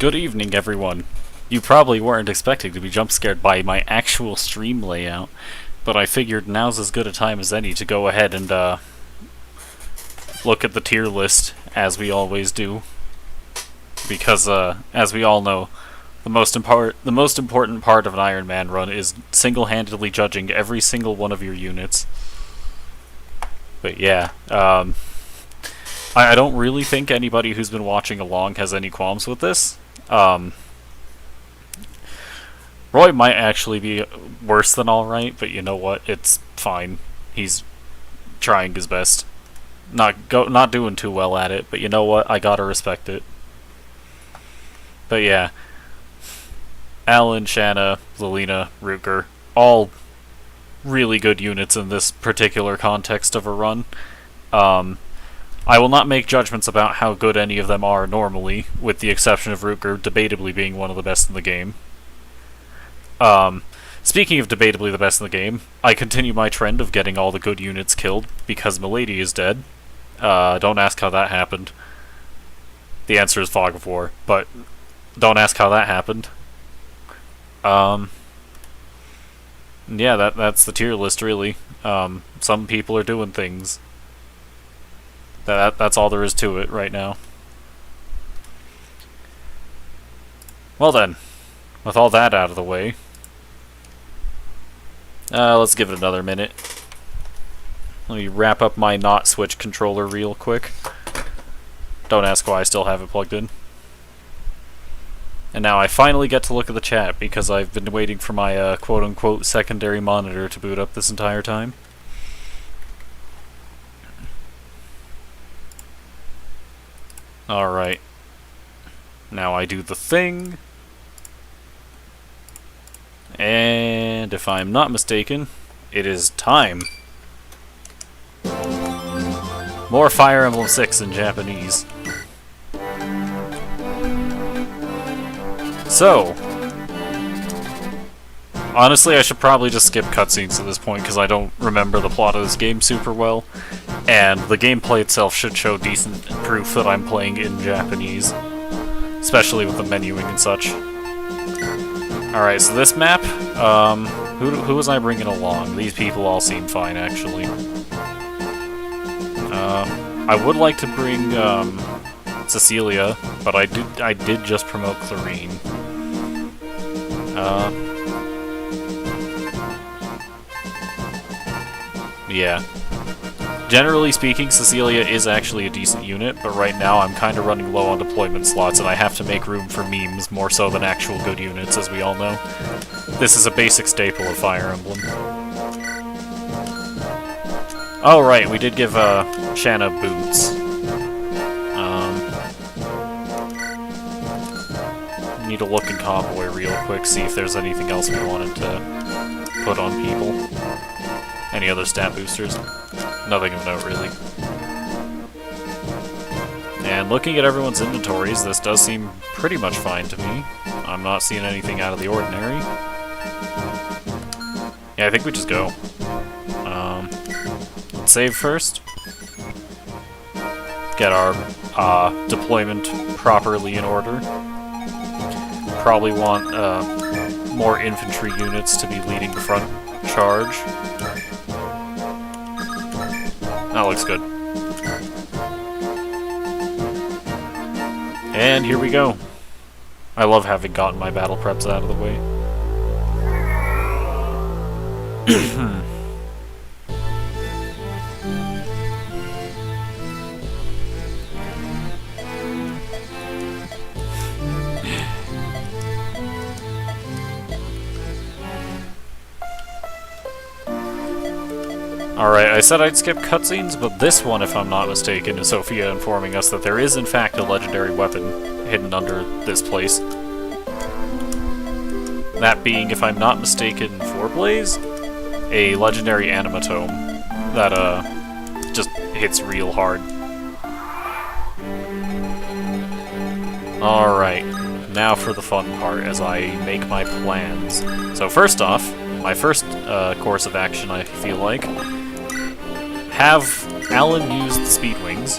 Good evening, everyone. You probably weren't expecting to be jump scared by my actual stream layout, but I figured now's as good a time as any to go ahead and look at the tier list, as we always do. Because, as we all know, the most important part of an Iron Man run is single-handedly judging every single one of your units. But yeah, I don't really think anybody who's been watching along has any qualms with this. Roy might actually be worse than alright, but you know what? It's fine. He's trying his best. Not doing too well at it, but you know what? I gotta respect it. But yeah, Alan, Shanna, Lilina, Rutger, all really good units in this particular context of a run. I will not make judgments about how good any of them are normally, with the exception of Rutger debatably being one of the best in the game. Speaking of debatably the best in the game, I continue my trend of getting all the good units killed because Milady is dead. Don't ask how that happened. The answer is Fog of War, but don't ask how that happened. Yeah, that's the tier list, really. Some people are doing things. That's all there is to it right now. Well then, with all that out of the way, let's give it another minute. Let me wrap up my not Switch controller real quick. Don't ask why I still have it plugged in. And now I finally get to look at the chat, because I've been waiting for my quote-unquote secondary monitor to boot up this entire time. Alright. Now I do the thing. And if I'm not mistaken, it is time. More Fire Emblem 6 in Japanese. So, honestly, I should probably just skip cutscenes at this point because I don't remember the plot of this game super well, and the gameplay itself should show decent proof that I'm playing in Japanese, especially with the menuing and such. Alright, so this map, who was I bringing along? These people all seem fine, actually. I would like to bring, Cecilia, but I did just promote Clarine. Yeah. Generally speaking, Cecilia is actually a decent unit, but right now I'm kind of running low on deployment slots, and I have to make room for memes more so than actual good units, as we all know. This is a basic staple of Fire Emblem. Oh right, we did give Shanna boots. Need to look in Convoy real quick, see if there's anything else we wanted to put on people. Any other stat boosters? Nothing of note, really. And looking at everyone's inventories, this does seem pretty much fine to me. I'm not seeing anything out of the ordinary. Yeah, I think we just go. Let's save first. Get our deployment properly in order. Probably want more infantry units to be leading the front charge. That looks good. And here we go. I love having gotten my battle preps out of the way. Alright, I said I'd skip cutscenes, but this one, if I'm not mistaken, is Sophia informing us that there is in fact a legendary weapon hidden under this place. That being, if I'm not mistaken, Forblaze? A legendary animatome that, just hits real hard. Alright, now for the fun part as I make my plans. So first off, my first course of action, I feel like, have Alan use the speed wings,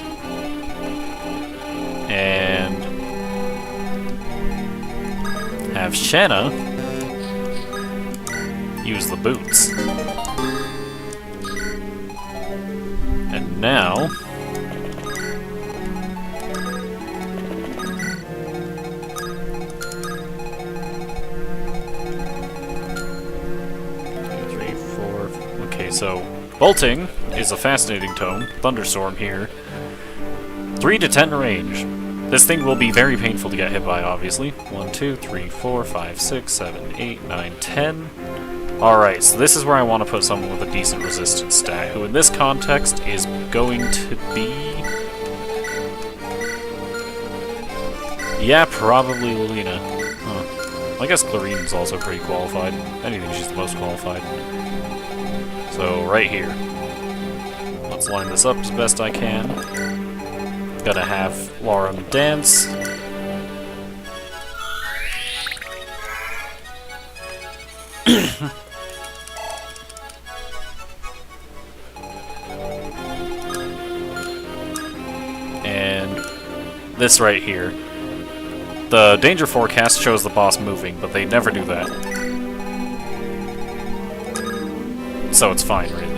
and have Shanna use the boots. And now... Okay, so bolting is a fascinating tome. Thunderstorm here. 3 to 10 range. This thing will be very painful to get hit by, obviously. 1, 2, 3, 4, 5, 6, 7, 8, 9, 10. Alright, so this is where I want to put someone with a decent resistance stat, who in this context is going to be... Yeah, probably Lilina. Huh. I guess Clarine's also pretty qualified. Anything, she's the most qualified. So, right here. Let's line this up as best I can. Gotta have Lauren dance. And this right here. The danger forecast shows the boss moving, but they never do that. So it's fine, really.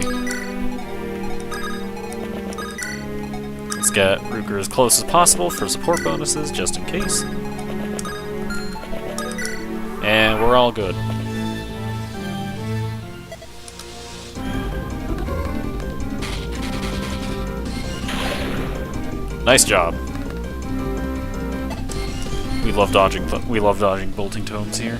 Let's get Ruger as close as possible for support bonuses, just in case. And we're all good. Nice job. We love dodging bolting tomes here.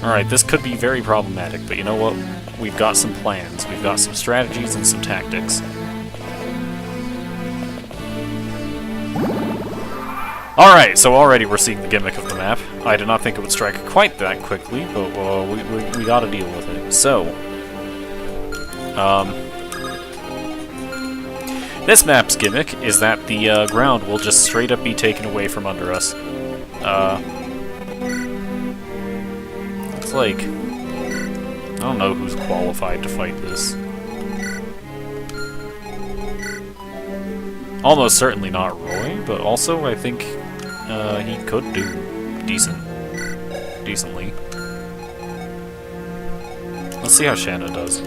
Alright, this could be very problematic, but you know what? We've got some plans. We've got some strategies and some tactics. Alright, so already we're seeing the gimmick of the map. I did not think it would strike quite that quickly, but we gotta deal with it. So, this map's gimmick is that the ground will just straight up be taken away from under us. It's like... I don't know who's qualified to fight this. Almost certainly not Roy, but also I think he could do decently. Let's see how Shanna does.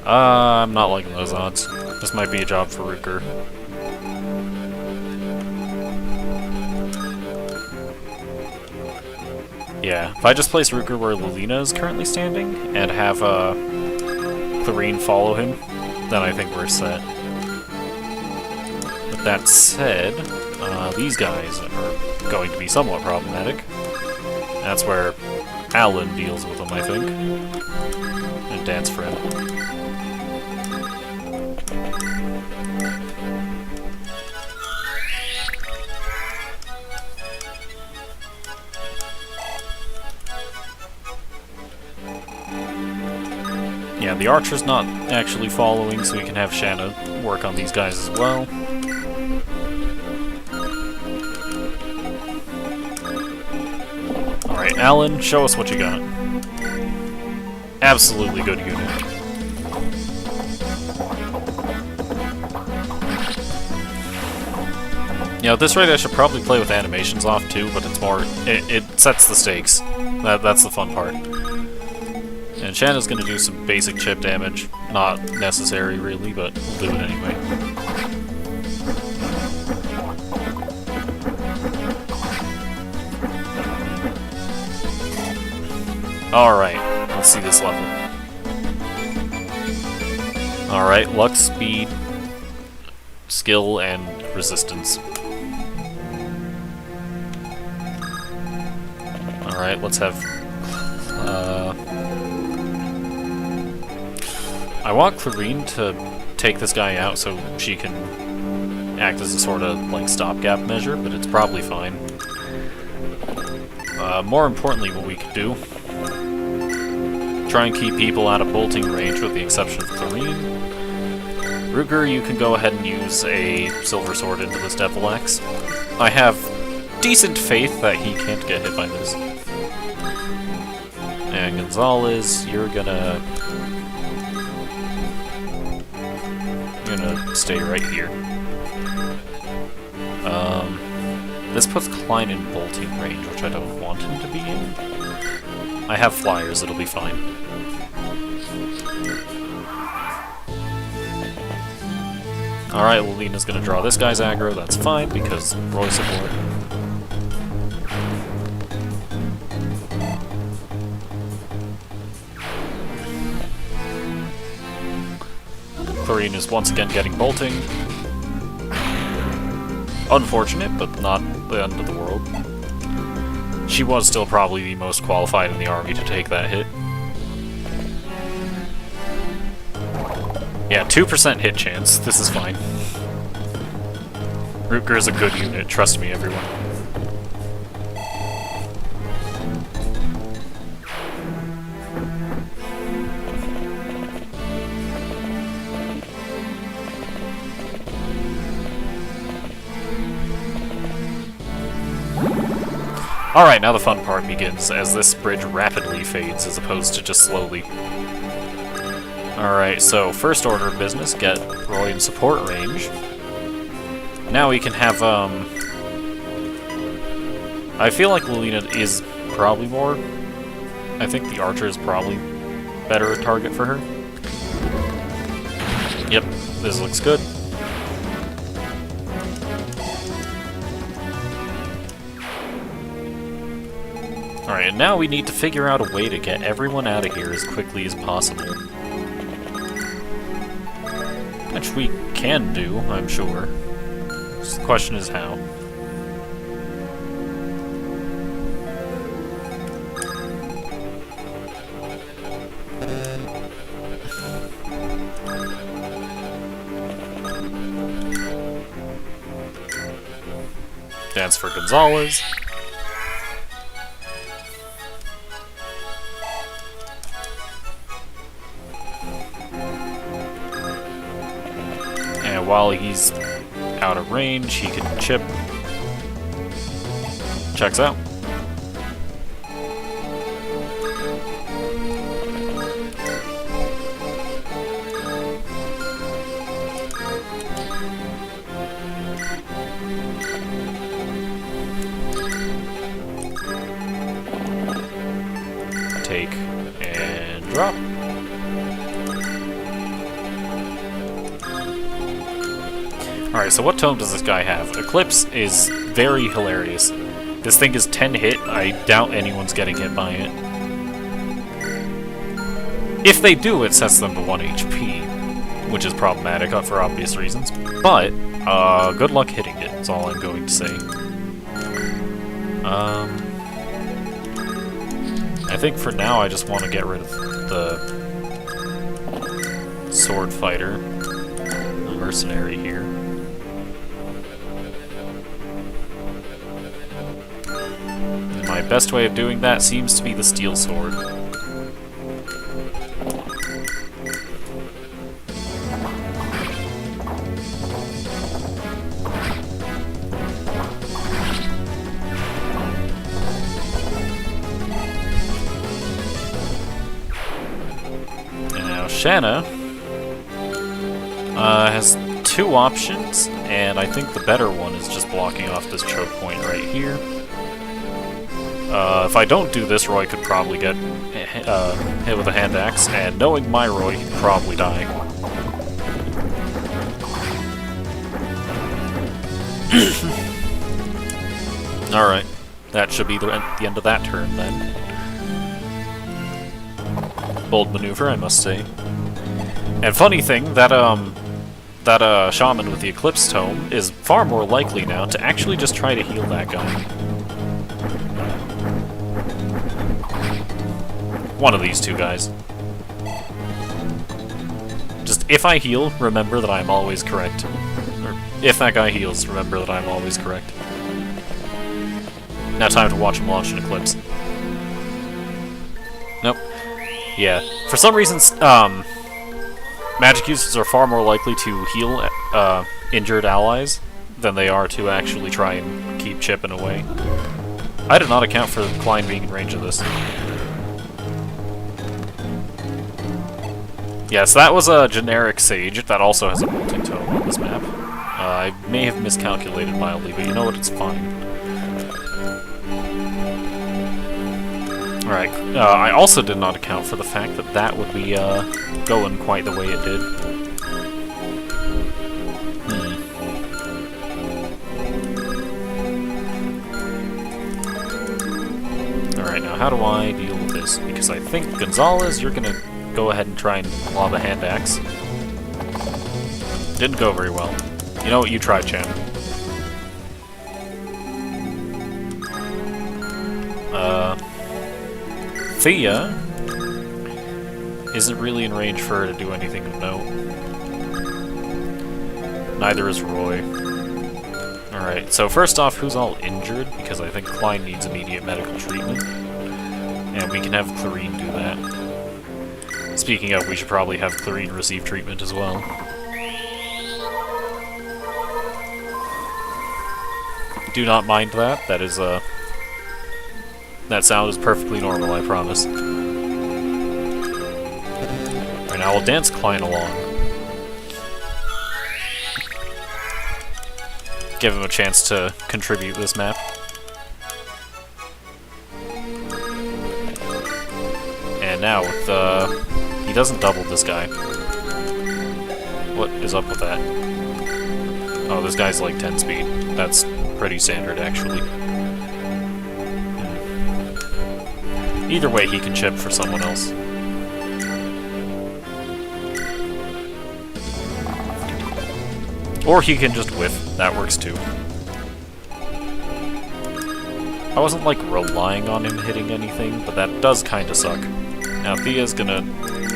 I'm not liking those odds. This might be a job for Ruger. Yeah, if I just place Ruger where Lilina is currently standing, and have Clarine follow him, then I think we're set. With that said, these guys are going to be somewhat problematic. That's where Alan deals with them, I think. And Dance for him. Yeah, the archer's not actually following, so we can have Shanna work on these guys as well. Alright, Alan, show us what you got. Absolutely good unit. You know, at this rate I should probably play with animations off too, but it's more... It sets the stakes. That's the fun part. And Shanna's gonna do some basic chip damage. Not necessary, really, but we'll do it anyway. Alright, let's see this level. Alright, luck, speed, skill, and resistance. Alright, let's have... I want Clarine to take this guy out so she can act as a sort of, like, stopgap measure, but it's probably fine. More importantly, what we could do... Try and keep people out of bolting range with the exception of Clarine. Ruger, you can go ahead and use a silver sword into this Devil Axe. I have decent faith that he can't get hit by this. And Gonzalez, you're gonna gonna stay right here. This puts Klein in bolting range, which I don't want him to be in. I have flyers, it'll be fine. Alright, Lilina's gonna draw this guy's aggro, that's fine, because Roy support. Thorine is once again getting bolting. Unfortunate, but not the end of the world. She was still probably the most qualified in the army to take that hit. Yeah, 2% hit chance. This is fine. Rutger is a good unit, trust me, everyone. Alright, now the fun part begins, as this bridge rapidly fades as opposed to just slowly. Alright, so first order of business, get Roy in support range. Now we can have, I feel like Lilina is probably more... I think the archer is probably better a target for her. Yep, this looks good. Alright, and now we need to figure out a way to get everyone out of here as quickly as possible. Which we can do, I'm sure. Just the question is how. Dance for Gonzalez. And while he's out of range, he can chip. Checks out. Take and drop. Alright, so what tome does this guy have? Eclipse is very hilarious. This thing is 10 hit, I doubt anyone's getting hit by it. If they do, it sets them to 1 HP, which is problematic for obvious reasons. But, good luck hitting it, is all I'm going to say. I think for now I just want to get rid of the sword fighter, the mercenary here. And my best way of doing that seems to be the steel sword. Shanna has 2 options, and I think the better one is just blocking off this choke point right here. If I don't do this, Roy could probably get hit with a hand axe, and knowing my Roy, he'd probably die. Alright, that should be the end of that turn then. Bold maneuver, I must say. And funny thing, that shaman with the Eclipse Tome is far more likely now to actually just try to heal that guy. One of these 2 guys. Just, if I heal, remember that I'm always correct. Or, if that guy heals, remember that I'm always correct. Now time to watch him launch an Eclipse. Nope. Yeah. For some reason, magic users are far more likely to heal injured allies than they are to actually try and keep chipping away. I did not account for Klein being in range of this. Yes, that was a generic sage that also has a molting tome on this map. I may have miscalculated mildly, but you know what, it's fine. Alright, I also did not account for the fact that that would be going quite the way it did. Alright, now how do I deal with this? Because I think, Gonzalez, you're gonna go ahead and try and lob a hand axe. Didn't go very well. You know what, you try, Chan. Thea isn't really in range for her to do anything of note. Neither is Roy. Alright, so first off, who's all injured? Because I think Klein needs immediate medical treatment. And we can have Clarine do that. Speaking of, we should probably have Clarine receive treatment as well. Do not mind that. That is, that sound is perfectly normal, I promise. Right now, we'll dance Klein along. Give him a chance to contribute this map. And now, with he doesn't double this guy. What is up with that? Oh, this guy's like 10 speed. That's pretty standard, actually. Either way, he can chip for someone else. Or he can just whiff. That works too. I wasn't like relying on him hitting anything, but that does kind of suck. Now Thea's gonna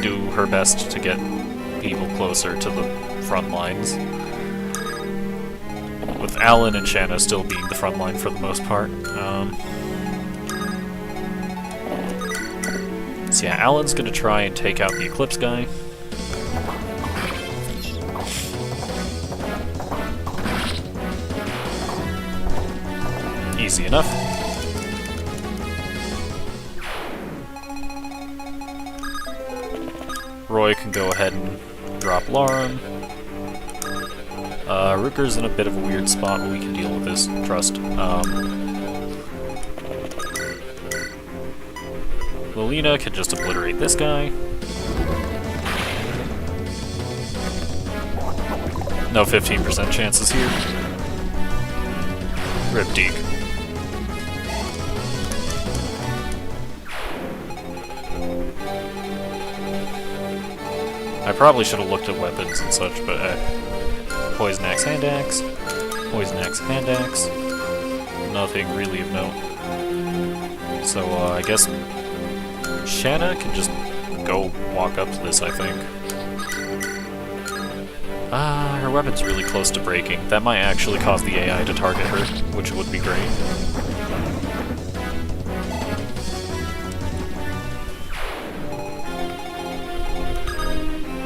do her best to get people closer to the front lines. With Alan and Shanna still being the front line for the most part. So yeah, Alan's gonna try and take out the Eclipse guy. Easy enough. Roy can go ahead and drop Lauren. Rooker's in a bit of a weird spot, but we can deal with this, trust. Lilina can just obliterate this guy. No 15% chances here. Rip Deke. I probably should have looked at weapons and such, but Poison Axe, Hand Axe. Poison Axe, Hand Axe. Nothing really of note. So, I guess Shanna can just go walk up to this, I think. Her weapon's really close to breaking. That might actually cause the AI to target her, which would be great.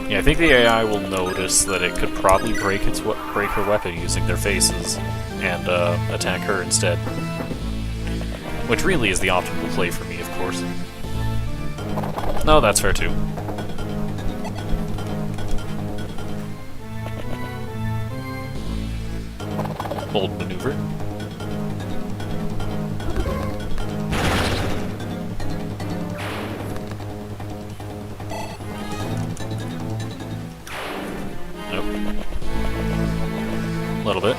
Yeah, I think the AI will notice that it could probably break her weapon using their faces, and attack her instead. Which really is the optimal play for me, of course. No, that's fair too. Bold maneuver. Nope. A little bit.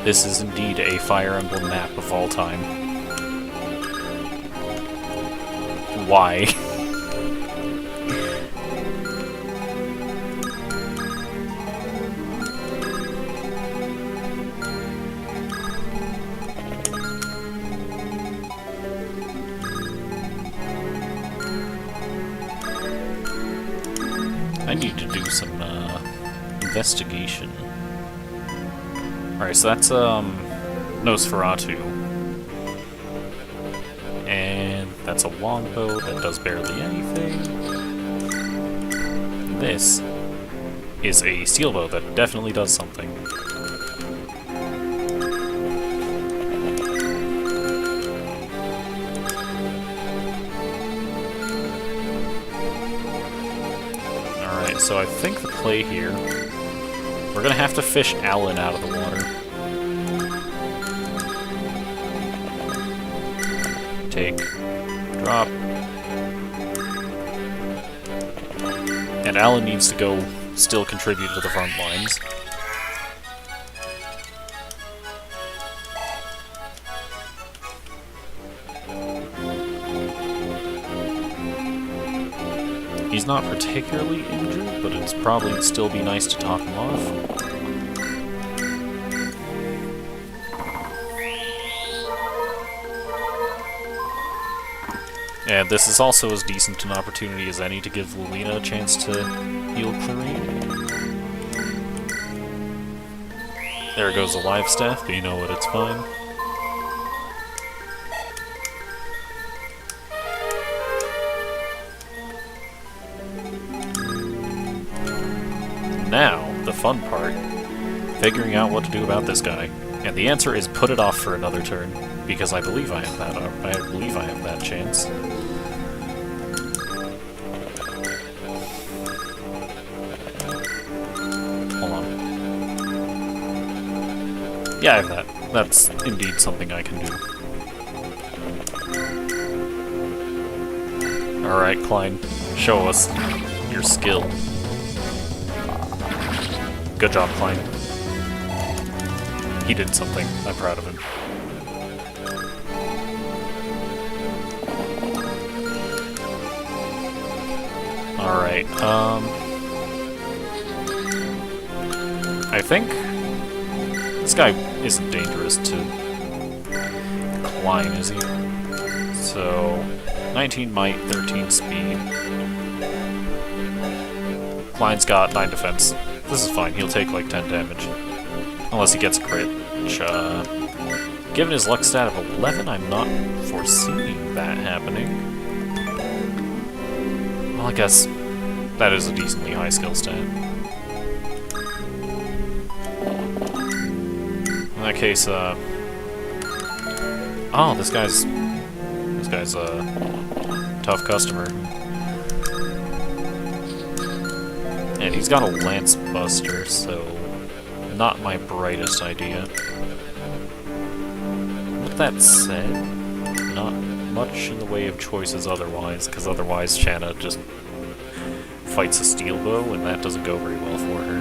This is indeed a Fire Emblem map of all time. Why? I need to do some investigation. Alright, so that's Nosferatu. And that's a longbow that does barely anything. This is a steel bow that definitely does something. Alright, so I think the play here, we're gonna have to fish Alan out of the water. Take, drop. And Alan needs to go still contribute to the front lines. He's not particularly injured, but it'd probably still be nice to talk him off. And this is also as decent an opportunity as any to give Lulina a chance to heal Clarine. There goes the live staff, but you know what, it's fine. Now, the fun part, figuring out what to do about this guy. And the answer is put it off for another turn, because I believe I have that chance. Hold on. Yeah, I have that. That's indeed something I can do. Alright, Klein. Show us your skill. Good job, Klein. He did something. I'm proud of him. Alright, I think this guy isn't dangerous to Klein, is he? So, 19 might, 13 speed. Klein's got 9 defense. This is fine, he'll take like 10 damage. Unless he gets a crit, which, given his luck stat of 11, I'm not foreseeing that happening. Well, I guess that is a decently high skill stat. In that case, oh, this guy's a tough customer. And he's got a Lance Buster, so not my brightest idea. With that said, not much in the way of choices otherwise, because otherwise Shanna just fights a steel bow, and that doesn't go very well for her.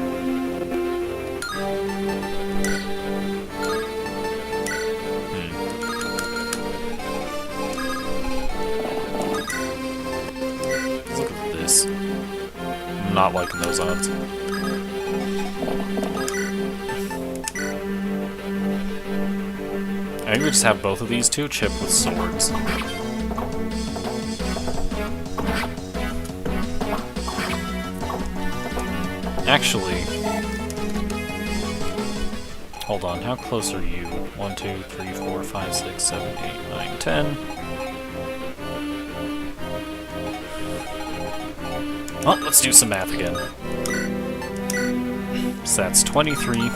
Let's look at this. I'm not liking those odds. I think we just have both of these two chip with swords. Actually, hold on, how close are you? 1, 2, 3, 4, 5, 6, 7, 8, 9, 10. Well, let's do some math again. So that's 23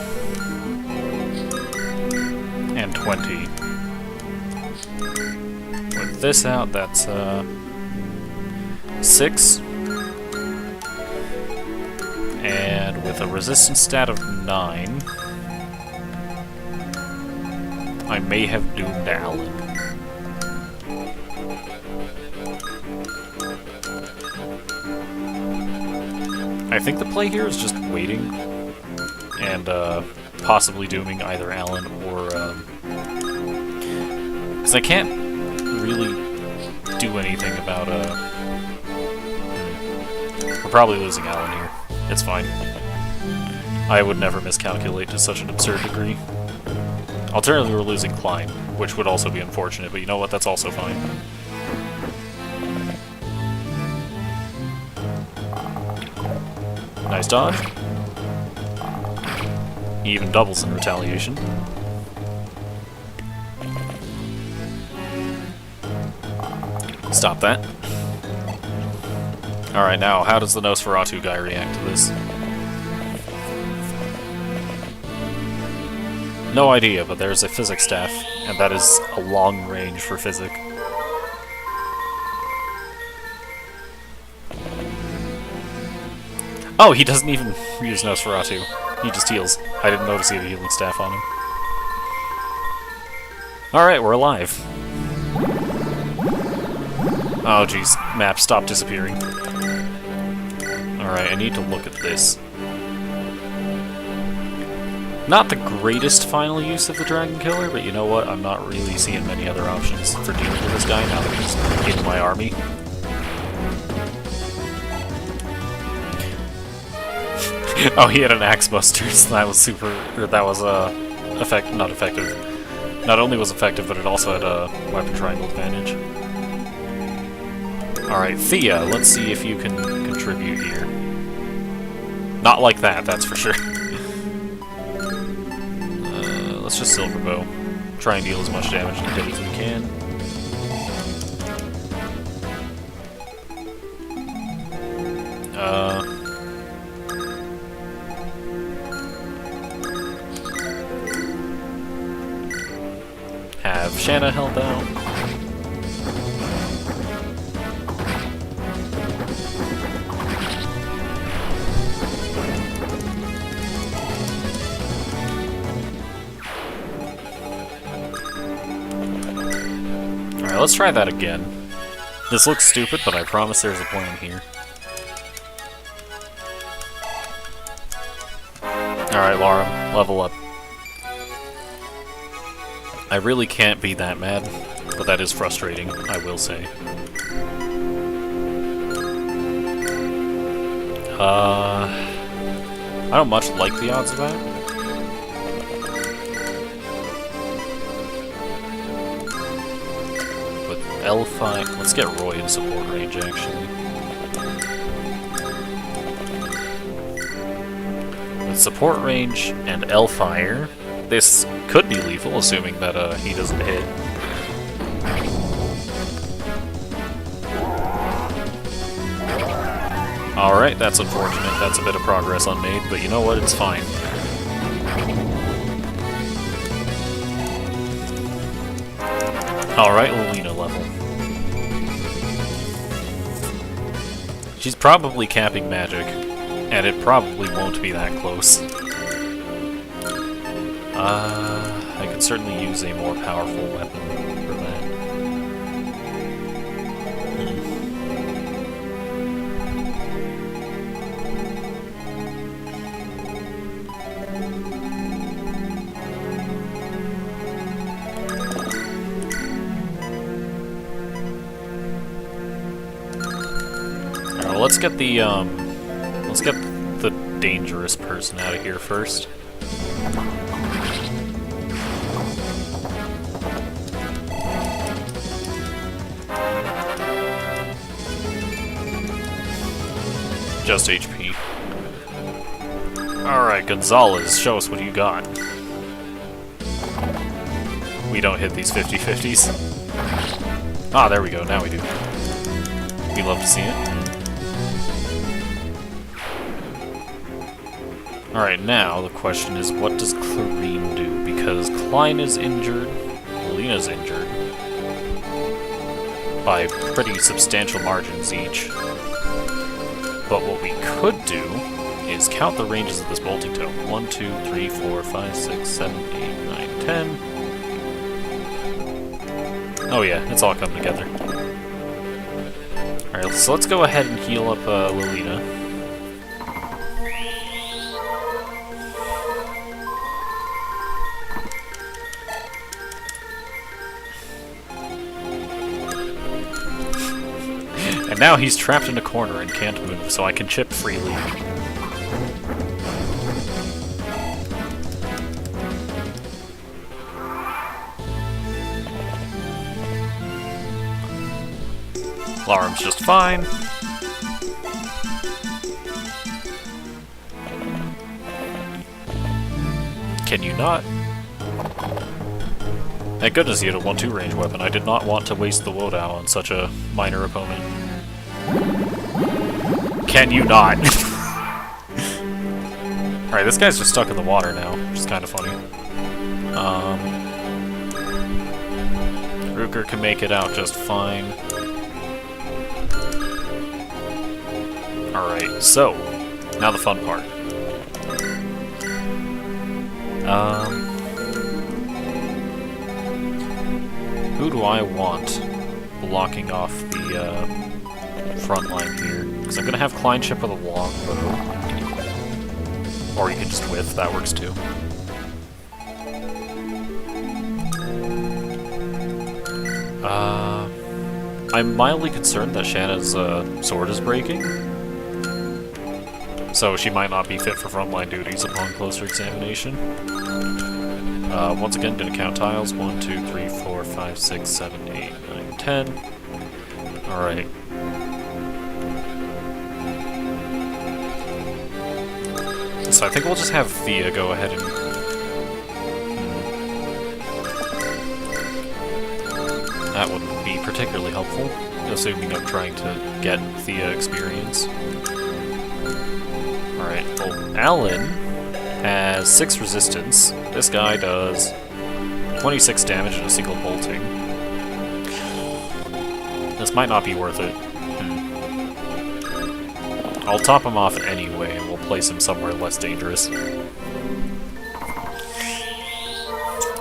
and 20. With this out, that's 6. And with a resistance stat of 9, I may have doomed Alan. I think the play here is just waiting and possibly dooming either Alan or... because I can't really do anything about... We're probably losing Alan here. It's fine. I would never miscalculate to such an absurd degree. Alternatively, we're losing Klein, which would also be unfortunate, but you know what? That's also fine. Nice dodge. He even doubles in retaliation. Stop that. Alright, now, how does the Nosferatu guy react to this? No idea, but there's a physics staff, and that is a long range for physic. Oh, he doesn't even use Nosferatu. He just heals. I didn't notice he had a healing staff on him. Alright, we're alive. Oh jeez, map, stop disappearing. Alright, I need to look at this. Not the greatest final use of the Dragon Killer, but you know what? I'm not really seeing many other options for dealing with this guy now that he's in my army. Oh, he had an Axe Buster, so that was super... Or that was, not effective. Not only was effective, but it also had a weapon triangle advantage. Alright, Thea, let's see if you can contribute here. Not like that, that's for sure. Let's just Silver Bow. Try and deal as much damage to the hit as we can. Have Shanna help out. Alright, let's try that again. This looks stupid, but I promise there's a plan here. Alright, Laura, level up. I really can't be that mad, but that is frustrating, I will say. I don't much like the odds of that. With L5, let's get Roy in support range, actually. With support range and L-Fire, this could be lethal, assuming that he doesn't hit. Alright, that's unfortunate. That's a bit of progress unmade, but you know what? It's fine. Alright, Lilina level. She's probably capping magic, and it probably won't be that close. I could certainly use a more powerful weapon for that. Alright, well, let's get the dangerous person out of here first. Just HP. Alright, Gonzalez, show us what you got. We don't hit these 50-50s. Ah, there we go, now we do. We love to see it. Alright, now the question is, what does Clarine do? Because Klein is injured, Lina's injured, by pretty substantial margins each. But what we could do is count the ranges of this bolting toe. 1, 2, 3, 4, 5, 6, 7, 8, 9, 10. Oh yeah, it's all come together. Alright, so let's go ahead and heal up Lilina. And now he's trapped in a corner and can't move, so I can chip freely. Laram's just fine. Can you not? Thank goodness he had a 1-2 range weapon. I did not want to waste the Wodao on such a minor opponent. Can you not? Alright, this guy's just stuck in the water now, which is kind of funny. Ruger can make it out just fine. Alright, so, now the fun part. Who do I want blocking off the front line here? Because I'm going to have Kleinship with a longbow. Or you can just whiff, that works too. I'm mildly concerned that Shanna's sword is breaking. So she might not be fit for frontline duties upon closer examination. Once again, gonna count tiles. 1, 2, 3, 4, 5, 6, 7, 8, 9, 10. Alright. So I think we'll just have Thea go ahead and... That wouldn't be particularly helpful, assuming I'm trying to get Thea experience. Alright, well, Alan has 6 resistance. This guy does 26 damage in a single bolting. This might not be worth it. I'll top him off anyway, and we'll place him somewhere less dangerous.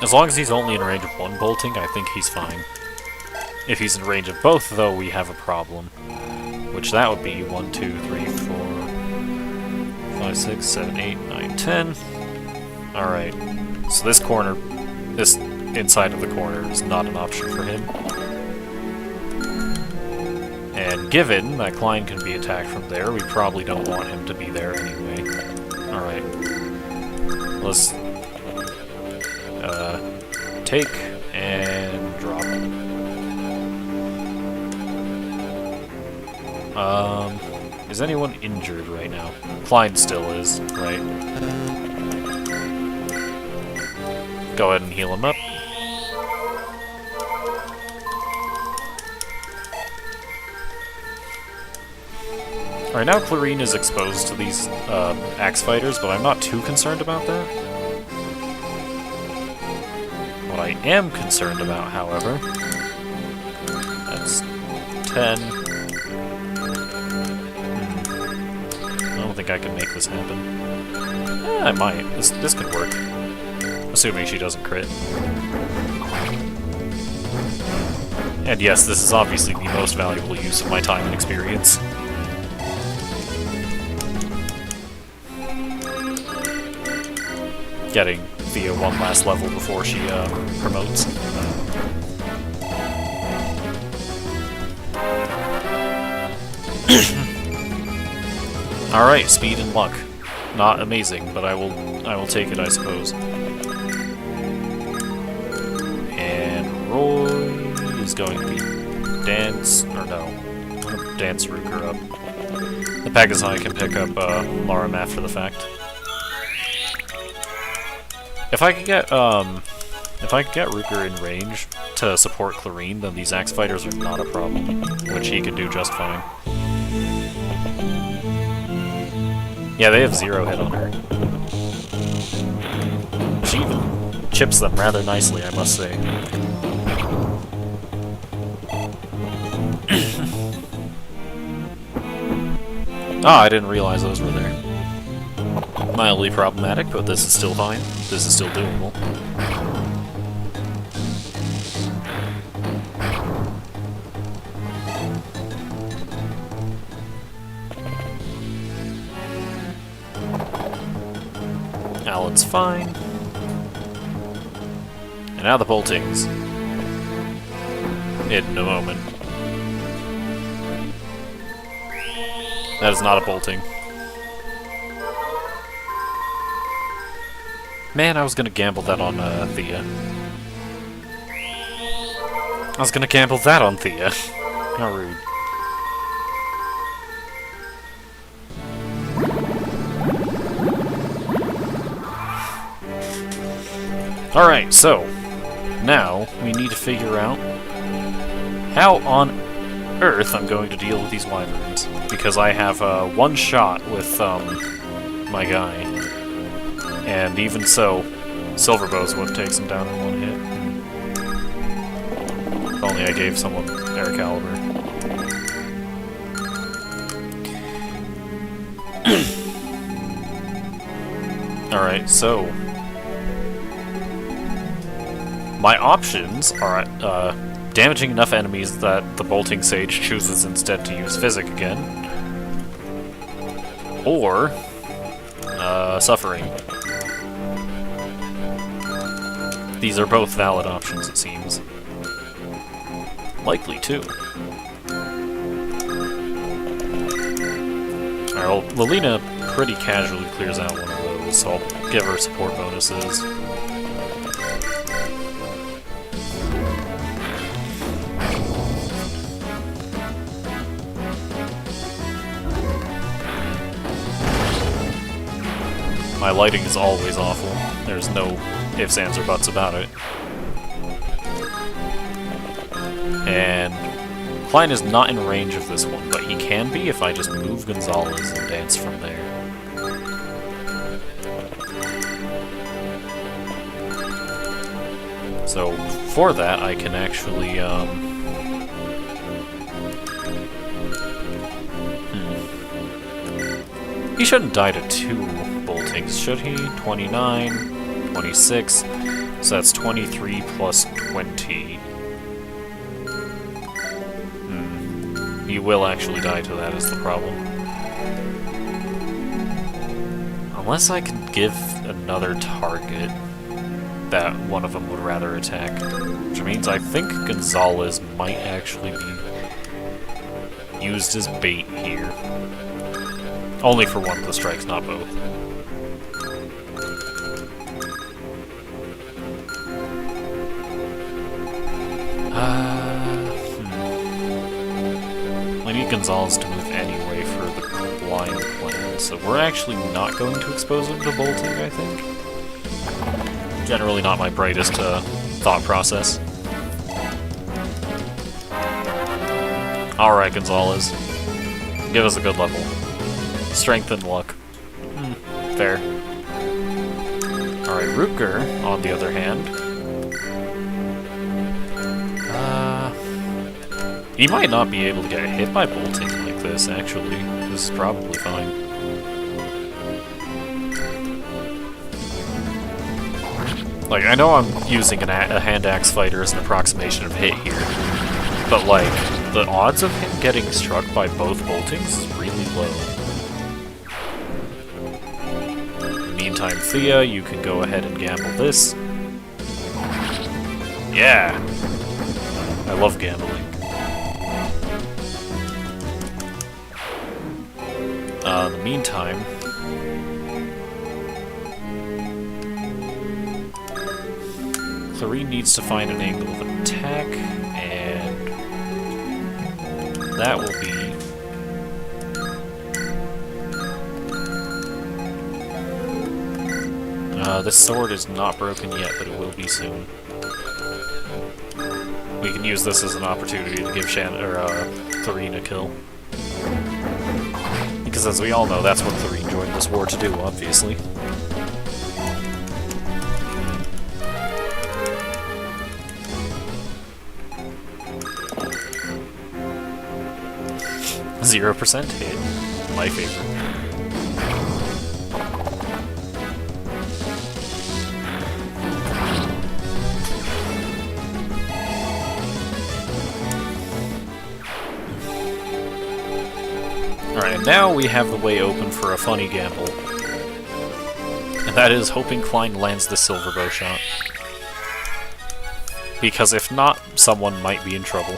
As long as he's only in range of 1 bolting, I think he's fine. If he's in range of both, though, we have a problem. Which that would be 1, 2, 3, 4, 5, 6, 7, 8, 9, 10. Alright. So this corner, this inside of the corner is not an option for him. And given that Klein can be attacked from there, we probably don't want him to be there anyway. Alright. Let's take and drop. Is anyone injured right now? Klein still is, right? Go ahead and heal him up. Alright, now Clarine is exposed to these axe fighters, but I'm not too concerned about that. What I am concerned about, however, that's 10. I don't think I can make this happen. I might. This could work. Assuming she doesn't crit. And yes, this is obviously the most valuable use of my time and experience. Getting Thea one last level before she promotes. Alright, speed and luck. Not amazing, but I will take it, I suppose. And Roy is going to be dance, or no, I'm gonna dance Ruger up. The Pegasi can pick up Larum after the fact. If I could get Ruger in range to support Clarine, then these axe fighters are not a problem, which he can do just fine. Yeah, they have 0 hit on her. She even chips them rather nicely, I must say. Ah, I didn't realize those were there. Mildly problematic, but this is still fine. This is still doable. Alan's fine. And now the boltings. In a moment. That is not a bolting. Man, I was gonna gamble that on Thea. I was gonna gamble that on Thea. How rude. Alright, so now we need to figure out how on earth I'm going to deal with these wyverns. Because I have one shot with my guy. And even so, Silver Bow's what takes him down in one hit. If only I gave someone Air Caliber. Alright, so... my options are damaging enough enemies that the Bolting Sage chooses instead to use Physic again, or Suffering. These are both valid options, it seems. Likely, too. Alright, well, Lilina pretty casually clears out one of those, so I'll give her support bonuses. My lighting is always awful. There's no ifs, ands, or buts about it. And Klein is not in range of this one, but he can be if I just move Gonzalez and dance from there. So for that, I can actually he shouldn't die to 2 boltings, should he? 29, 26, so that's 23 plus 20. He will actually die to that is the problem. Unless I can give another target that one of them would rather attack. Which means I think Gonzalez might actually be used as bait here. Only for one of the strikes, not both. I need Gonzalez to move anyway for the blind plan, so we're actually not going to expose him to bolting, I think. Generally not my brightest thought process. Alright, Gonzalez. Give us a good level. Strength and luck. Fair. Alright, Rutger, on the other hand. He might not be able to get hit by bolting like this, actually. This is probably fine. Like, I know I'm using a hand axe fighter as an approximation of hit here, but, like, the odds of him getting struck by both boltings is really low. Meantime, Thea, you can go ahead and gamble this. Yeah! I love gambling. In the meantime... Clarine needs to find an angle of attack, and... that will be... this sword is not broken yet, but it will be soon. We can use this as an opportunity to give Clarine a kill. Because as we all know, that's what Clarine joined this war to do, obviously. %0 hit. My favorite. Alright, now we have the way open for a funny gamble. And that is hoping Klein lands the silver bow shot. Because if not, someone might be in trouble.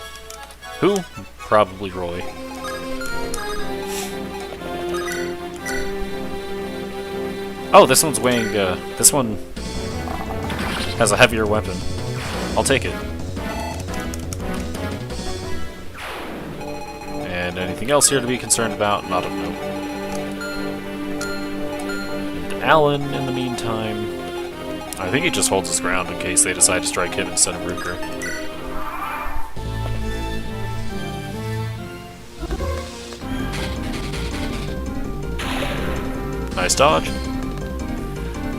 Who? Probably Roy. Oh, this one's weighing, this one has a heavier weapon. I'll take it. And anything else here to be concerned about? Not of note. And Alan, in the meantime... I think he just holds his ground in case they decide to strike him instead of Rutger. Nice dodge.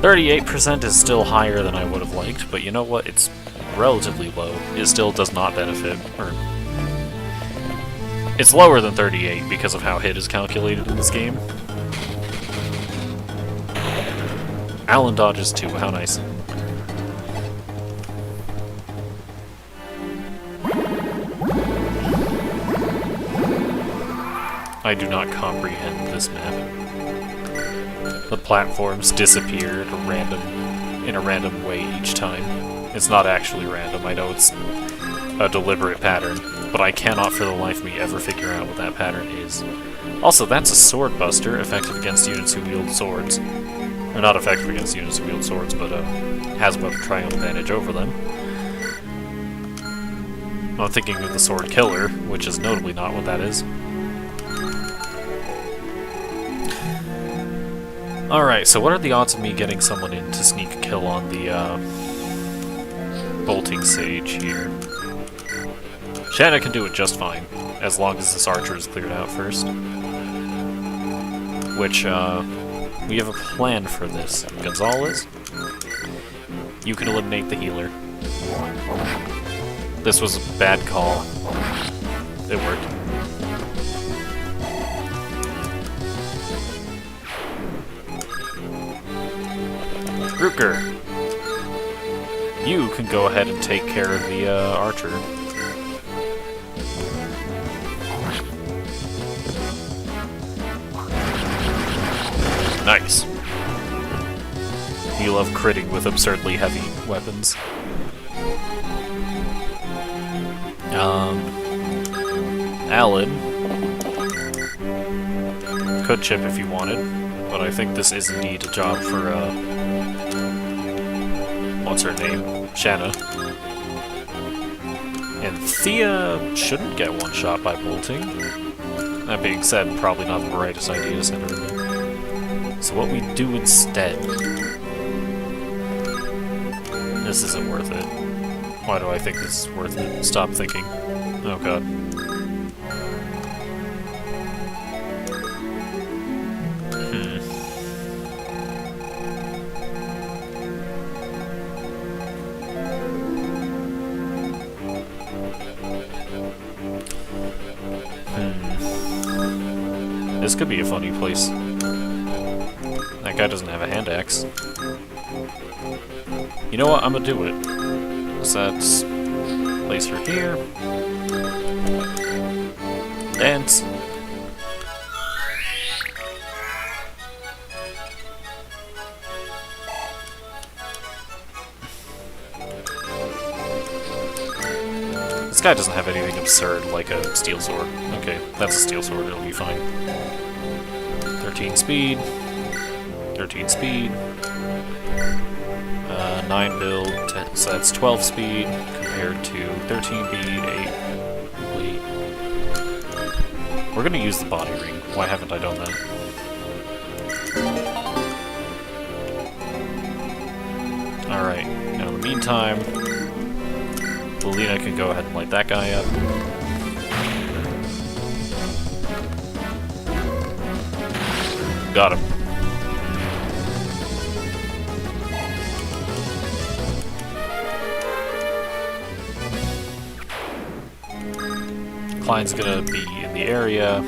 38% is still higher than I would have liked, but you know what? It's relatively low. It still does not benefit, or... It's lower than 38 because of how hit is calculated in this game. Alan dodges too, how nice. I do not comprehend this map. The platforms disappear in a random way each time. It's not actually random, I know it's a deliberate pattern, but I cannot for the life of me ever figure out what that pattern is. Also, that's a sword buster, effective against units who wield swords. Or not effective against units who wield swords, but has a weapon triangle advantage over them. I'm thinking of the sword killer, which is notably not what that is. Alright, so what are the odds of me getting someone in to sneak a kill on the bolting sage here? Shanna can do it just fine, as long as this archer is cleared out first. Which, we have a plan for this. Gonzalez, you can eliminate the healer. This was a bad call. It worked. Rooker, you can go ahead and take care of the archer. Nice. You love critting with absurdly heavy weapons. Alan could chip if you wanted, but I think this is indeed a job for, what's her name? Shanna. And Thea shouldn't get one shot by bolting. That being said, probably not the brightest idea to send her in. So what we do instead... This isn't worth it. Why do I think this is worth it? Stop thinking. Oh god. This could be a funny place. That guy doesn't have a hand axe. You know what? I'm gonna do it. So let's place her here. Dance. This guy doesn't have anything absurd like a steel sword. Okay, that's a steel sword, it'll be fine. 13 speed. 13 speed. 9 build, 10, so that's 12 speed compared to 13 speed, 8. Wait. We're gonna use the body ring. Why haven't I done that? Alright, now in the meantime, Lelina can go ahead and light that guy up. Got him. Klein's gonna be in the area.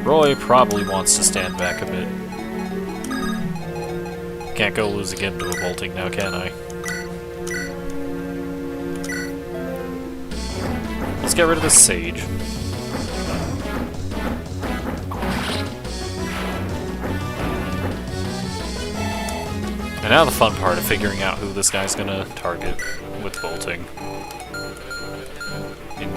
Roy probably wants to stand back a bit. Can't go lose again to a bolting now, can I? Let's get rid of this sage. And now the fun part of figuring out who this guy's gonna target with bolting. In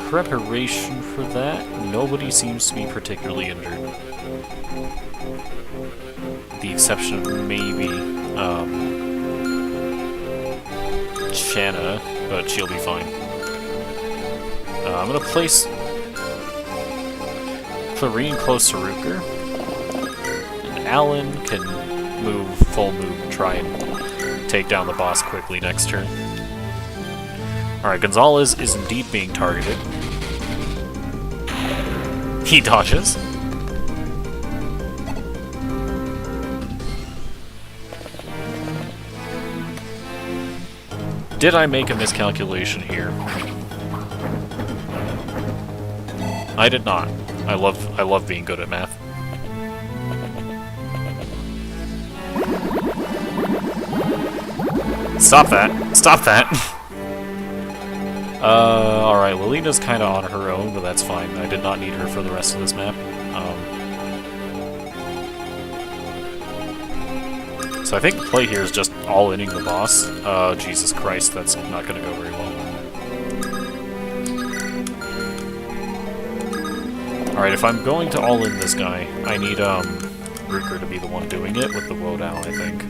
preparation for that, nobody seems to be particularly injured. The exception of maybe Shanna, but she'll be fine. I'm gonna place Clarine close to Rooker, and Alan can full move, and try and take down the boss quickly next turn. Alright, Gonzalez is indeed being targeted. He dodges. Did I make a miscalculation here? I did not. I love being good at math. Stop that! Stop that! Alright, Lilina's kinda on her own, but that's fine. I did not need her for the rest of this map. So I think the play here is just all-inning the boss. Jesus Christ, that's not gonna go very well. Alright, if I'm going to all-in this guy, I need, Ruker to be the one doing it with the Wodow, I think.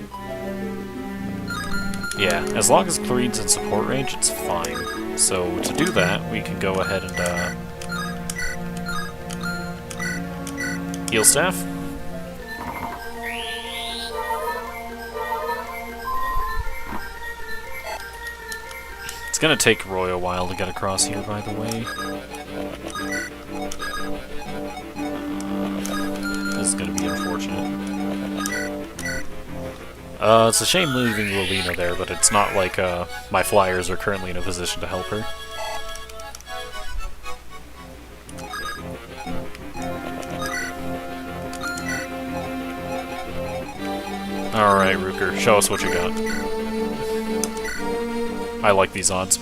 Yeah, as long as Clarine's in support range, it's fine. So, to do that, we can go ahead and, heal staff. It's gonna take Roy a while to get across here, by the way. This is gonna be unfortunate. It's a shame leaving Lilina there, but it's not like, my flyers are currently in a position to help her. Alright, Ruker, show us what you got. I like these odds.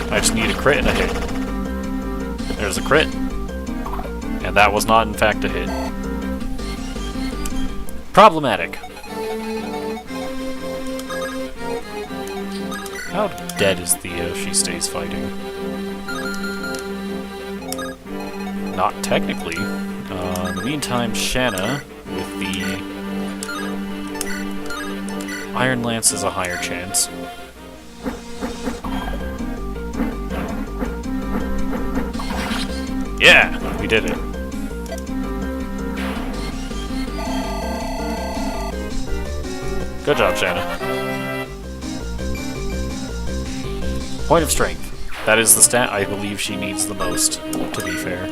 I just need a crit and a hit. There's a crit. And that was not, in fact, a hit. Problematic. How dead is Thea if she stays fighting? Not technically. In the meantime, Shanna, with the Iron Lance, is a higher chance. Yeah! We did it. Good job, Shanna. Point of strength. That is the stat I believe she needs the most, to be fair.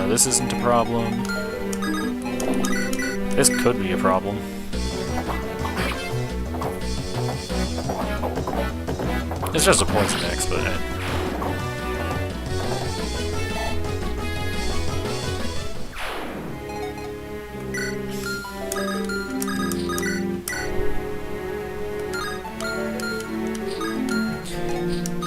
This isn't a problem. This could be a problem. It's just a poison X, but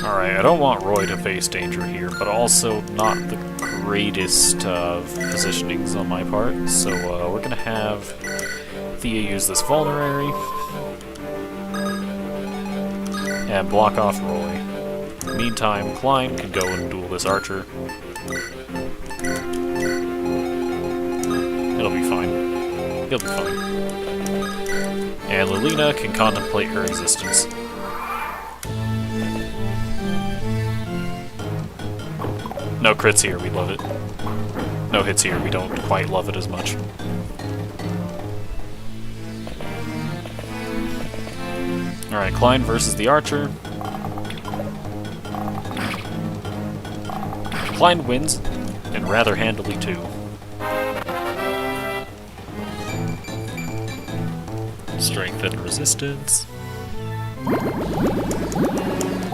Alright, I don't want Roy to face danger here, but also not the greatest of positionings on my part, so we're gonna have Thea use this Vulnerary and block off Roy. Meantime, Klein can go and duel this Archer. It'll be fine. He'll be fine. And Lilina can contemplate her existence. No crits here, we love it. No hits here, we don't quite love it as much. Alright, Klein versus the Archer. Klein wins, and rather handily too. Strength and resistance.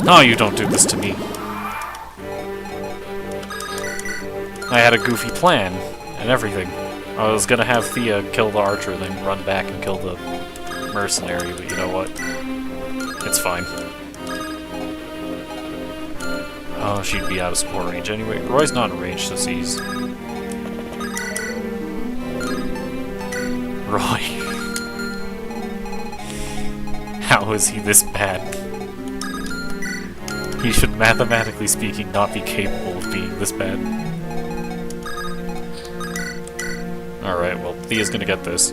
Oh, you don't do this to me. I had a goofy plan, and everything. I was gonna have Thea kill the Archer, then run back and kill the Mercenary, but you know what? It's fine. Oh, she'd be out of support range anyway. Roy's not in range to seize. Roy. How is he this bad? He should, mathematically speaking, not be capable of being this bad. Alright, well, Thea's gonna get this.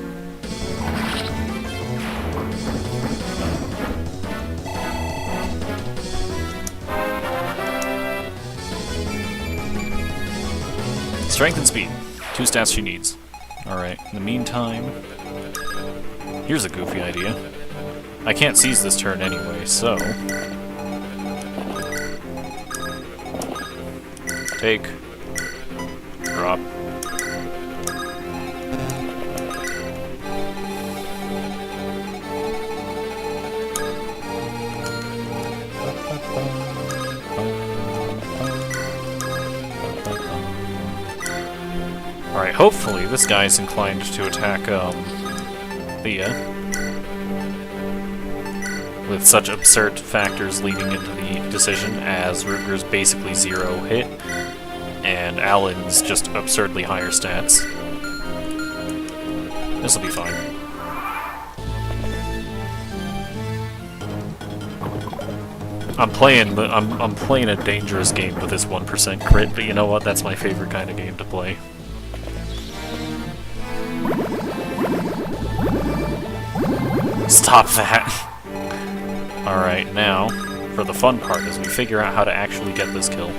Strength and speed. 2 stats she needs. Alright, in the meantime... Here's a goofy idea. I can't seize this turn anyway, so... Take. Drop. hopefully this guy's inclined to attack, Thea. With such absurd factors leading into the decision as Ruger's basically 0 hit, and Alan's just absurdly higher stats. This'll be fine. I'm playing a dangerous game with this 1% crit, but you know what? That's my favorite kind of game to play. Stop that! Alright, now, for the fun part, is we figure out how to actually get this kill.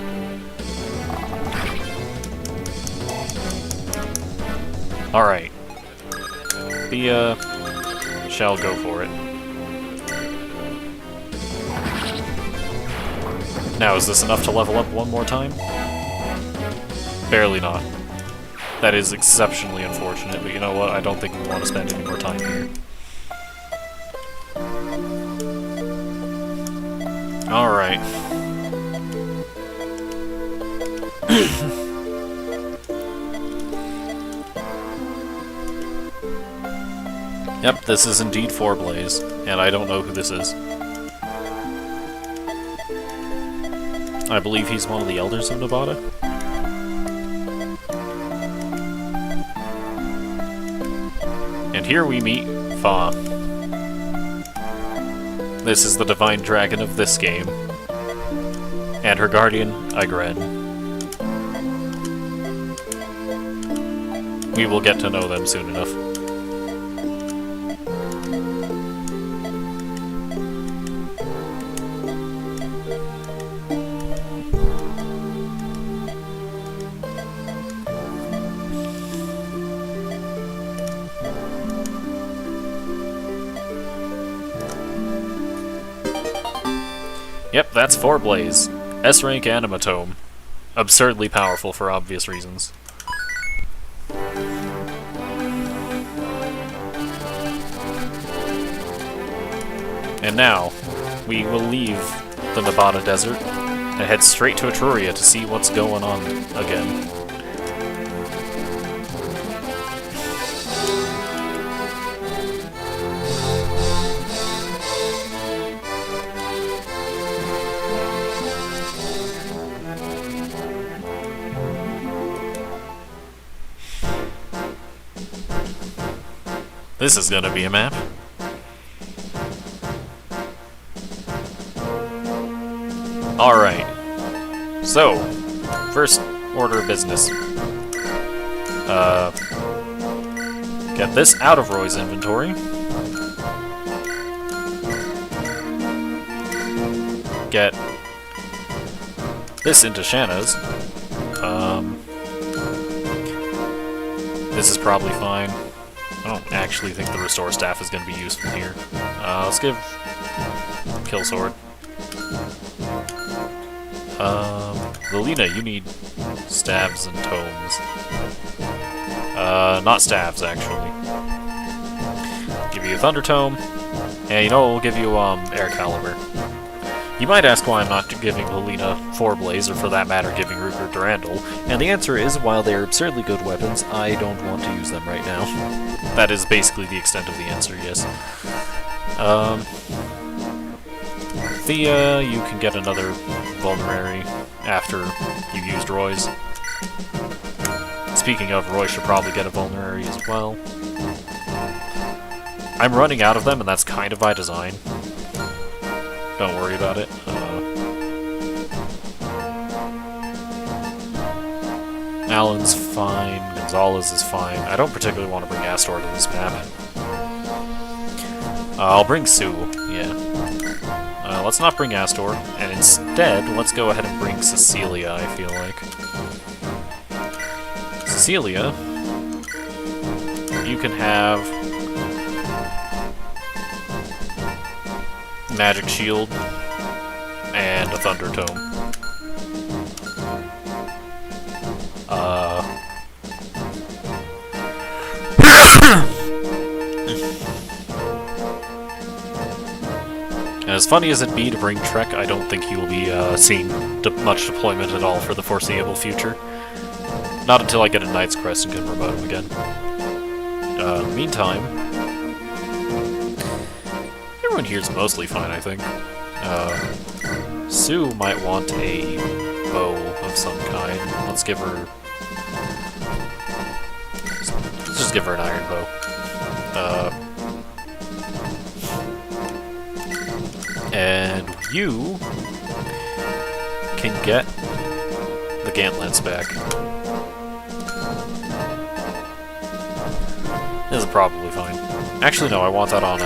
Alright. The, shall go for it. Now, is this enough to level up one more time? Barely not. That is exceptionally unfortunate, but you know what? I don't think we want to spend any more time here. Alright. Yep, this is indeed Forblaze, and I don't know who this is. I believe he's one of the Elders of Nevada. And here we meet Fa. This is the Divine Dragon of this game. And her guardian, Igren. We will get to know them soon enough. Yep, that's Forblaze. S-rank animatome. Absurdly powerful for obvious reasons. And now, we will leave the Nevada desert and head straight to Etruria to see what's going on again. This is gonna be a map. Alright. So, first order of business. Get this out of Roy's inventory. Get this into Shanna's. This is probably fine. I don't actually think the Restore Staff is going to be useful here. Let's give Kill Sword. Lilina, you need Staves and Tomes. Not Staves, actually. Give you a Thunder Tome. And you know, we'll give you, Air Caliber. You might ask why I'm not giving Lilina Forblaze, or for that matter, giving Ruger Durandal, and the answer is, while they are absurdly good weapons, I don't want to use them right now. That is basically the extent of the answer, yes. Thea, you can get another Vulnerary after you used Roy's. Speaking of, Roy should probably get a Vulnerary as well. I'm running out of them, and that's kind of by design. Don't worry about it. Alan's fine, Gonzalez is fine. I don't particularly want to bring Astor to this map. I'll bring Sue, yeah. Let's not bring Astor, and instead, let's go ahead and bring Cecilia, I feel like. Cecilia, you can have Magic Shield and a Thunder Tome. As funny as it be to bring Trek, I don't think he will be seeing much deployment at all for the foreseeable future. Not until I get a Knight's Crest and can promote him again. Meantime, everyone here's mostly fine, I think. Sue might want a bow of some kind. Let's give her... Let's just give her an iron bow. And you can get the gauntlets back. This is probably fine. Actually, no, I want that on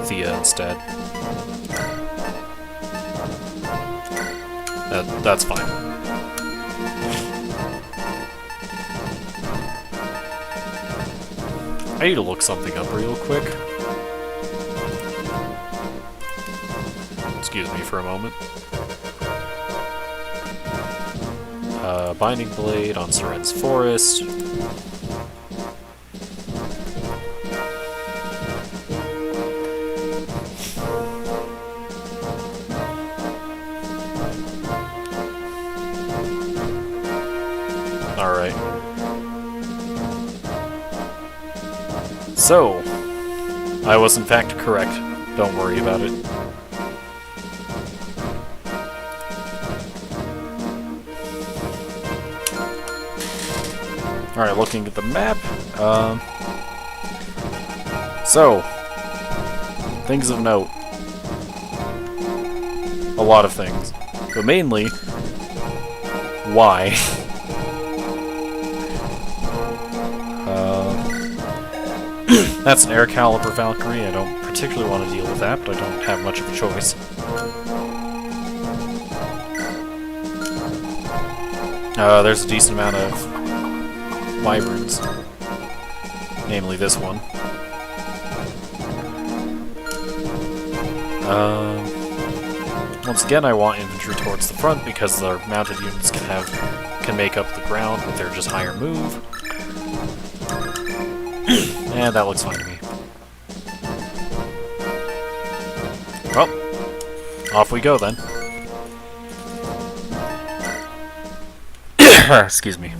Thea instead. That's fine. I need to look something up real quick. Excuse me for a moment. Binding Blade on Seren's Forest. Alright. So, I was in fact correct. Don't worry about it. Alright, looking at the map. So, things of note. A lot of things. But mainly, why? That's an Air Caliber Valkyrie. I don't particularly want to deal with that, but I don't have much of a choice. There's a decent amount of wyverns, namely this one. Once again, I want infantry towards the front because the mounted units can make up the ground with their just higher move. And that looks fine to me. Well, off we go then. Excuse me.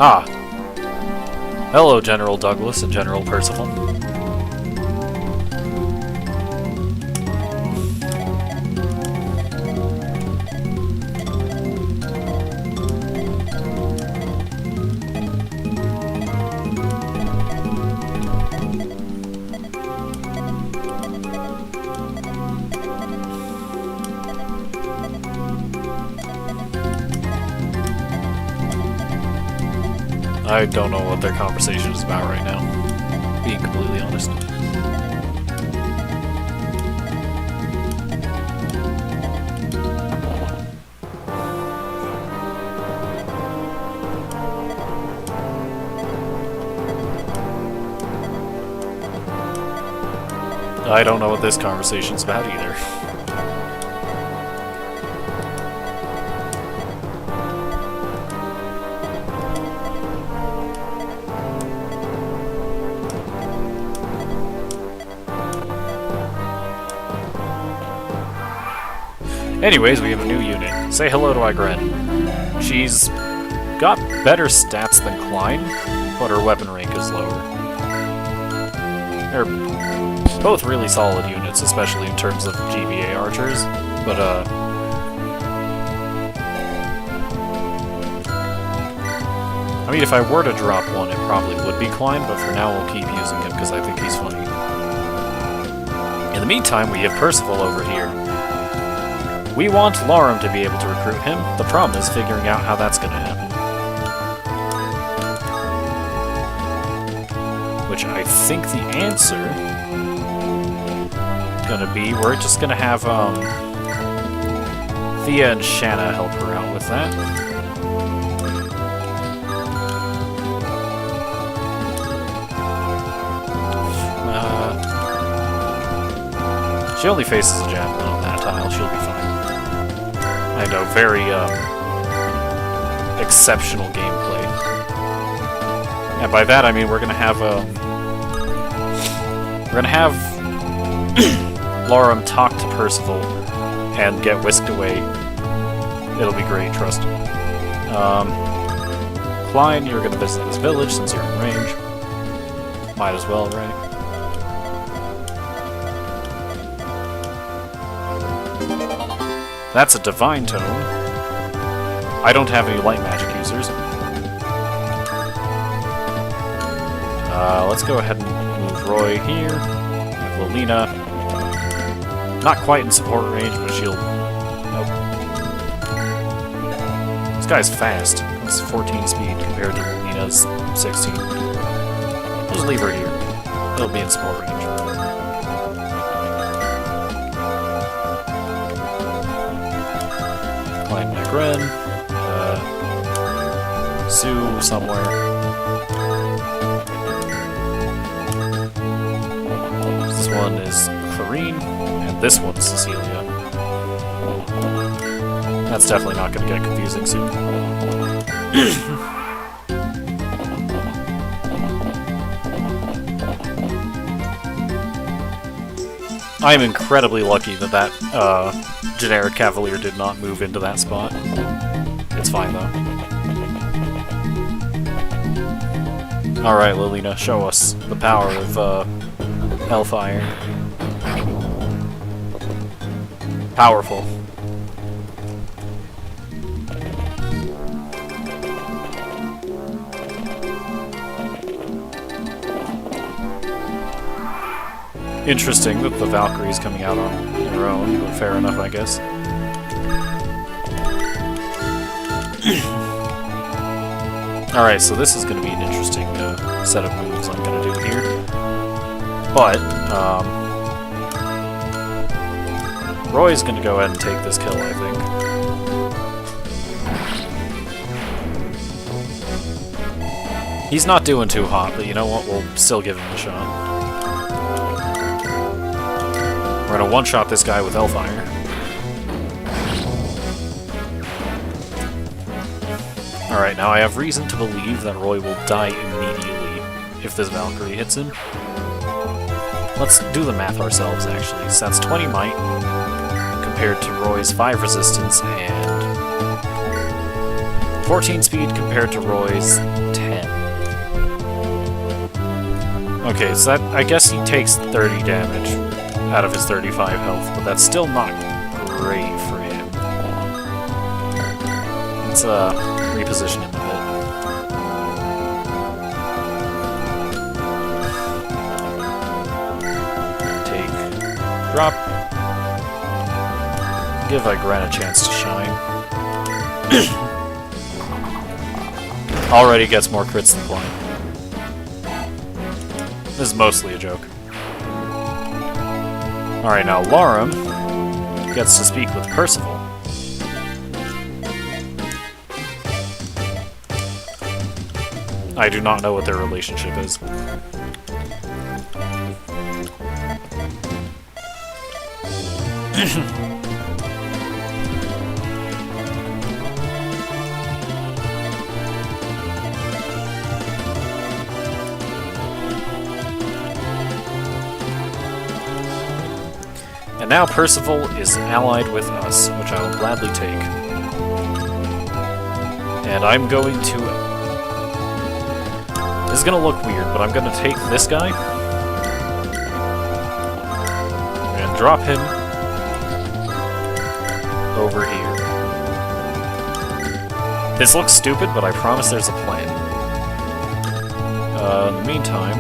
Ah. Hello, General Douglas and General Percival. I don't know what their conversation is about right now, being completely honest. I don't know what this conversation's about either. Anyways, we have a new unit. Say hello to Igren. She's got better stats than Klein, but her weapon rank is lower. They're both really solid units, especially in terms of GVA archers, but I mean, if I were to drop one, it probably would be Klein, but for now we'll keep using him because I think he's funny. In the meantime, we have Percival over here. We want Laurum to be able to recruit him. The problem is figuring out how that's going to happen. Which I think the answer is going to be, we're just going to have Thea and Shanna help her out with that. She only faces a javelin on that tile, she'll be fine. I know, very, exceptional gameplay. And by that I mean we're gonna have Laurum talk to Percival and get whisked away. It'll be great, trust me. Klein, you're gonna visit this village since you're in range. Might as well, right? That's a Divine Tome. I don't have any light magic users. Let's go ahead and move Roy here. Have Lilina. Not quite in support range, but she'll... Nope. This guy's fast. It's 14 speed compared to Lilina's 16. Just leave her here. It'll be in support range. Climb Magren. Sue somewhere. This one is Clarine, and this one's Cecilia. That's definitely not going to get confusing soon. I am incredibly lucky that that generic Cavalier did not move into that spot. It's fine, though. Alright, Lilina, show us the power of Hellfire. Powerful. Interesting that the Valkyrie's coming out on their own, but fair enough, I guess. Alright, so this is going to be an interesting set of moves I'm going to do here. But, Roy's going to go ahead and take this kill, I think. He's not doing too hot, but you know what? We'll still give him a shot. We're going to one-shot this guy with Hellfire. Alright, now I have reason to believe that Roy will die immediately if this Valkyrie hits him. Let's do the math ourselves, actually. So that's 20 might compared to Roy's 5 resistance and 14 speed compared to Roy's 10. Okay, so that, I guess he takes 30 damage out of his 35 health, but that's still not great for him. Let's reposition him a bit. Take, drop. Give Igren a chance to shine. Already gets more crits than Klein. This is mostly a joke. Alright, now Laurum gets to speak with Percival. I do not know what their relationship is. And now Percival is allied with us, which I will gladly take. And I'm going to... This is going to look weird, but I'm going to take this guy and drop him over here. This looks stupid, but I promise there's a plan. In the meantime,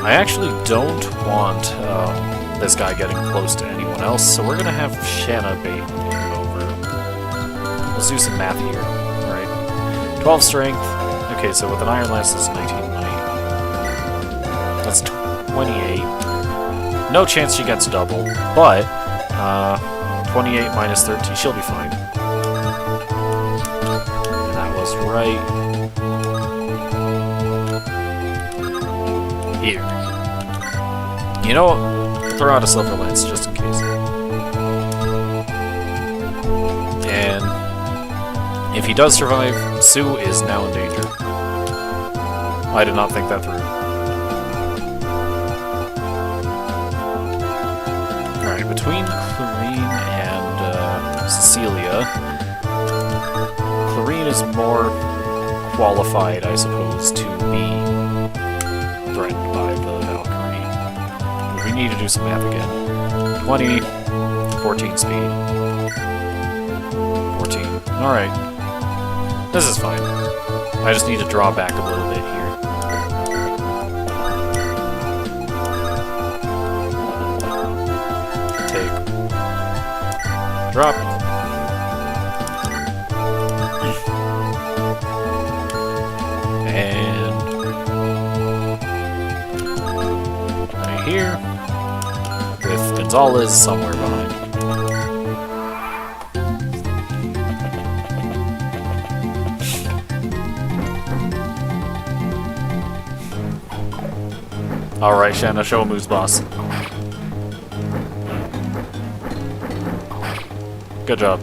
I actually don't want this guy getting close to anyone else, so we're going to have Shanna bait him over. Let's do some math here. 12 strength. Okay, so with an Iron Lance, this is 19 might. That's 28. No chance she gets double, but 28 minus 13, she'll be fine. And that was right here. You know what? We'll throw out a Silver Lance just in case. And if he does survive, Sue is now in danger. I did not think that through. Alright, between Clarine and Cecilia, Clarine is more qualified, I suppose, to be threatened by the Valkyrie. We need to do some math again. 20, 14 speed. 14. Alright. This is fine. I just need to draw back a little bit here. Take. Drop. And right here with Gonzalez somewhere behind. Alright, Shanna, show him who's boss. Good job.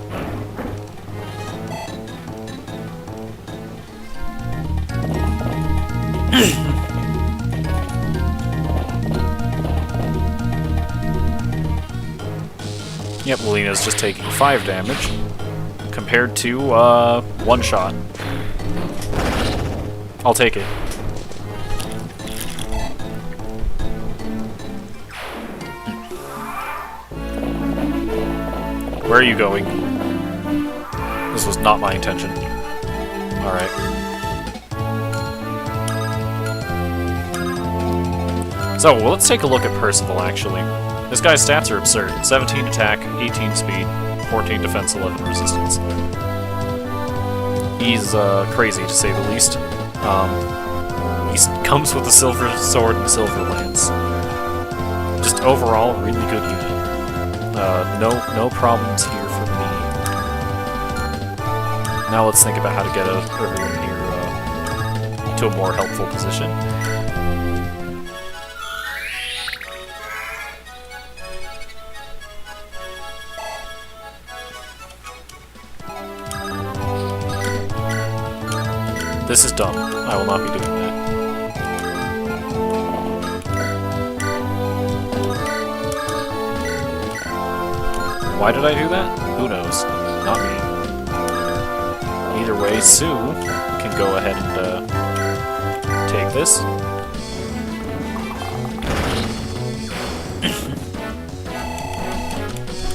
Yep, Lena's just taking 5 damage compared to 1 shot. I'll take it. Where are you going? This was not my intention. Alright. So, well, let's take a look at Percival, actually. This guy's stats are absurd. 17 attack, 18 speed, 14 defense, 11 resistance. He's crazy, to say the least. He comes with a silver sword and silver lance. Just overall, really good unit. No problems here for me. Now let's think about how to get everyone here to a more helpful position. This is dumb. I will not be doing that. Why did I do that? Who knows? Not me. Either way, Sue can go ahead and take this.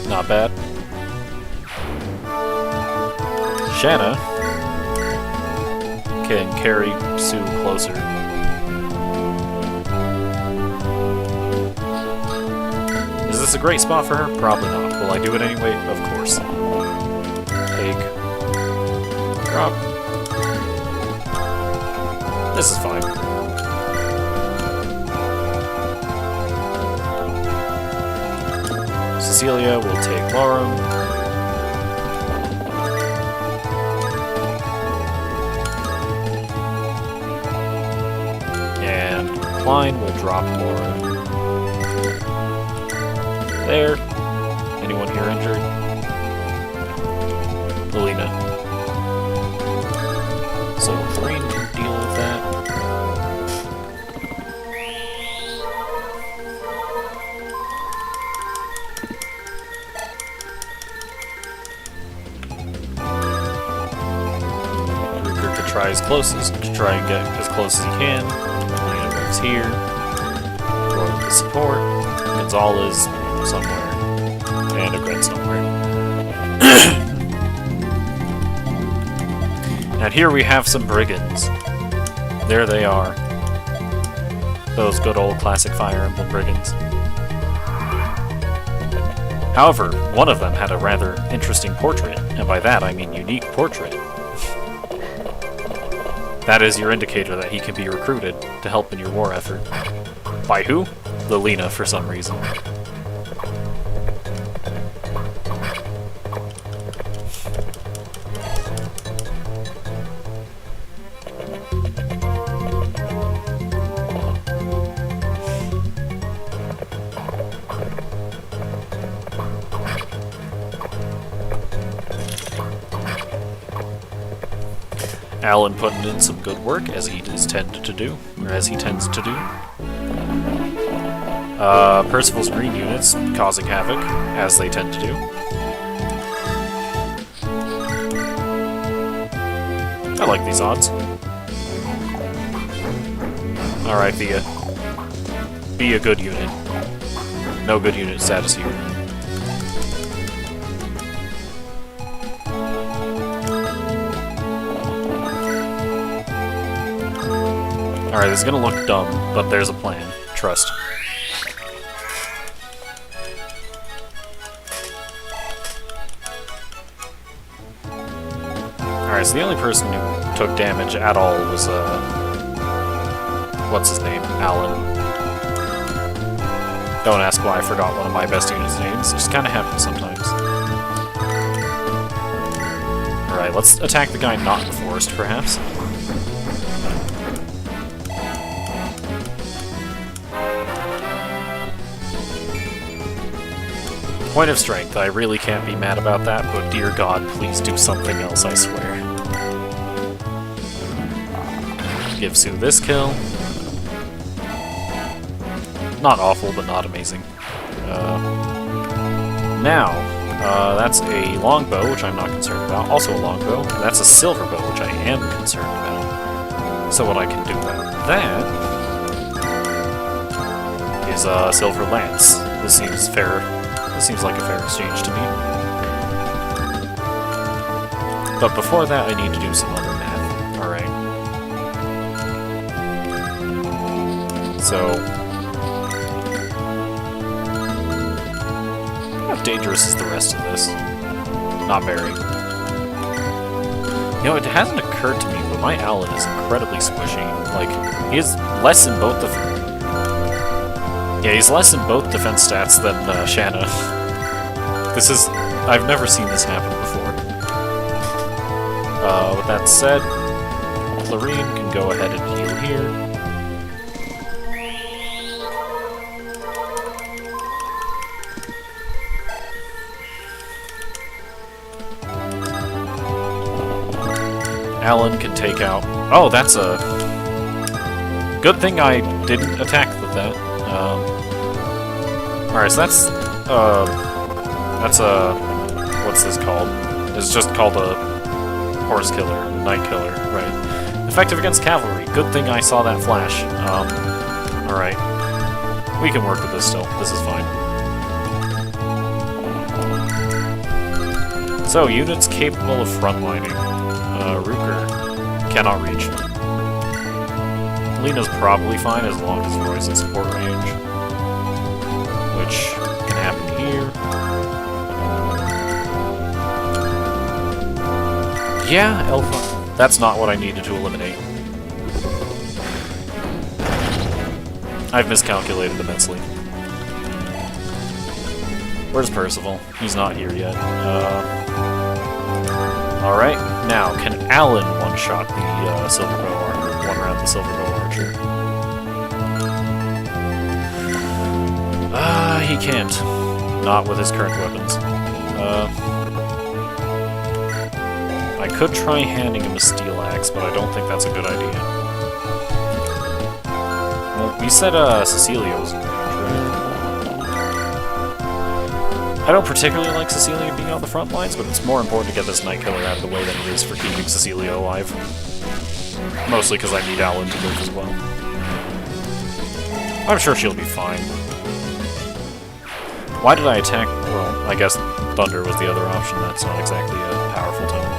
Not bad. Shanna can carry Sue closer. Is this a great spot for her? Probably not. Will I do it anyway? Of course. Take. Drop. This is fine. Cecilia will take Lauren. And Klein will drop Laura. There. Anyone here injured? Lilina. So Green can deal with that. Ruger could try to try and get as close as he can. Lilina moves here. Roy with the support. Gonzalez somewhere. And a grid somewhere. And here we have some brigands. There they are. Those good old classic Fire Emblem brigands. However, one of them had a rather interesting portrait, and by that I mean unique portrait. That is your indicator that he can be recruited to help in your war effort. By who? Lilina, for some reason. Alan putting in some good work, as he tends to do. Percival's green units causing havoc, as they tend to do. I like these odds. Alright, Via. Be a good unit. No good unit status here. Alright, this is gonna look dumb, but there's a plan. Trust. Alright, so the only person who took damage at all was, what's his name? Alan. Don't ask why I forgot one of my best units' names. It just kinda happens sometimes. Alright, let's attack the guy not in the forest, perhaps. Point of strength. I really can't be mad about that, but dear God, please do something else, I swear. Give Sue this kill. Not awful, but not amazing. That's a longbow, which I'm not concerned about. Also a longbow. And that's a silver bow, which I am concerned about. So what I can do about that is a silver lance. This seems fair. This seems like a fair exchange to me. But before that, I need to do some other math. Alright. So... how dangerous is the rest of this? Not very. You know, it hasn't occurred to me, but my Alan is incredibly squishy. Like, he is less in both the... yeah, he's less in both defense stats than Shanna. This is... I've never seen this happen before. With that said, Clarine can go ahead and heal here. Alan can take out... oh, that's a... good thing I didn't attack with that. Alright, so that's a... what's this called? It's just called a horse killer, knight killer, right. Effective against cavalry. Good thing I saw that flash. Alright. We can work with this still. This is fine. So, units capable of frontlining. Ruker cannot reach. Lena's probably fine as long as Roy's in support range. Which can happen here. Yeah, Elfa. That's not what I needed to eliminate. I've miscalculated immensely. Where's Percival? He's not here yet. Alright, now, can Alan one-shot the silver bow archer? One-round the silver bow archer. He can't. Not with his current weapons. I could try handing him a steel axe, but I don't think that's a good idea. Well, you said Cecilia was in range, right? I don't particularly like Cecilia being on the front lines, but it's more important to get this Night Killer out of the way than it is for keeping Cecilia alive. Mostly because I need Alan to live as well. I'm sure she'll be fine. Why did I attack? Well, I guess Thunder was the other option. That's not exactly a powerful tone.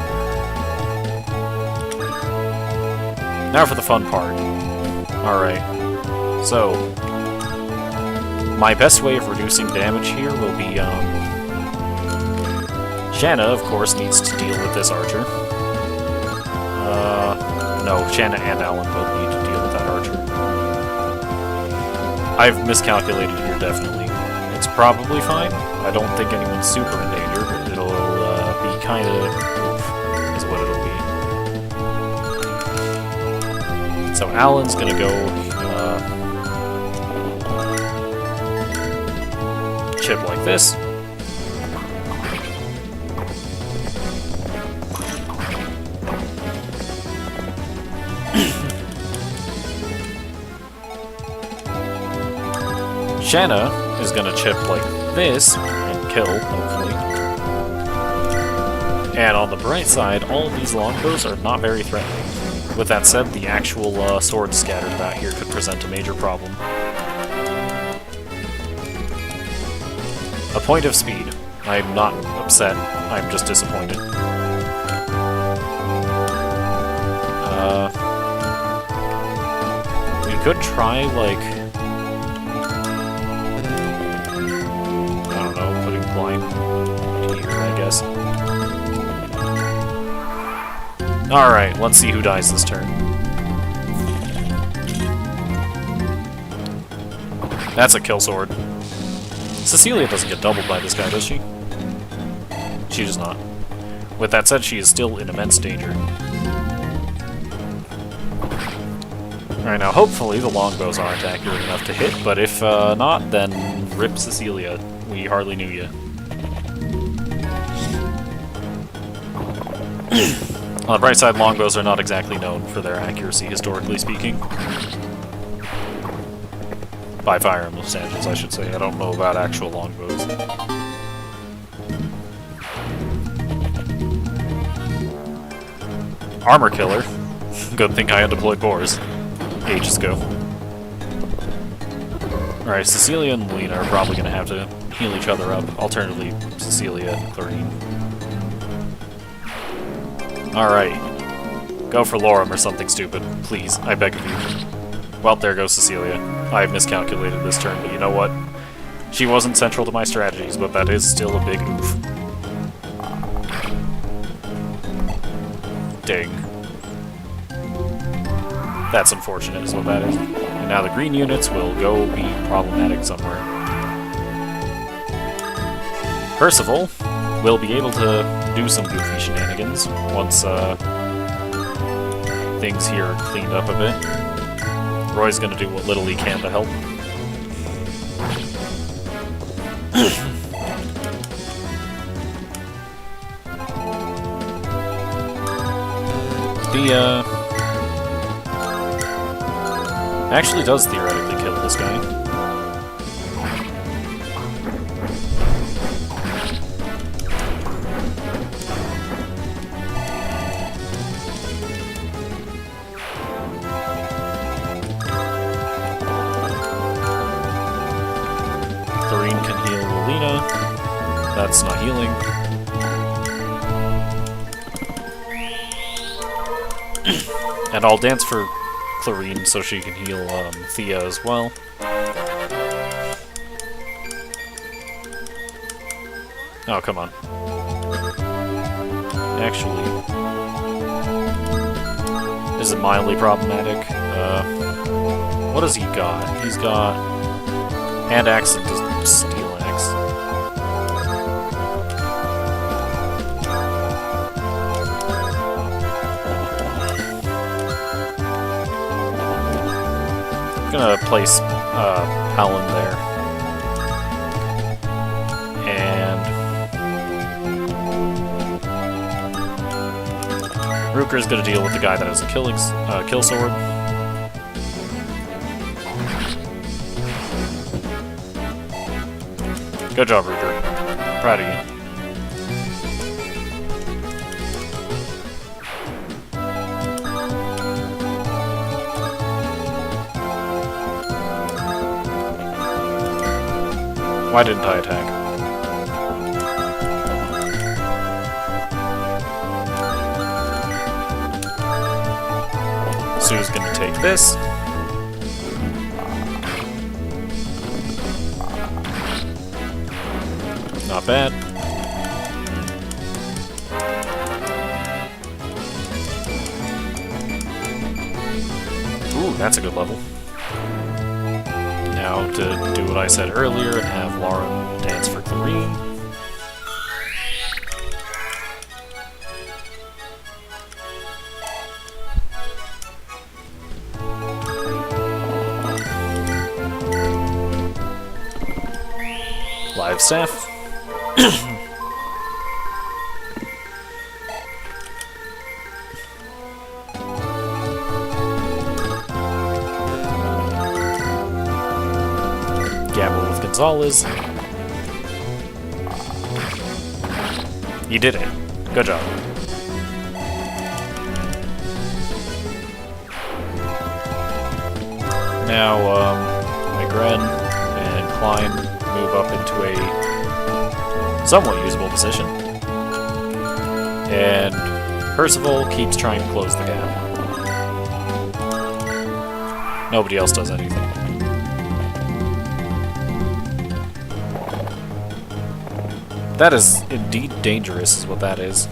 Now for the fun part. Alright. So, my best way of reducing damage here will be, Shanna, of course, needs to deal with this archer. No, Shanna and Alan both need to deal with that archer. I've miscalculated here, definitely. It's probably fine. I don't think anyone's super in danger, but it'll be kind of oof, is what it'll be. So Alan's gonna go chip like this. Shanna is gonna chip like this and kill, hopefully. And on the bright side, all of these longbows are not very threatening. With that said, the actual swords scattered about here could present a major problem. A point of speed. I'm not upset, I'm just disappointed. We could try, like... I don't know, putting blind here, I guess. Alright, let's see who dies this turn. That's a kill sword. Cecilia doesn't get doubled by this guy, does she? She does not. With that said, she is still in immense danger. Alright, now hopefully the longbows aren't accurate enough to hit, but if not, then rip Cecilia. We hardly knew you. On the bright side, longbows are not exactly known for their accuracy, historically speaking. By Fire Emblem standards, I should say. I don't know about actual longbows. Armor Killer. Good thing I undeployed Boars. Ages ago. Alright, Cecilia and Lena are probably going to have to heal each other up. Alternatively, Cecilia and Clarine. Alright. Go for Lorem or something stupid. Please, I beg of you. Well, there goes Cecilia. I miscalculated this turn, but you know what? She wasn't central to my strategies, but that is still a big oof. Dang. That's unfortunate, is what that is. And now the green units will go be problematic somewhere. Percival will be able to do some goofy shenanigans once things here are cleaned up a bit. Roy's gonna do what little he can to help. Actually does theoretically kill this guy. Clarine can heal Lelina. That's not healing. And I'll dance for Clarine so she can heal Thea as well. Oh, come on. Actually, is it mildly problematic? What does he got? He's got Hand Axe and Steel Axe. I'm gonna place Howland there. And Ruker's gonna deal with the guy that has a kill sword. Good job, Ruker. Proud of you. Why didn't I attack? Sue's gonna take this. Not bad. Ooh, that's a good level. Now to do what I said earlier and have Lauren dance for Clarine. Live staff. Gamble Gonzalez. You did it. Good job. Now, Migren and Klein move up into a somewhat usable position. And Percival keeps trying to close the gap. Nobody else does anything. That is indeed dangerous, is what that is.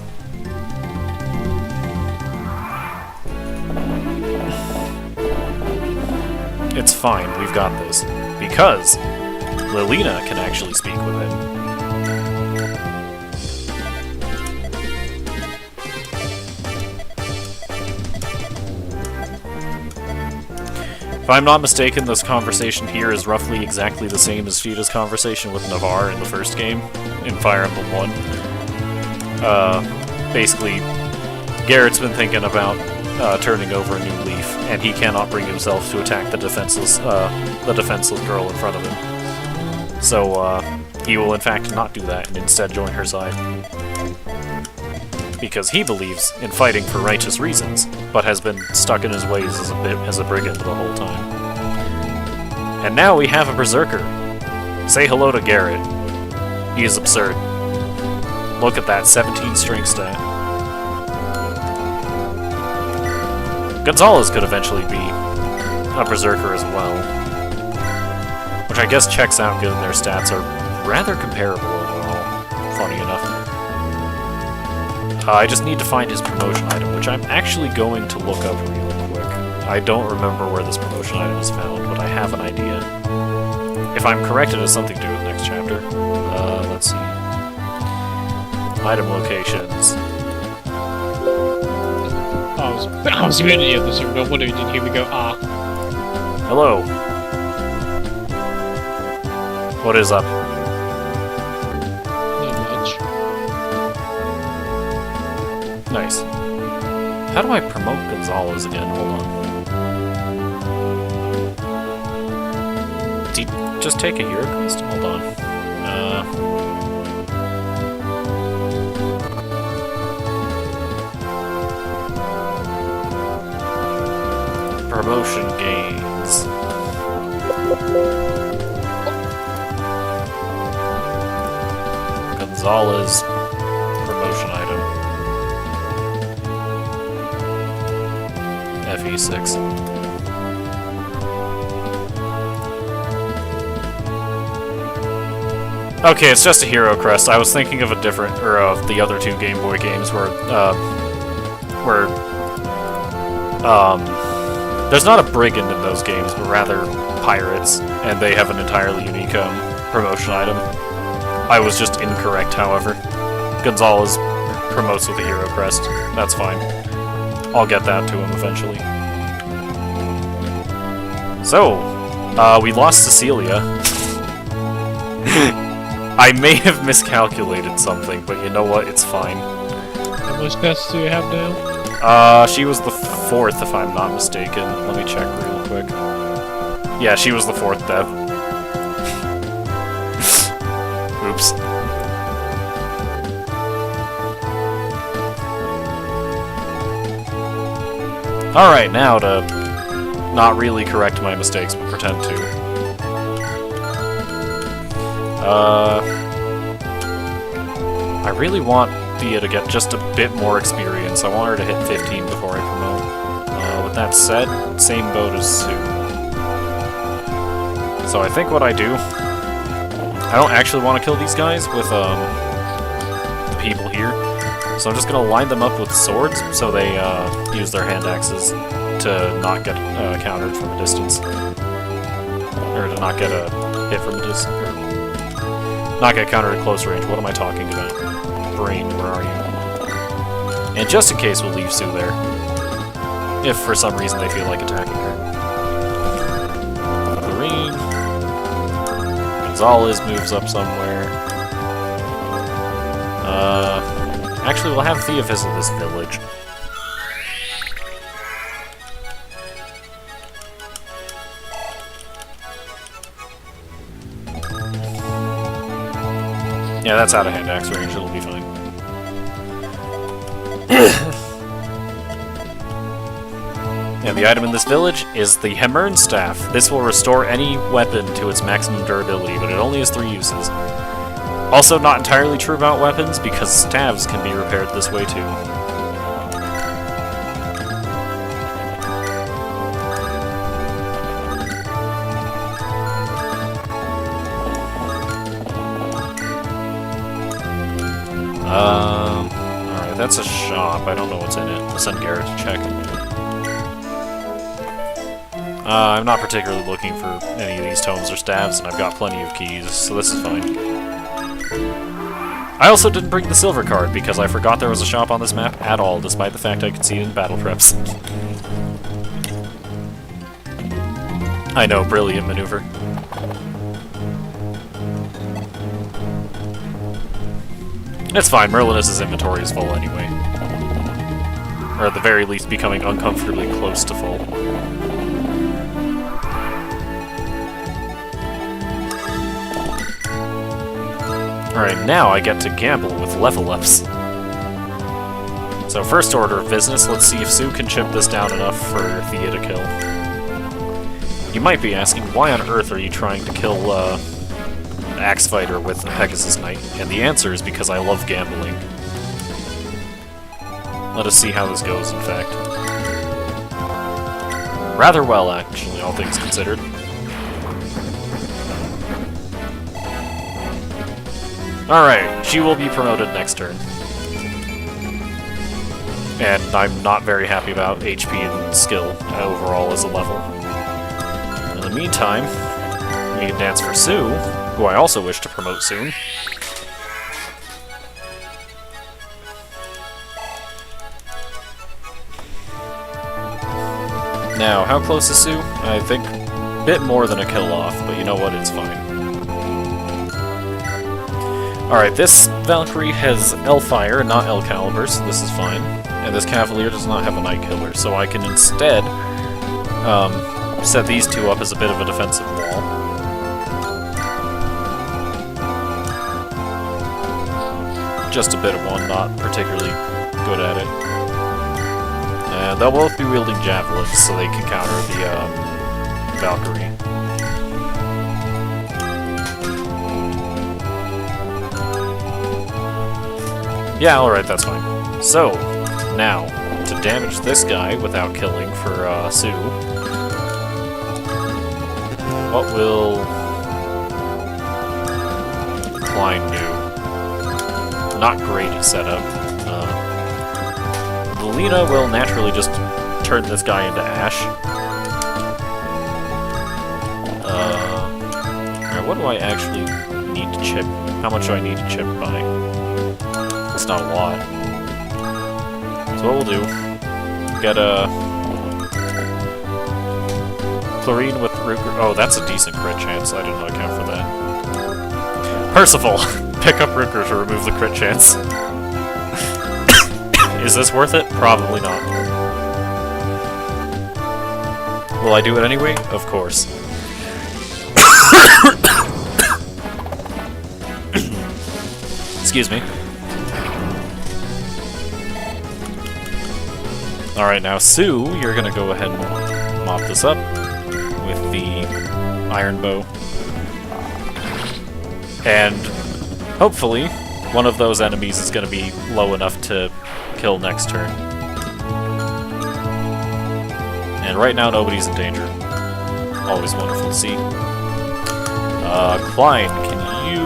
It's fine, we've got this. Because Lilina can actually speak with him. If I'm not mistaken, this conversation here is roughly exactly the same as Sheeta's conversation with Navarre in the first game, in Fire Emblem 1. Basically, Garrett's been thinking about turning over a new leaf, and he cannot bring himself to attack the defenseless girl in front of him. So, he will in fact not do that, and instead join her side. Because he believes in fighting for righteous reasons, but has been stuck in his ways as a brigand the whole time. And now we have a berserker. Say hello to Garrett. He is absurd. Look at that 17 strength stat. Gonzalez could eventually be a berserker as well, which I guess checks out given their stats are rather comparable overall, funny enough. I just need to find his promotion item, which I'm actually going to look up real quick. I don't remember where this promotion item is found, but I have an idea. If I'm correct, it has something to do with next chapter. Let's see. Item locations. I was muted at this, but what did you hear me go, ah? Hello. What is up? Not much. Nice. How do I promote Gonzalez again? Hold on. Did he just take a hero quest? Hold on. Promotion gains. Gonzalez promotion item. FE6. Okay, it's just a hero crest. I was thinking of a different, or of the other two Game Boy games where there's not a brigand in those games, but rather pirates, and they have an entirely unique promotion item. I was just incorrect, however. Gonzalez promotes with a hero crest. That's fine. I'll get that to him eventually. So, we lost Cecilia. I may have miscalculated something, but you know what? It's fine. How much quests do you have now? She was the 4th, if I'm not mistaken. Let me check real quick. Yeah, she was the 4th death. Oops. Alright, now to not really correct my mistakes, but pretend to. I really want Thea to get just a bit more experience. I want her to hit 15 before I promote. With that said, same boat as Sue. So I think what I do, I don't actually want to kill these guys with the people here. So I'm just going to line them up with swords so they use their hand axes to not get countered from a distance. Or to not get a hit from a distance. Or not get countered at close range. What am I talking about? Brain, where are you? And just in case, we'll leave Sue there. If for some reason they feel like attacking her. Green. Gonzalez moves up somewhere. Actually, we'll have Thea visit this village. Yeah, that's out of hand axe range, it'll be fine. And the item in this village is the Hammern Staff. This will restore any weapon to its maximum durability, but it only has 3 uses. Also not entirely true about weapons, because staves can be repaired this way too. Alright, that's a shop. I don't know what's in it. I'll send Garrett to check. I'm not particularly looking for any of these tomes or staves, and I've got plenty of keys, so this is fine. I also didn't bring the silver card, because I forgot there was a shop on this map at all, despite the fact I could see it in battle preps. I know, brilliant maneuver. It's fine, Merlinus' inventory is full anyway. Or at the very least becoming uncomfortably close to full. Alright, now I get to gamble with level ups. So first order of business, let's see if Sue can chip this down enough for Thea to kill. You might be asking, why on earth are you trying to kill, Axe Fighter with a Pegasus Knight? And the answer is because I love gambling. Let us see how this goes, in fact. Rather well, actually, all things considered. Alright, she will be promoted next turn. And I'm not very happy about HP and skill overall as a level. In the meantime, we can dance for Sue, who I also wish to promote soon. Now, how close is Sue? I think a bit more than a kill off, but you know what, it's fine. Alright, this Valkyrie has L-Fire, not L-Caliber, so this is fine. And this Cavalier does not have a Night Killer, so I can instead set these two up as a bit of a defensive wall. Just a bit of one, not particularly good at it. And they'll both be wielding javelins, so they can counter the Valkyrie. Yeah, alright, that's fine. So, now, to damage this guy without killing for Sue, what will Klein do? Not great setup. Lena will naturally just turn this guy into ash. Alright, what do I actually need to chip? How much do I need to chip by? It's not a lot. So what we'll do, get a Chlorine with Ruger. Oh, that's a decent crit chance. I did not account for that. Percival! Pick up Ruger to remove the crit chance. Is this worth it? Probably not. Will I do it anyway? Of course. Excuse me. Alright, now Sue, you're gonna go ahead and mop this up with the iron bow. And hopefully, one of those enemies is gonna be low enough to kill next turn. And right now, nobody's in danger. Always wonderful to see. Klein, can you...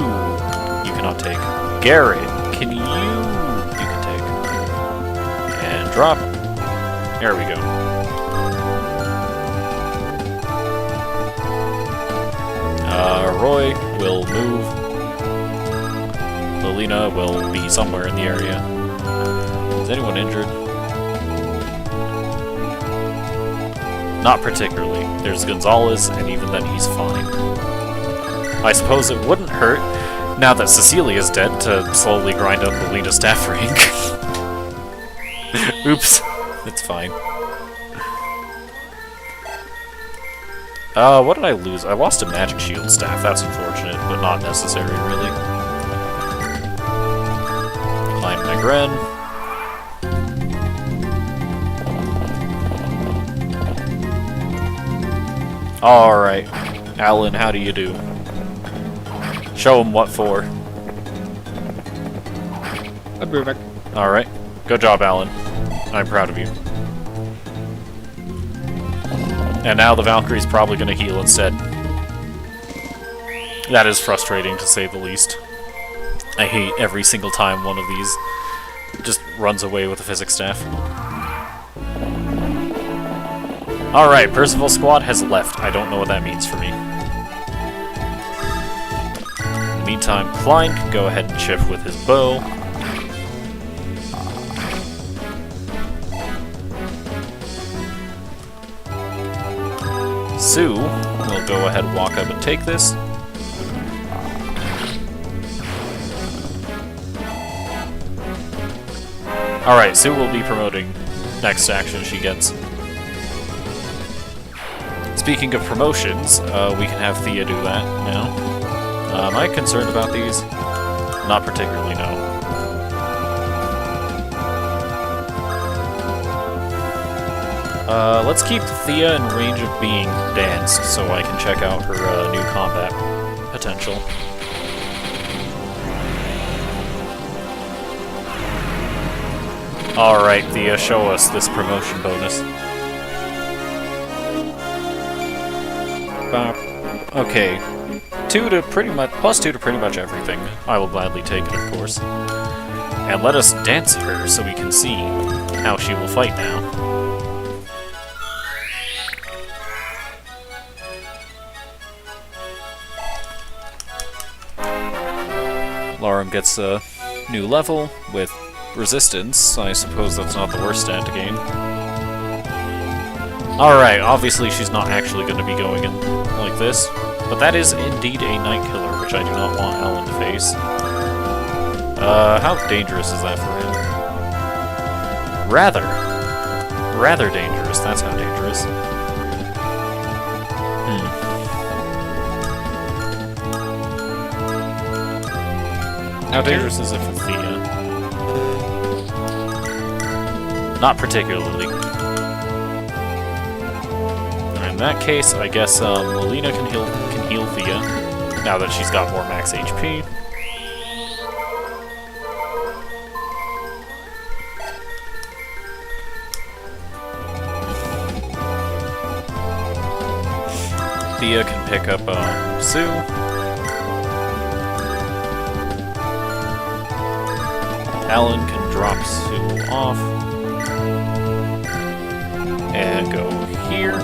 You cannot take. Garrett, can you... You can take. And drop. There we go. Roy will move. Lolina will be somewhere in the area. Is anyone injured? Not particularly. There's Gonzalez, and even then he's fine. I suppose it wouldn't hurt, now that Cecilia's dead, to slowly grind up Lolina's staff rank. Oops. It's fine. What did I lose? I lost a magic shield staff. That's unfortunate, but not necessary, really. Ren. Alright. Alan, how do you do? Show him what for. I'll be right back. Alright. Good job, Alan. I'm proud of you. And now the Valkyrie's probably gonna heal instead. That is frustrating, to say the least. I hate every single time one of these just runs away with the physics staff. Alright, Percival's squad has left. I don't know what that means for me. In the meantime, Klein can go ahead and chip with his bow. Sue will go ahead and walk up and take this. Alright, Sue will be promoting next action she gets. Speaking of promotions, we can have Thea do that now. Am I concerned about these? Not particularly, no. Let's keep Thea in range of being danced so I can check out her new combat potential. Alright, Thea, show us this promotion bonus. Okay. +2 to pretty much everything. I will gladly take it, of course. And let us dance her so we can see how she will fight now. Lauren gets a new level with resistance. I suppose that's not the worst stat to gain. Alright, obviously she's not actually going to be going in like this, but that is indeed a Night Killer, which I do not want Alan to face. How dangerous is that for him? Rather dangerous, that's how dangerous. How dangerous is it for Thea? Not particularly. In that case, I guess Melina can heal Thea, now that she's got more max HP. Thea can pick up Sue. Alan can drop Sue off. And go here.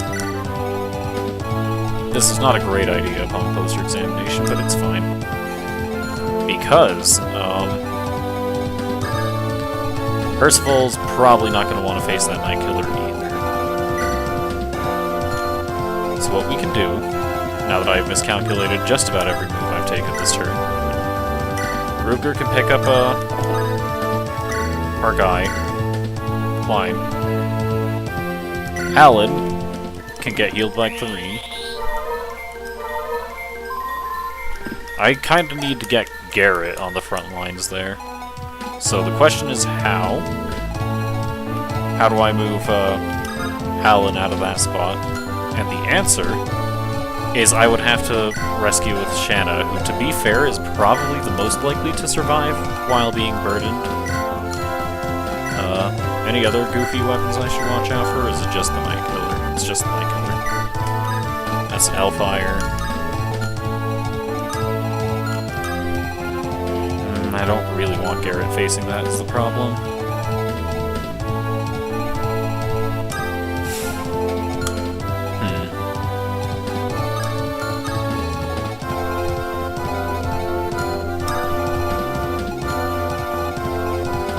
This is not a great idea upon closer examination, but it's fine. Because, Percival's probably not going to want to face that Night Killer either. So what we can do, now that I've miscalculated just about every move I've taken this turn, Ruger can pick up, our guy, Klein. Alan can get healed by Clarine. I kind of need to get Garrett on the front lines there. So the question is how? How do I move Alan out of that spot? And the answer is I would have to rescue with Shanna, who, to be fair, is probably the most likely to survive while being burdened. Any other goofy weapons I should watch out for, or is it just the Night Killer? It's just the Night Killer. That's an Hellfire. I don't really want Garrett facing that, is the problem.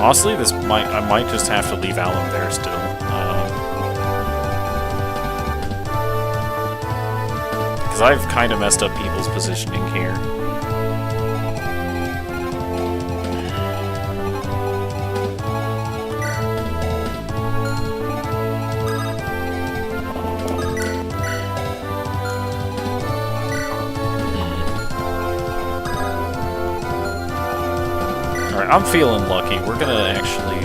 Honestly, I might just have to leave Alan there still. Because I've kind of messed up people's positioning here. Alright, I'm feeling lucky. We're gonna actually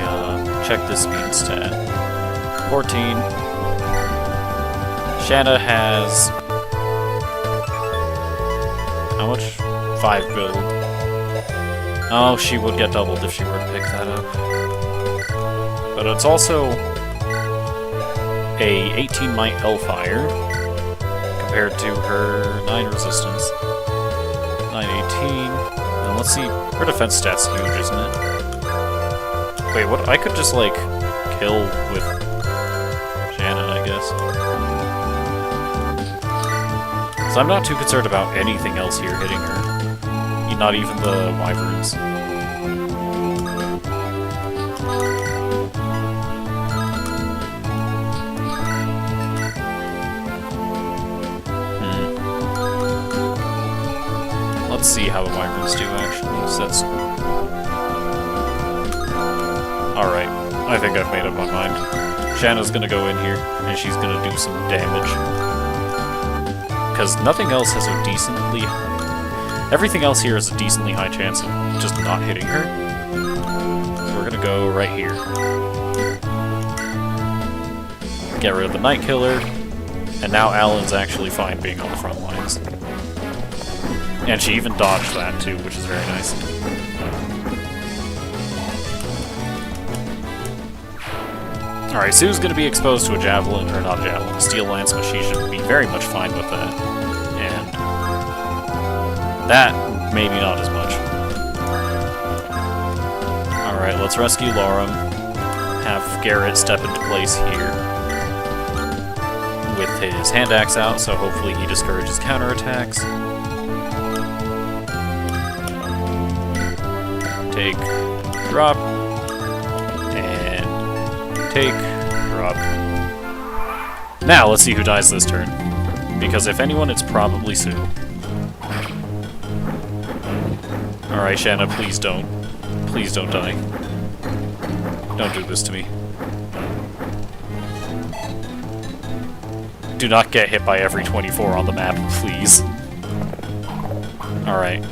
check this speed stat. 14. Shanna has... how much? 5 build. Oh, she would get doubled if she were to pick that up. But it's also a 18 might Hellfire compared to her 9 resistance. 918. And let's see, her defense stat's huge, isn't it? Wait, what? I could just, like, kill with Shanna, I guess. So I'm not too concerned about anything else here hitting her. Not even the wyverns. Let's see how the wyverns do, actually. So that's... alright, I think I've made up my mind. Shanna's gonna go in here, and she's gonna do some damage. Because nothing else has a decently... everything else here has a decently high chance of just not hitting her. So we're gonna go right here. Get rid of the Night Killer, and now Alan's actually fine being on the front lines. And she even dodged that too, which is very nice. Alright, Sue's gonna be exposed to a javelin, or not a javelin, a steel lance, but she should be very much fine with that. And that, maybe not as much. Alright, let's rescue Lorum. Have Garrett step into place here with his hand axe out, so hopefully he discourages counterattacks. Take, drop, and take, drop. Now, let's see who dies this turn. Because if anyone, it's probably Sue. Alright, Shanna, please don't. Please don't die. Don't do this to me. Do not get hit by every 24 on the map, please. Alright.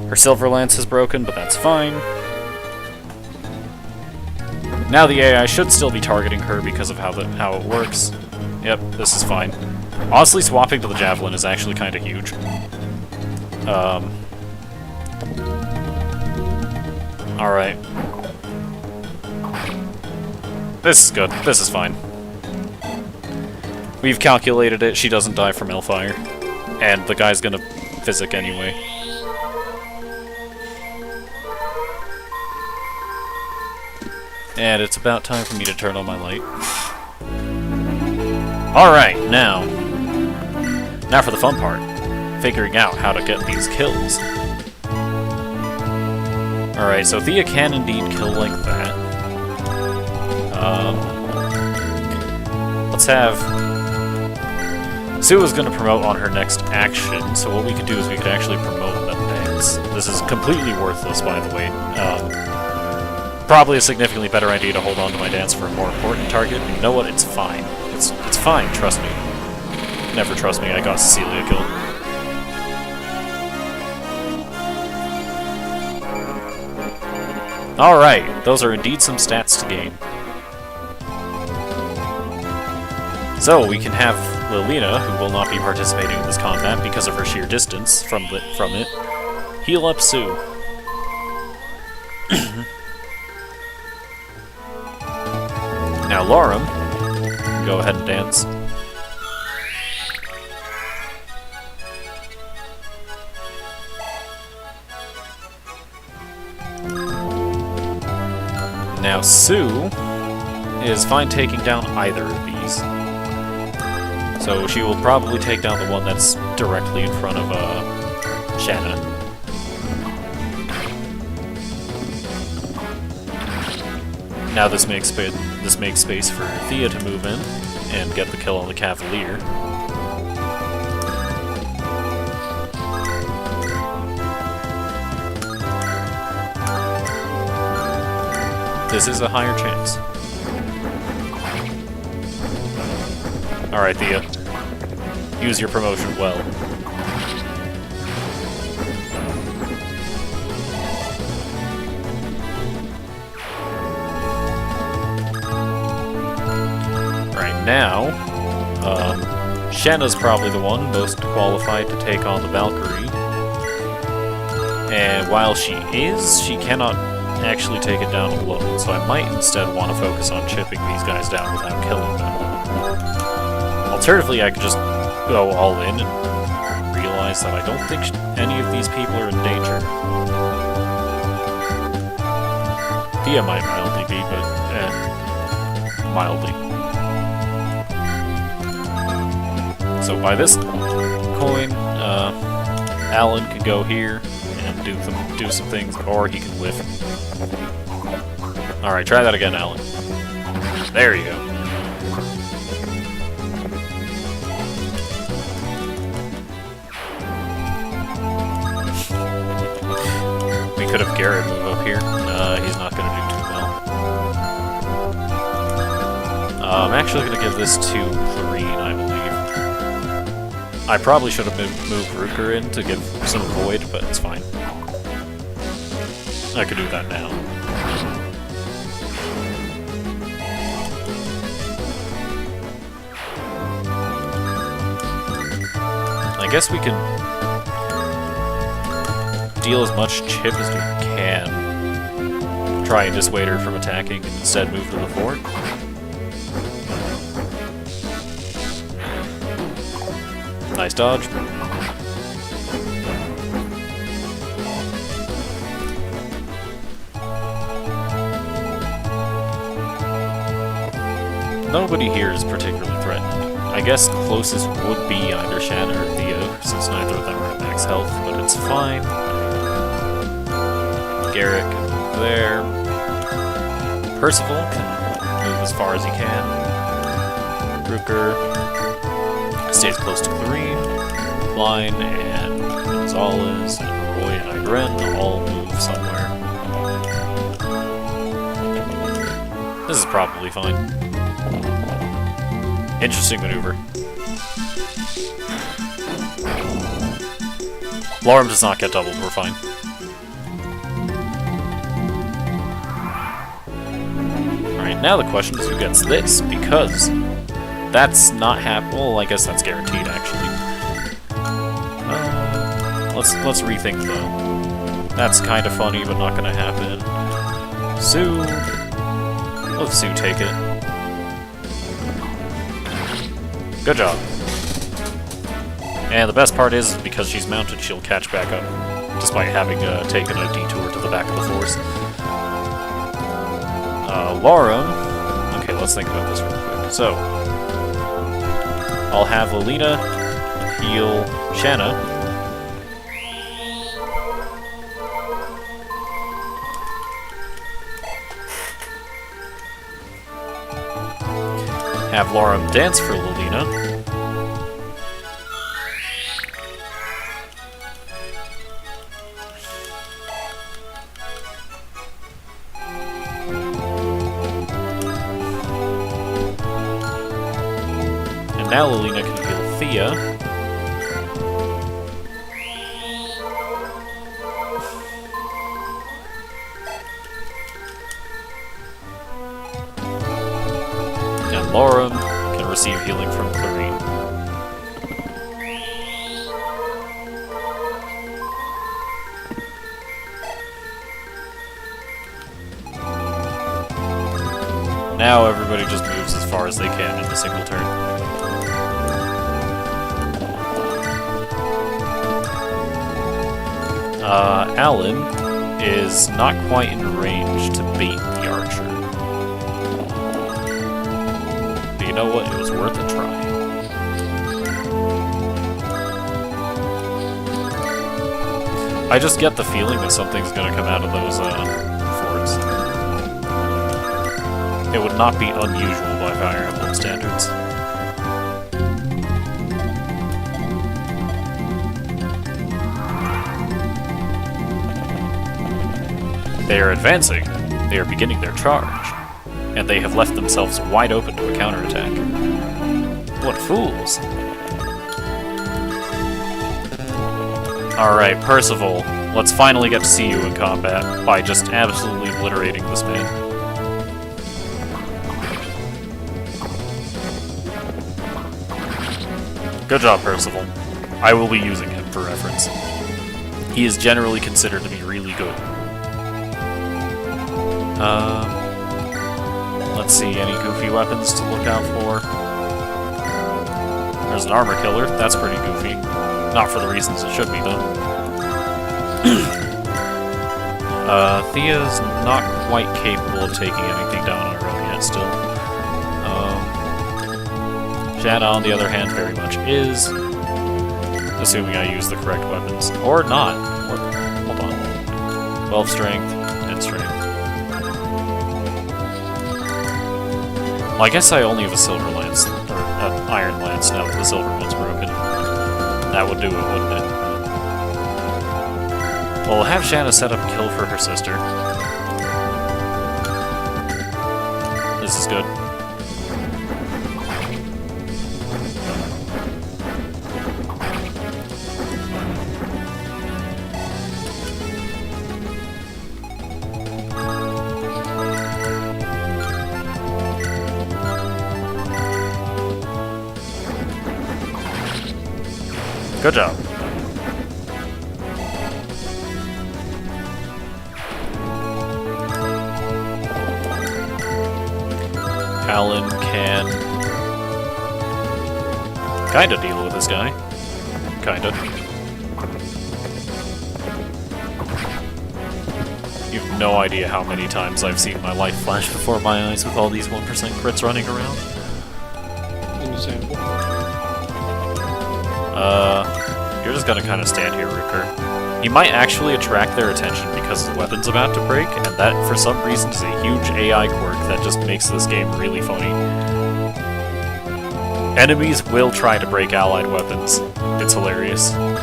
Her Silver Lance is broken, but that's fine. Now the AI should still be targeting her because of how it works. Yep, this is fine. Honestly, swapping to the Javelin is actually kind of huge. Alright. This is good. This is fine. We've calculated it. She doesn't die from Hellfire. And the guy's gonna physic anyway. And it's about time for me to turn on my light. Alright, now for the fun part. Figuring out how to get these kills. Alright, so Thea can indeed kill like that. Let's have... Sue is going to promote on her next action, so what we could do is we could actually promote and then dance. This is completely worthless, by the way. Probably a significantly better idea to hold on to my dance for a more important target. And you know what? It's fine. It's fine, trust me. Never trust me, I got Cecilia killed. Alright, those are indeed some stats to gain. So, we can have Lilina, who will not be participating in this combat because of her sheer distance from it, heal up Sue. Now Lorum, go ahead and dance. Now Sue is fine taking down either of these. So she will probably take down the one that's directly in front of Shanna. Now this makes space for Thea to move in and get the kill on the Cavalier. This is a higher chance. Alright, Thea. Use your promotion well. Now, Shanna's probably the one most qualified to take on the Valkyrie. And while she cannot actually take it down alone, so I might instead want to focus on chipping these guys down without killing them. Alternatively, I could just go all in and realize that I don't think any of these people are in danger. Thea might mildly be, but mildly. So by this coin, Alan can go here and do some things, or he can lift. Alright, try that again, Alan. There you go. We could have Garrett move up here. He's not going to do too well. I'm actually going to give this to Clarine, I believe. I probably should have moved Rutger in to give some void, but it's fine. I could do that now. I guess we can deal as much chip as we can. Try and dissuade her from attacking and instead move to the fort. Nice dodge. Nobody here is particularly threatened. I guess closest would be either Shanna or Thea, since neither of them are at max health, but it's fine. Garrett can move there. Percival can move as far as he can. Rutger stays close to Clarine. Line and Gonzalez and Roy and Igren all move somewhere. This is probably fine. Interesting maneuver. Lorem does not get doubled, we're fine. Alright, now the question is who gets this, because that's not well, I guess that's guaranteed, actually. Let's rethink, though. That's kind of funny, but not gonna happen. Sue! Let Sue take it. Good job. And the best part is, because she's mounted, she'll catch back up, despite having taken a detour to the back of the force. Lorem... Okay, let's think about this real quick. So, I'll have Alina heal Shanna. Have Lorem dance for Lilina. And now Lilina can heal Thea. Lorem can receive healing from Clarine. Now everybody just moves as far as they can in a single turn. Alan is not quite in range to bait the archer. You know what? It was worth a try. I just get the feeling that something's gonna come out of those forts. It would not be unusual by Fire Emblem standards. They are advancing. They are beginning their charge. And they have left themselves wide open to a counterattack. What fools! Alright, Percival, let's finally get to see you in combat by just absolutely obliterating this man. Good job, Percival. I will be using him for reference. He is generally considered to be really good. Let's see, any goofy weapons to look out for? There's an armor killer, that's pretty goofy. Not for the reasons it should be, though. Thea's not quite capable of taking anything down on her own yet, still. Shanna, on the other hand, very much is. Assuming I use the correct weapons. Or not. Hold on. 12 strength and strength. Well, I guess I only have a silver lance, or an iron lance now that the silver one's broken. That would do it, wouldn't it? Well, we'll have Shanna set up a kill for her sister. This is good. Good job. Alan can kinda deal with this guy. Kinda. You've no idea how many times I've seen my life flash before my eyes with all these 1% crits running around. Understandable. You're just gonna kind of stand here, Rooker. He might actually attract their attention because the weapon's about to break, and that, for some reason, is a huge AI quirk that just makes this game really funny. Enemies will try to break allied weapons. It's hilarious. In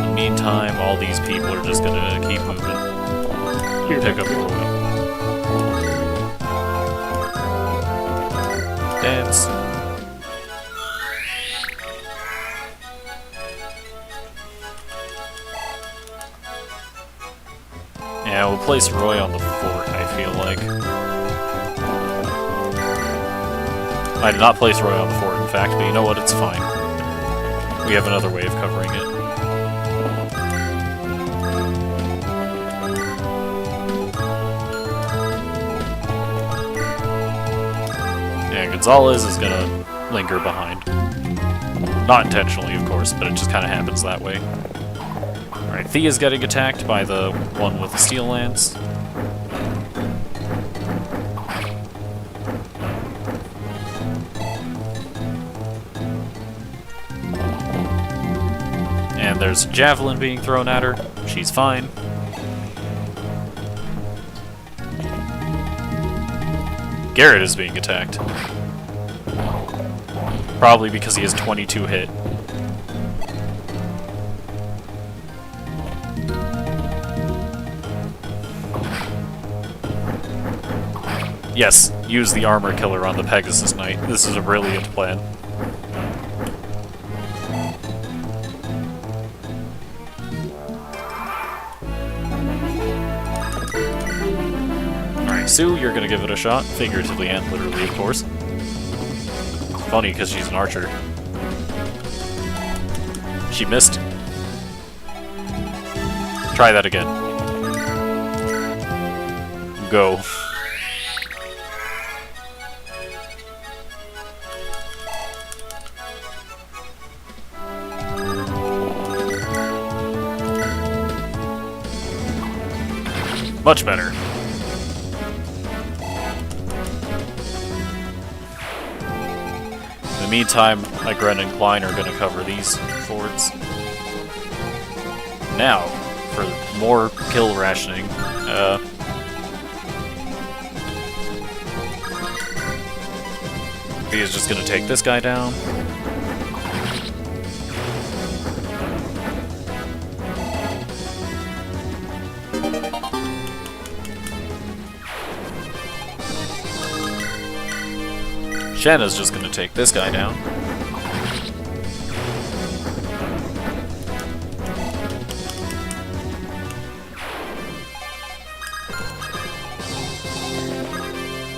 the meantime, all these people are just gonna keep moving. You pick up Roy. Dance. Yeah, we'll place Roy on the fort, I feel like. I did not place Roy on the fort, in fact, but you know what? It's fine. We have another way of covering it. Yeah, Gonzalez is gonna linger behind. Not intentionally, of course, but it just kind of happens that way. Alright, Thea's getting attacked by the one with the steel lance. And there's a javelin being thrown at her. She's fine. Garrett is being attacked. Probably because he has 22 hit. Yes, use the armor killer on the Pegasus Knight. This is a brilliant plan. Alright, Sue, you're gonna give it a shot. Figuratively and literally, of course. It's funny, because she's an archer. She missed. Try that again. Go. Much better. In the meantime, Gren and Klein are going to cover these forts. Now, for more kill rationing, he is just going to take this guy down. Shanna's just gonna take this guy down.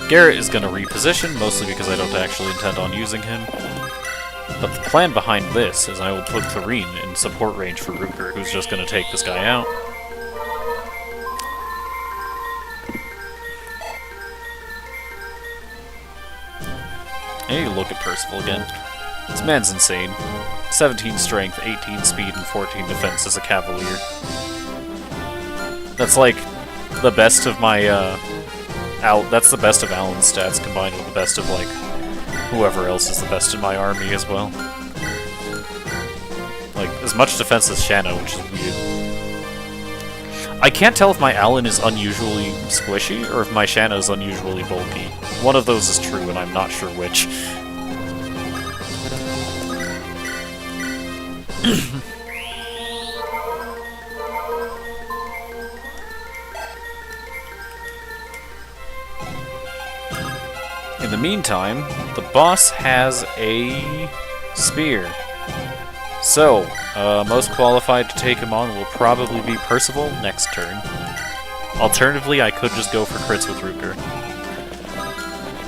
Garrett is gonna reposition, mostly because I don't actually intend on using him. But the plan behind this is I will put Clarine in support range for Ruker, who's just going to take this guy out. I need to look at Percival again. This man's insane. 17 strength, 18 speed, and 14 defense as a cavalier. That's like the best of my, that's the best of Alan's stats combined with the best of, like, whoever else is the best in my army as well. Like, as much defense as Shanna, which is weird. I can't tell if my Alan is unusually squishy, or if my Shanna is unusually bulky. One of those is true, and I'm not sure which. In the meantime, the boss has a spear. So, most qualified to take him on will probably be Percival next turn. Alternatively, I could just go for crits with Ruker.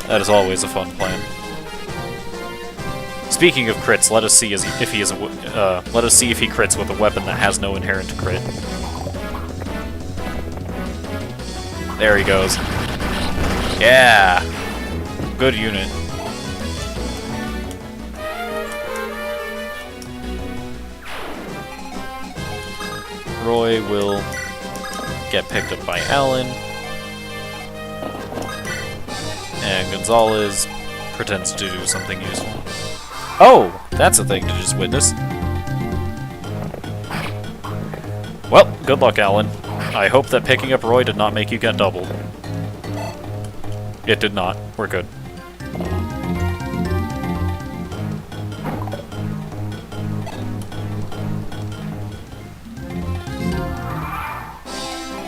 That is always a fun plan. Speaking of crits, let us see if he crits with a weapon that has no inherent crit. There he goes. Yeah, good unit. Roy will get picked up by Alan. And Gonzalez pretends to do something useful. Oh! That's a thing to just witness. Well, good luck, Alan. I hope that picking up Roy did not make you get doubled. It did not. We're good.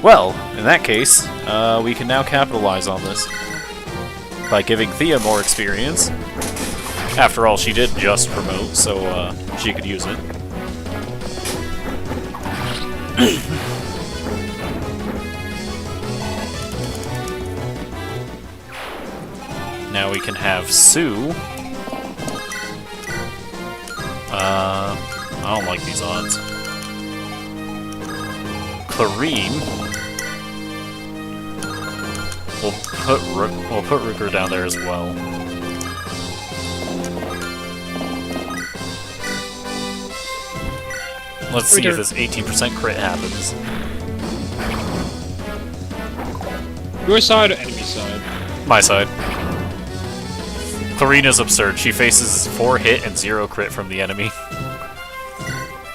Well, in that case, we can now capitalize on this by giving Thea more experience. After all, she did just promote, so she could use it. Now we can have Sue. I don't like these odds. Clarine. We'll put Ruker down there as well. Let's see if this 18% crit happens. Your side or enemy side? My side. Clarine is absurd. She faces 4 hit and 0 crit from the enemy.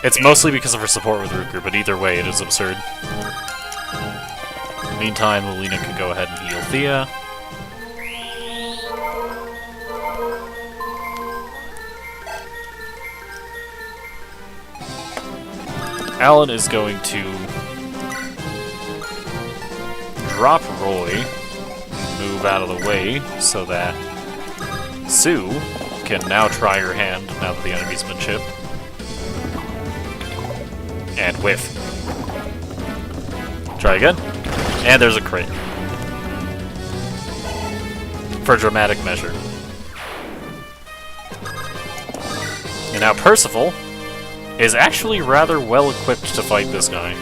It's mostly because of her support with Ruker, but either way, it is absurd. In the meantime, Lelina can go ahead and heal Thea. Alan is going to drop Roy, move out of the way, so that Sue can now try her hand now that the enemy's been chipped. And whiff. Try again. And there's a crit. For dramatic measure. And now Percival is actually rather well equipped to fight this guy.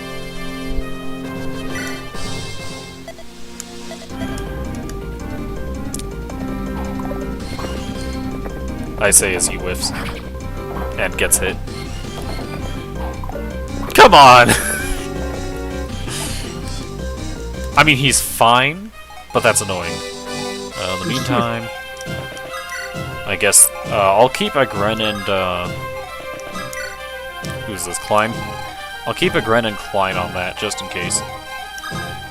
I say as he whiffs and gets hit. Come on! I mean, he's fine, but that's annoying. In the meantime, I guess I'll keep Agren and who's this? Klein? I'll keep Agren and Klein on that, just in case.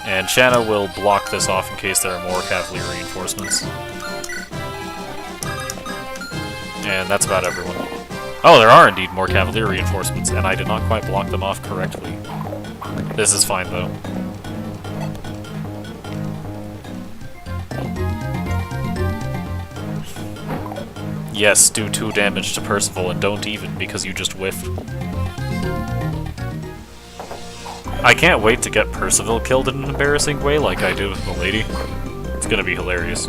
And Shanna will block this off in case there are more cavalry reinforcements. And that's about everyone. Oh, there are indeed more cavalry reinforcements, and I did not quite block them off correctly. This is fine, though. Yes, do 2 damage to Percival, and don't even, because you just whiffed. I can't wait to get Percival killed in an embarrassing way like I did with the lady. It's gonna be hilarious.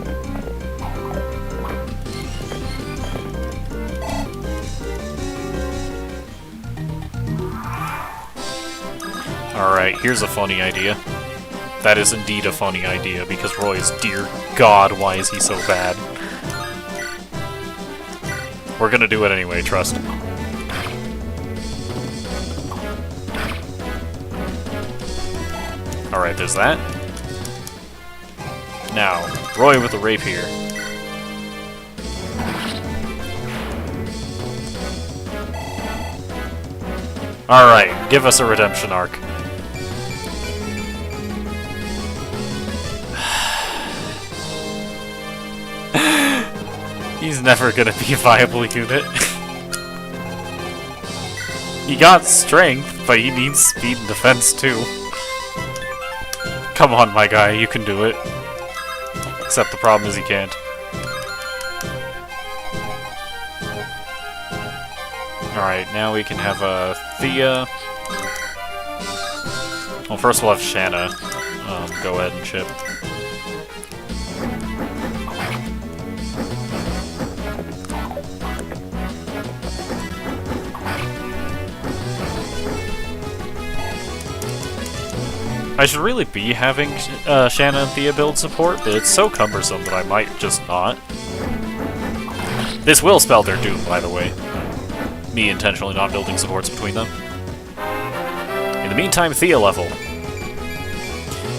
Alright, here's a funny idea. That is indeed a funny idea, because Roy is, dear God, why is he so bad? We're gonna do it anyway, trust. Alright, there's that. Now, Roy with the rapier. Alright, give us a redemption arc. He's never gonna be a viable unit. He got strength, but he needs speed and defense too. Come on, my guy, you can do it. Except the problem is he can't. Alright, now we can have Thea. Well, first we'll have Shanna go ahead and chip. I should really be having Shanna and Thea build support, but it's so cumbersome that I might just not. This will spell their doom, by the way. Me intentionally not building supports between them. In the meantime, Thea level.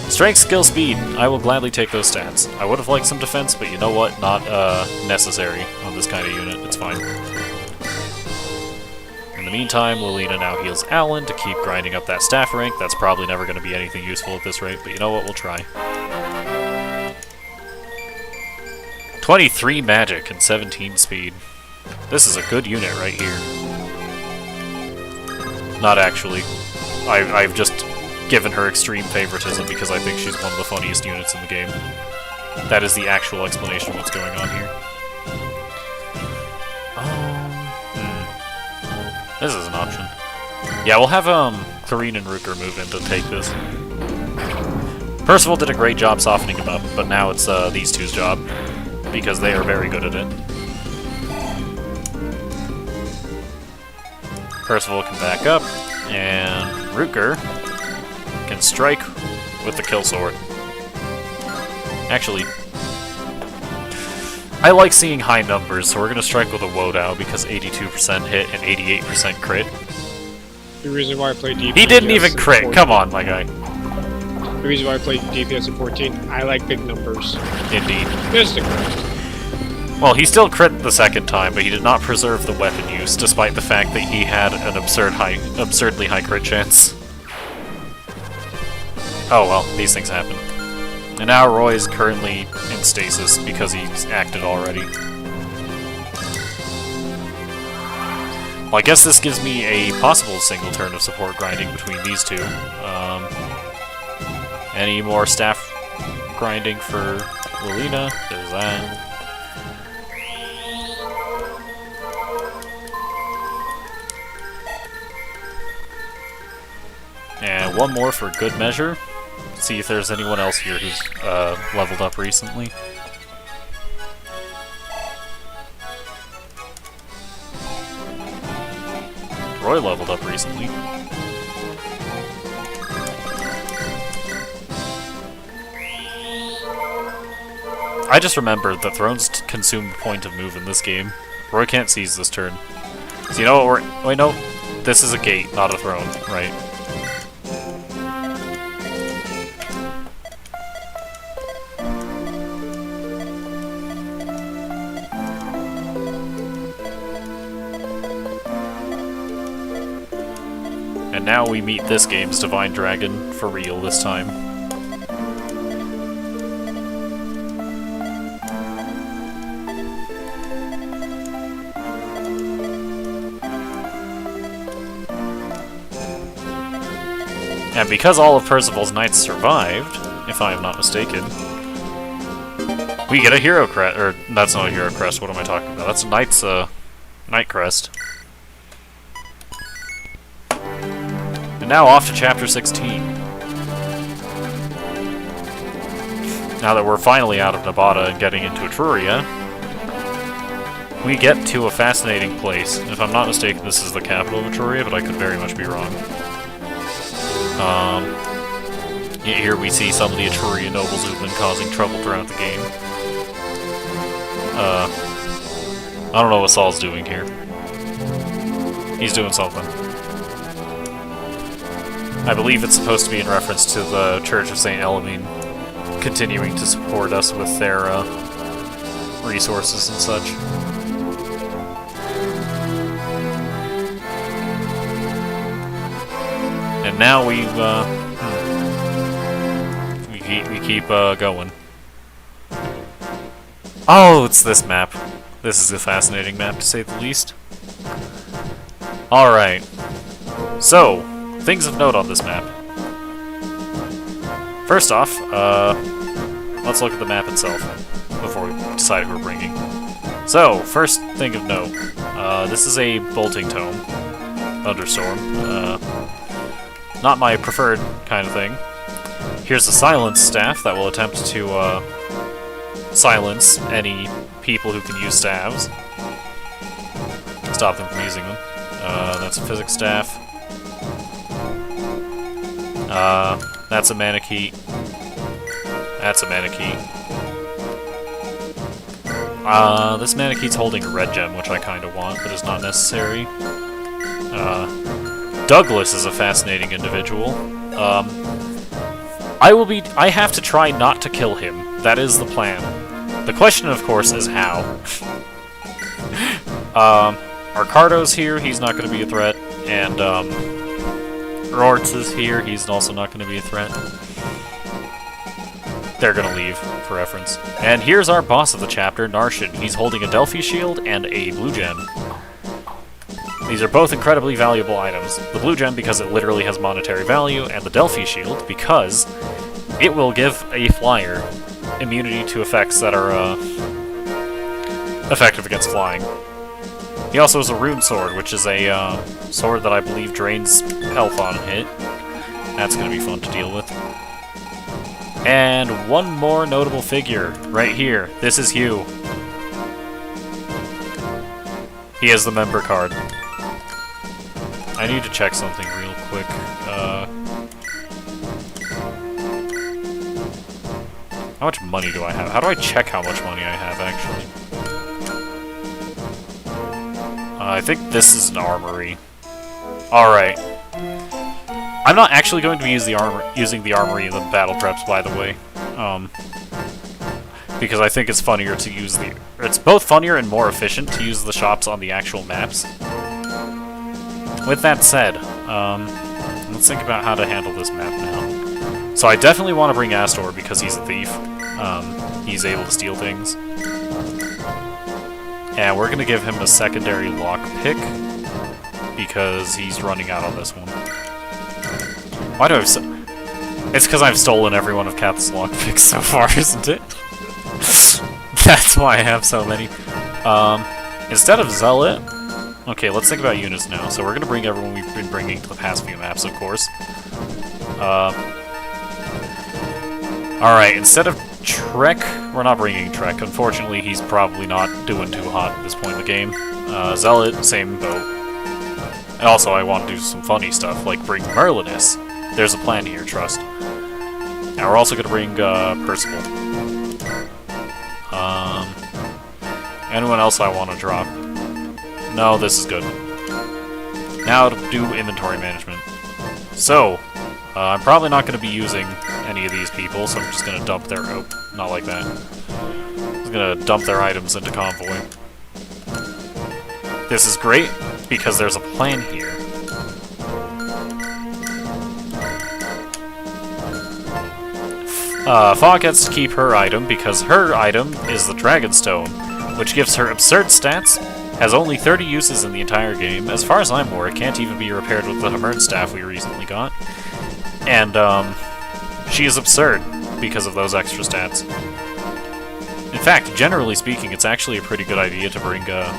Strength, skill, speed. I will gladly take those stats. I would have liked some defense, but you know what? Not necessary on this kind of unit. It's fine. In the meantime, Lilina now heals Alan to keep grinding up that staff rank. That's probably never going to be anything useful at this rate, but you know what? We'll try. 23 magic and 17 speed. This is a good unit right here. Not actually. I've just given her extreme favoritism because I think she's one of the funniest units in the game. That is the actual explanation of what's going on here. This is an option. Yeah, we'll have Clarine and Rutger move in to take this. Percival did a great job softening him up, but now it's these two's job, because they are very good at it. Percival can back up, and Rutger can strike with the kill sword. Actually, I like seeing high numbers, so we're going to strike with a Wodow because 82% hit and 88% crit. The reason why I played DPS. He didn't even crit! Come on, my guy. The reason why I played DPS at 14, I like big numbers. Indeed. Just a crit. Well, he still crit the second time, but he did not preserve the weapon use, despite the fact that he had an absurdly high crit chance. Oh well, these things happen. And now Roy is currently in stasis because he's acted already. Well, I guess this gives me a possible single turn of support grinding between these two. Any more staff grinding for Lilina? There's that. And one more for good measure. See if there's anyone else here who's leveled up recently. Roy leveled up recently. I just remembered that thrones consume a point of move in this game. Roy can't seize this turn. So you know what we're... Wait, no. This is a gate, not a throne, right? And now we meet this game's Divine Dragon for real this time. And because all of Percival's knights survived, if I am not mistaken, we get a hero crest. Or, that's not a hero crest, what am I talking about? That's a knight's, knight crest. And now off to Chapter 16. Now that we're finally out of Nabata and getting into Etruria, we get to a fascinating place. If I'm not mistaken, this is the capital of Etruria, but I could very much be wrong. Here we see some of the Etruria nobles who've been causing trouble throughout the game. I don't know what Saul's doing here. He's doing something. I believe it's supposed to be in reference to the Church of St. Elamine continuing to support us with their resources and such. And now we keep going. Oh, it's this map. This is a fascinating map, to say the least. Alright. So, things of note on this map. First off, let's look at the map itself before we decide who we're bringing. So, first thing of note. This is a bolting tome. Thunderstorm. Not my preferred kind of thing. Here's the silence staff that will attempt to silence any people who can use staves. Stop them from using them. That's a physics staff. That's a Manakee. That's a Manakee. This Manakee's holding a red gem, which I kinda want, but is not necessary. Douglas is a fascinating individual. I have to try not to kill him. That is the plan. The question, of course, is how. Arcardo's here, he's not going to be a threat, and, Rorts is here, he's also not going to be a threat. They're going to leave, for reference. And here's our boss of the chapter, Narshan. He's holding a Delphi shield and a blue gem. These are both incredibly valuable items. The blue gem because it literally has monetary value, and the Delphi shield because it will give a flyer immunity to effects that are effective against flying. He also has a rune sword, which is a sword that I believe drains health on a hit. That's going to be fun to deal with. And one more notable figure, right here. This is Hugh. He has the member card. I need to check something real quick. How much money do I have? How do I check how much money I have, actually? I think this is an armory. Alright. I'm not actually going to be using the armory in the battle preps, by the way. Because I think it's funnier to use the... It's both funnier and more efficient to use the shops on the actual maps. With that said, let's think about how to handle this map now. So I definitely want to bring Astor because he's a thief. He's able to steal things. And we're going to give him a secondary lock pick because he's running out on this one. Why do I have It's because I've stolen every one of Kath's lock picks so far, isn't it? That's why I have so many. Instead of Zealot... Okay, let's think about units now. So we're going to bring everyone we've been bringing to the past few maps, of course. Alright, instead of Trek, we're not bringing Trek. Unfortunately, he's probably not doing too hot at this point in the game. Zealot, same boat. And also, I want to do some funny stuff, like bring Merlinus. There's a plan here, trust. Now we're also going to bring Percival. Anyone else I want to drop? No, this is good. Now to do inventory management. So, I'm probably not going to be using any of these people, so I'm just going to dump their... Oh, not like that. I'm just going to dump their items into Convoy. This is great, because there's a plan here. Fa gets to keep her item, because her item is the Dragonstone, which gives her absurd stats, has only 30 uses in the entire game. As far as I'm aware, it can't even be repaired with the Hamern staff we recently got. And, she is absurd because of those extra stats. In fact, generally speaking, it's actually a pretty good idea to bring, I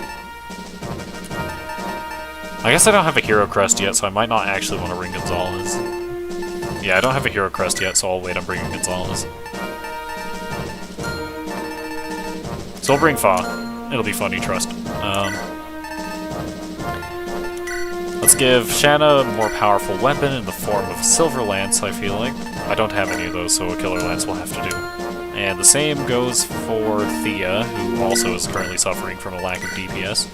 guess I don't have a Hero Crest yet, so I might not actually want to bring Gonzalez. Yeah, I don't have a Hero Crest yet, so I'll wait on bringing Gonzalez. So we'll bring Fa. It'll be funny, trust. Let's give Shanna a more powerful weapon in the form of a silver lance, I feel like. I don't have any of those, so a killer lance will have to do. And the same goes for Thea, who also is currently suffering from a lack of DPS.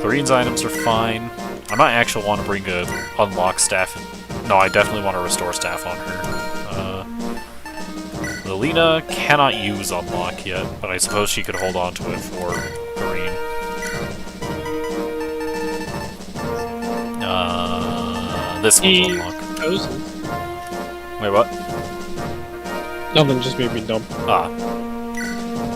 Clarine's items are fine. I might actually want to bring a unlock staff. No, I definitely want to restore staff on her. Lilina cannot use unlock yet, but I suppose she could hold on to it for Clarine. This one's unlock. Wait, what? Nothing, just made me dumb.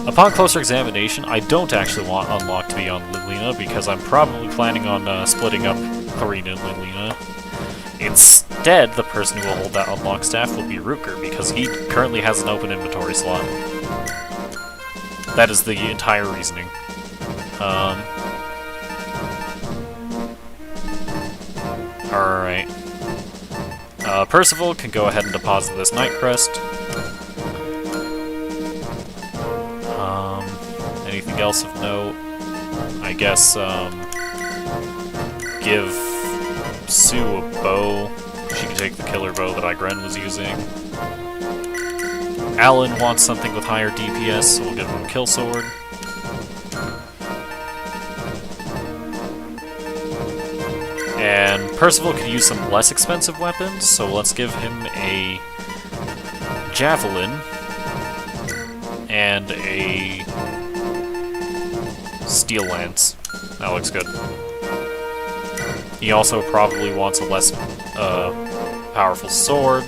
Upon closer examination, I don't actually want unlock to be on Lilina because I'm probably planning on splitting up Clarine and Lilina. Instead, the person who will hold that unlock staff will be Rutger, because he currently has an open inventory slot. That is the entire reasoning. Alright. Percival can go ahead and deposit this Night Crest. Anything else of note? I guess, give Sue a bow. She can take the killer bow that Igren was using. Alan wants something with higher DPS, so we'll give him a kill sword. And Percival could use some less expensive weapons, so let's give him a javelin and a steel lance. That looks good. He also probably wants a less powerful sword.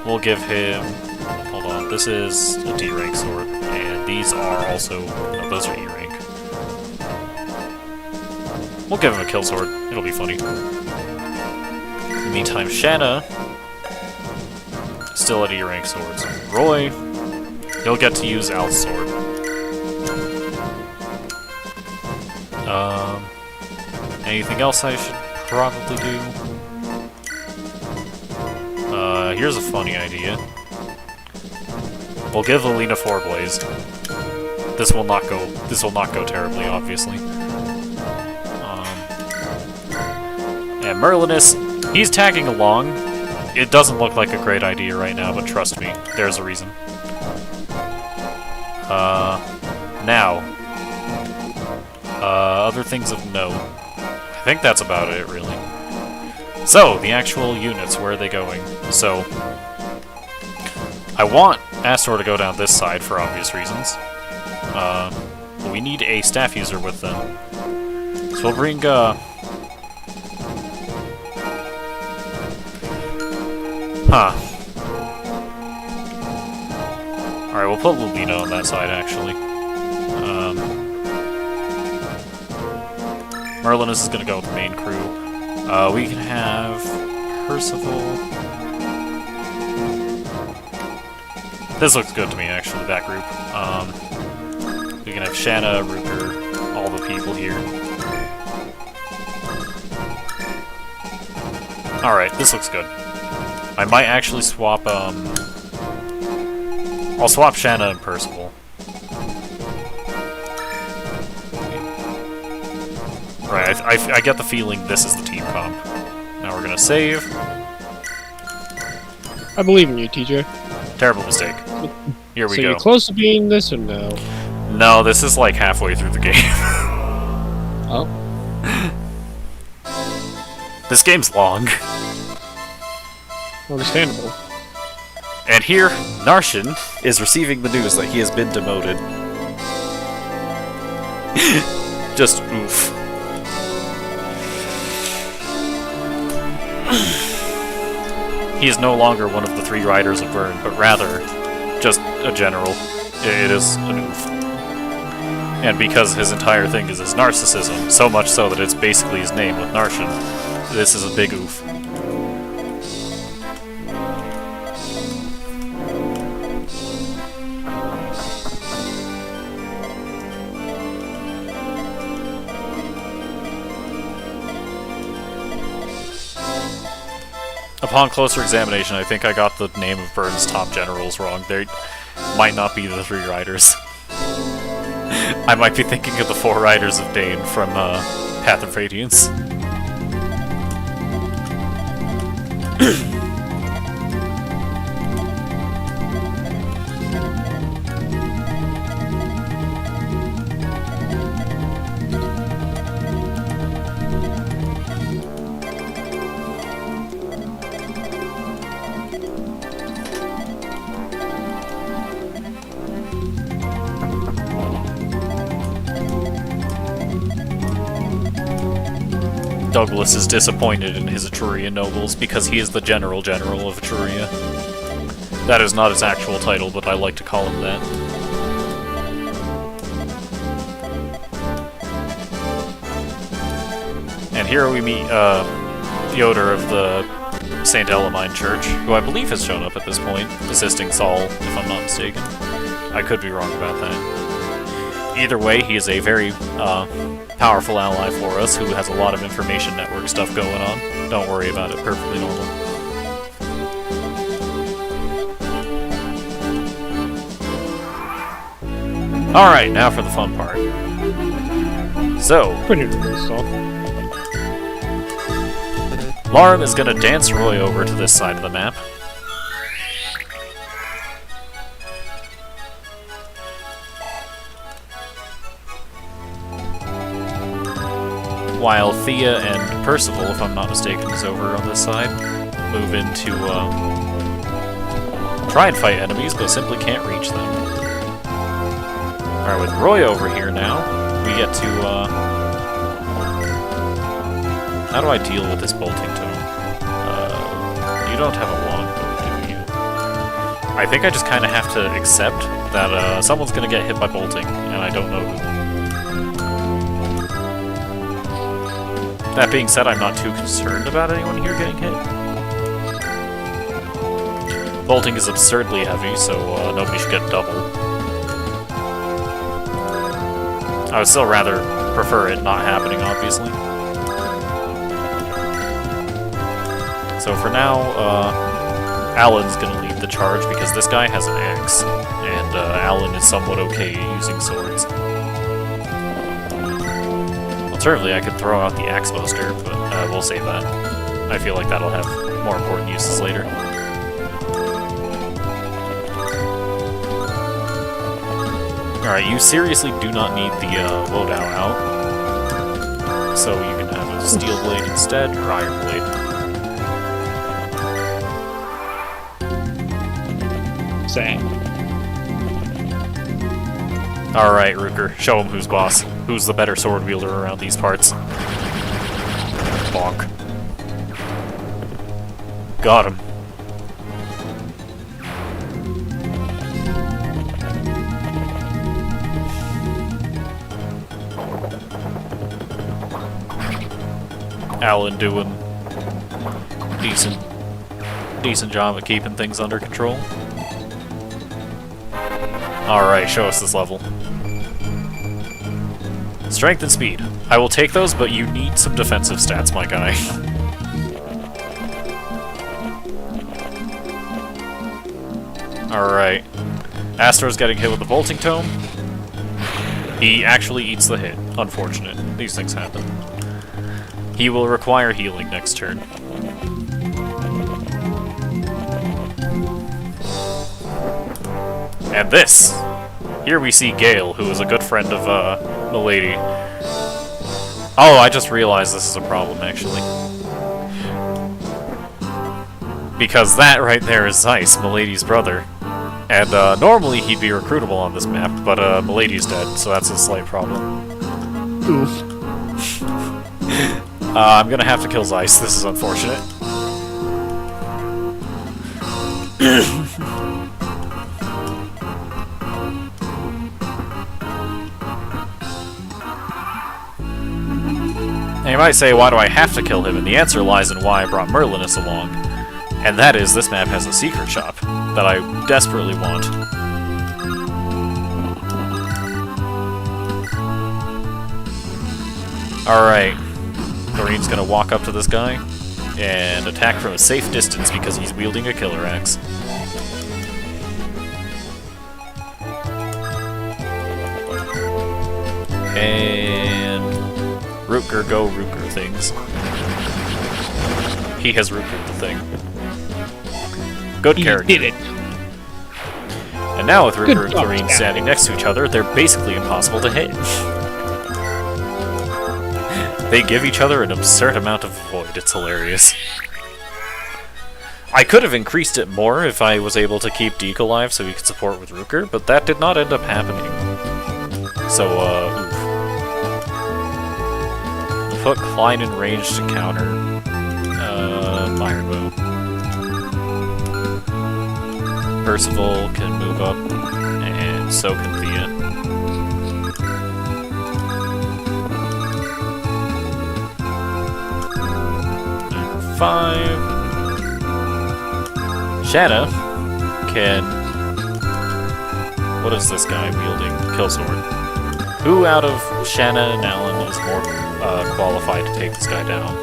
We'll give him... Hold on, this is a D-rank sword, and these are also... No, those are E-rank. We'll give him a kill sword. It'll be funny. In the meantime, Shanna still at E-rank swords. Roy, he'll get to use Al's sword. Anything else I should probably do? Here's a funny idea. We'll give Lilina 4 Blaze. This will not go terribly, obviously. And Merlinus, he's tagging along. It doesn't look like a great idea right now, but trust me, there's a reason. Now. Other things of note. I think that's about it, really. So, the actual units, where are they going? So, I want Astor to go down this side for obvious reasons. But we need a staff user with them. So we'll bring, Alright, we'll put Lilina on that side, actually. Merlinus is gonna go with the main crew. We can have Percival. This looks good to me, actually, that group. We can have Shanna, Rutger, all the people here. Alright, this looks good. I might actually swap, I'll swap Shanna and Percival. Right, I get the feeling this is the team comp. Now we're gonna save. I believe in you, TJ. Terrible mistake. Here we So go. you're close to being this or no? No, this is like halfway through the game. Oh? This game's long. Understandable. And here, Narshan is receiving the news that he has been demoted. Just oof. He is no longer one of the 3 riders of Byrne, but rather just a general. It is an oof. And because his entire thing is his narcissism, so much so that it's basically his name with Narshan, this is a big oof. Upon closer examination, I think I got the name of Byrne's top generals wrong. They might not be the 3 riders. I might be thinking of the Four Riders of Dane from Path of Radiance. Douglas is disappointed in his Etruria nobles because he is the General of Etruria. That is not his actual title, but I like to call him that. And here we meet Yoder of the St. Elamine Church, who I believe has shown up at this point, assisting Saul, if I'm not mistaken. I could be wrong about that. Either way, he is a very powerful ally for us who has a lot of information network stuff going on. Don't worry about it, perfectly normal. Alright, now for the fun part. So, Pretty normal stuff. Larum is gonna dance Roy over to this side of the map. While Thea and Percival, if I'm not mistaken, is over on this side. Move in to try and fight enemies, but simply can't reach them. Alright, with Roy over here now, we get to, how do I deal with this bolting tome? You don't have a longbow, do you? I think I just kind of have to accept that someone's gonna get hit by bolting, and I don't know who. That being said, I'm not too concerned about anyone here getting hit. Bolting is absurdly heavy, so nobody should get double. I would still rather prefer it not happening, obviously. So for now, Alan's gonna lead the charge because this guy has an axe, and Alan is somewhat okay using swords. Certainly I could throw out the Axe Buster, but we'll save that. I feel like that'll have more important uses later. Alright, you seriously do not need the loadout out. So you can have a Steel Blade instead, or Iron Blade. Same. Alright, Ruker, show him who's boss. Who's the better sword wielder around these parts? Bonk. Got him. Alan doing decent job at keeping things under control. Alright, show us this level. Strength and speed. I will take those, but you need some defensive stats, my guy. Alright. Astro's getting hit with the Bolting Tome. He actually eats the hit. Unfortunate. These things happen. He will require healing next turn. And this! Here we see Gale, who is a good friend of, Milady. Oh, I just realized this is a problem, actually. Because that right there is Zeiss, Milady's brother. And, normally he'd be recruitable on this map, but, Milady's dead, so that's a slight problem. Oof. I'm gonna have to kill Zeiss, this is unfortunate. And you might say, why do I have to kill him? And the answer lies in why I brought Merlinus along. And that is, this map has a secret shop that I desperately want. Alright. Doreen's gonna walk up to this guy and attack from a safe distance because he's wielding a killer axe. And Rutger go Rutger things. He has Rutger the thing. Good character. He did it. And now with Rutger and job, Chlorine Stan. standing next to each other, they're basically impossible to hit. They give each other an absurd amount of void. It's hilarious. I could have increased it more if I was able to keep Deke alive so he could support with Rutger, but that did not end up happening. So, oof. Put Klein in range to counter Iron Bow. Percival can move up, and so can Thea. Number 5. Shanna can... What is this guy wielding? Killsword. Who out of Shanna and Alan is more qualified to take this guy down?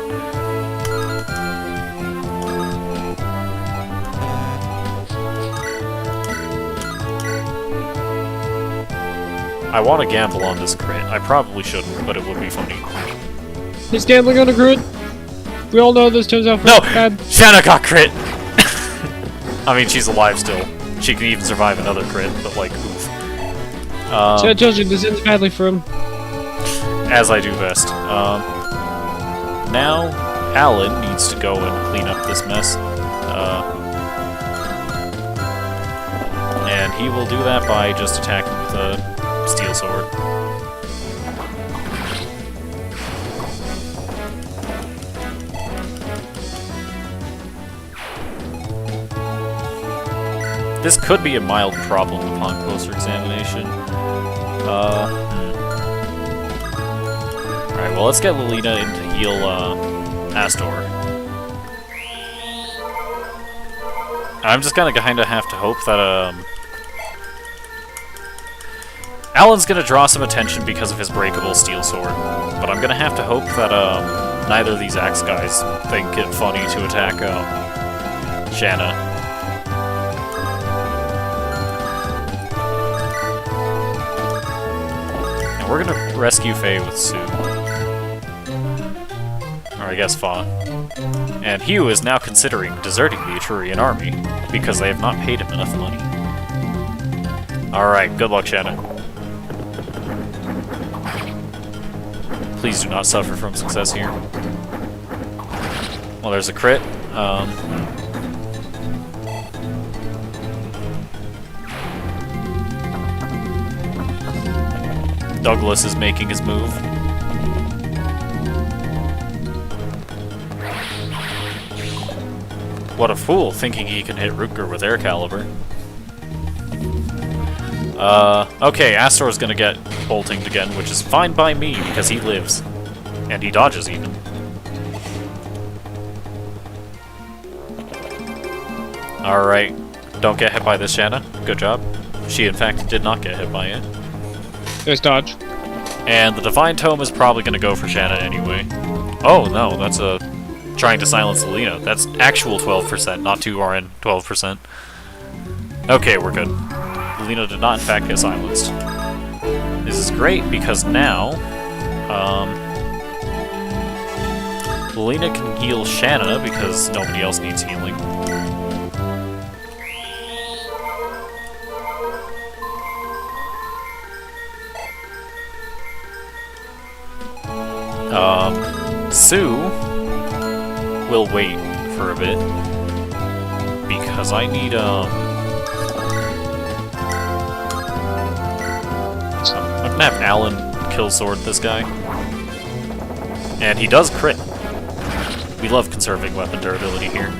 I want to gamble on this crit. I probably shouldn't, but it would be funny. He's gambling on a crit. We all know this turns out No! bad. Shanna got crit! I mean, she's alive still. She can even survive another crit, but like, oof. So I told you, this ends badly for him. As I do best. Now, Alan needs to go and clean up this mess. And he will do that by just attacking with a steel sword. This could be a mild problem upon closer examination. Alright, well, let's get Lilina in to heal, Astor. I'm just gonna kinda have to hope that, Alan's gonna draw some attention because of his breakable steel sword, but I'm gonna have to hope that, neither of these axe guys think it funny to attack, Shanna. We're gonna rescue Faye with Sue. Or I guess Fa. And Hugh is now considering deserting the Etrurian army, because they have not paid him enough money. Alright, good luck, Shanna. Please do not suffer from success here. Well, there's a crit. Douglas is making his move. What a fool, thinking he can hit Rutger with air caliber. Okay, Astor's gonna get boltinged again, which is fine by me, because he lives. And he dodges, even. Alright, don't get hit by this, Shanna. Good job. She, in fact, did not get hit by it. There's dodge. And the Divine Tome is probably going to go for Shanna anyway. Oh, no, that's trying to silence Lilina. That's actual 12%, not 2RN 12%. Okay, we're good. Lilina did not, in fact, get silenced. This is great, because now... Lilina can heal Shanna, because nobody else needs healing. Sue will wait for a bit because I need I'm gonna have Alan kill sword this guy, and he does crit. We love conserving weapon durability here.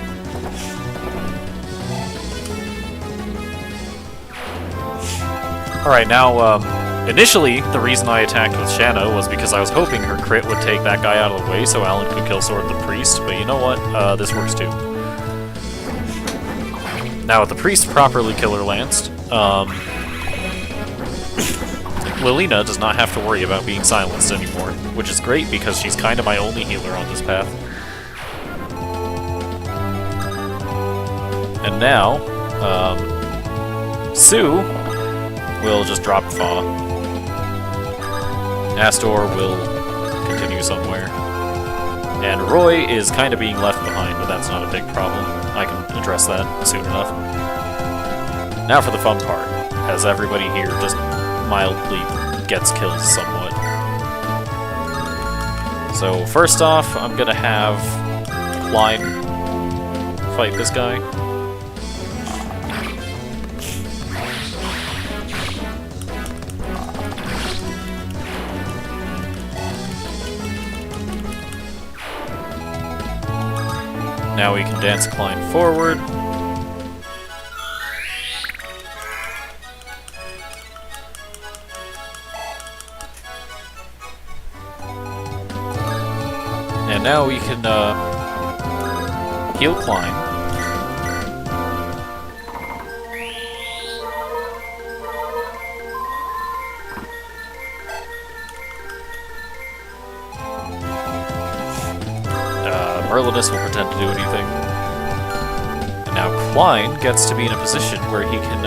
All right, now initially, the reason I attacked with Shanna was because I was hoping her crit would take that guy out of the way so Alan could kill sword the priest, but you know what? This works too. Now, with the priest properly killer lanced, Lilina does not have to worry about being silenced anymore, which is great because she's kind of my only healer on this path. And now, Sue will just drop Fa. Astor will continue somewhere. And Roy is kind of being left behind, but that's not a big problem. I can address that soon enough. Now for the fun part, as everybody here just mildly gets killed somewhat. So first off, I'm gonna have Klein fight this guy. Now we can dance Klein forward. And now we can heal Klein. Merlinus will pretend to do anything. And now Klein gets to be in a position where he can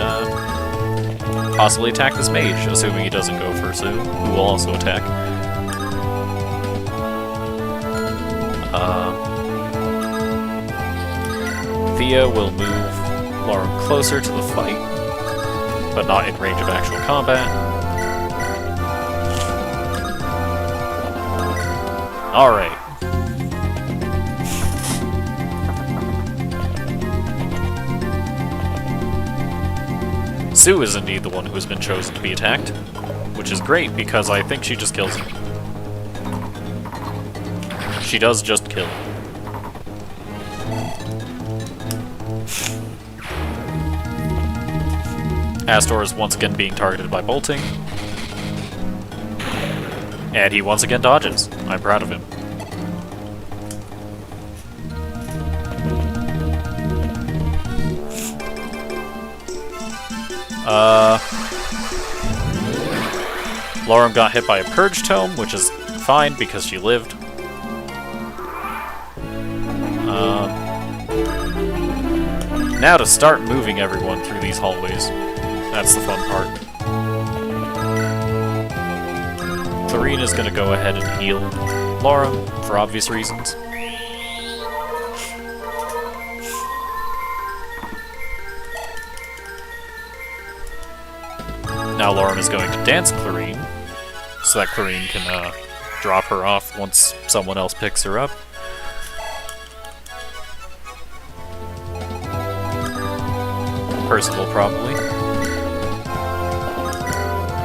possibly attack this mage, assuming he doesn't go for Sue, who will also attack. Thea will move Lauren closer to the fight, but not in range of actual combat. Alright. Sue is indeed the one who has been chosen to be attacked, which is great because I think she just kills him. She does just kill. Astor is once again being targeted by bolting. And he once again dodges. I'm proud of him. Lauren got hit by a Purge Tome, which is fine because she lived. Now to start moving everyone through these hallways. That's the fun part. Thoreen is going to go ahead and heal Lauren for obvious reasons. Now Lauren is going to dance Clarine, so that Clarine can drop her off once someone else picks her up. Percival, probably.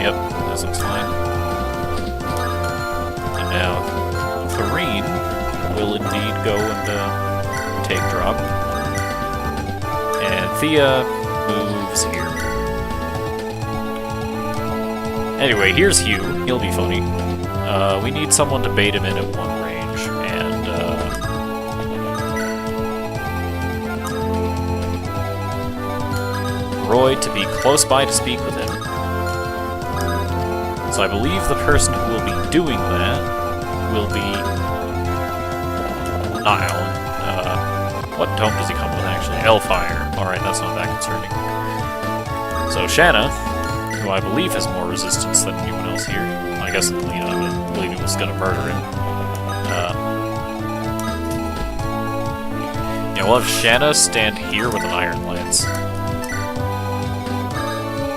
Yep, this looks fine. And now Clarine will indeed go and take drop. And Thea moves here. Anyway, here's Hugh. He'll be funny. We need someone to bait him in at one range, and Roy to be close by to speak with him. So I believe the person who will be doing that will be not Alan. What tome does he come with, actually? Elfire. Alright, that's not that concerning. So Shanna, who I believe has more resistance than anyone else here. I guess Lena, I believe it was going to murder him. Yeah, we'll have Shanna stand here with an Iron Lance.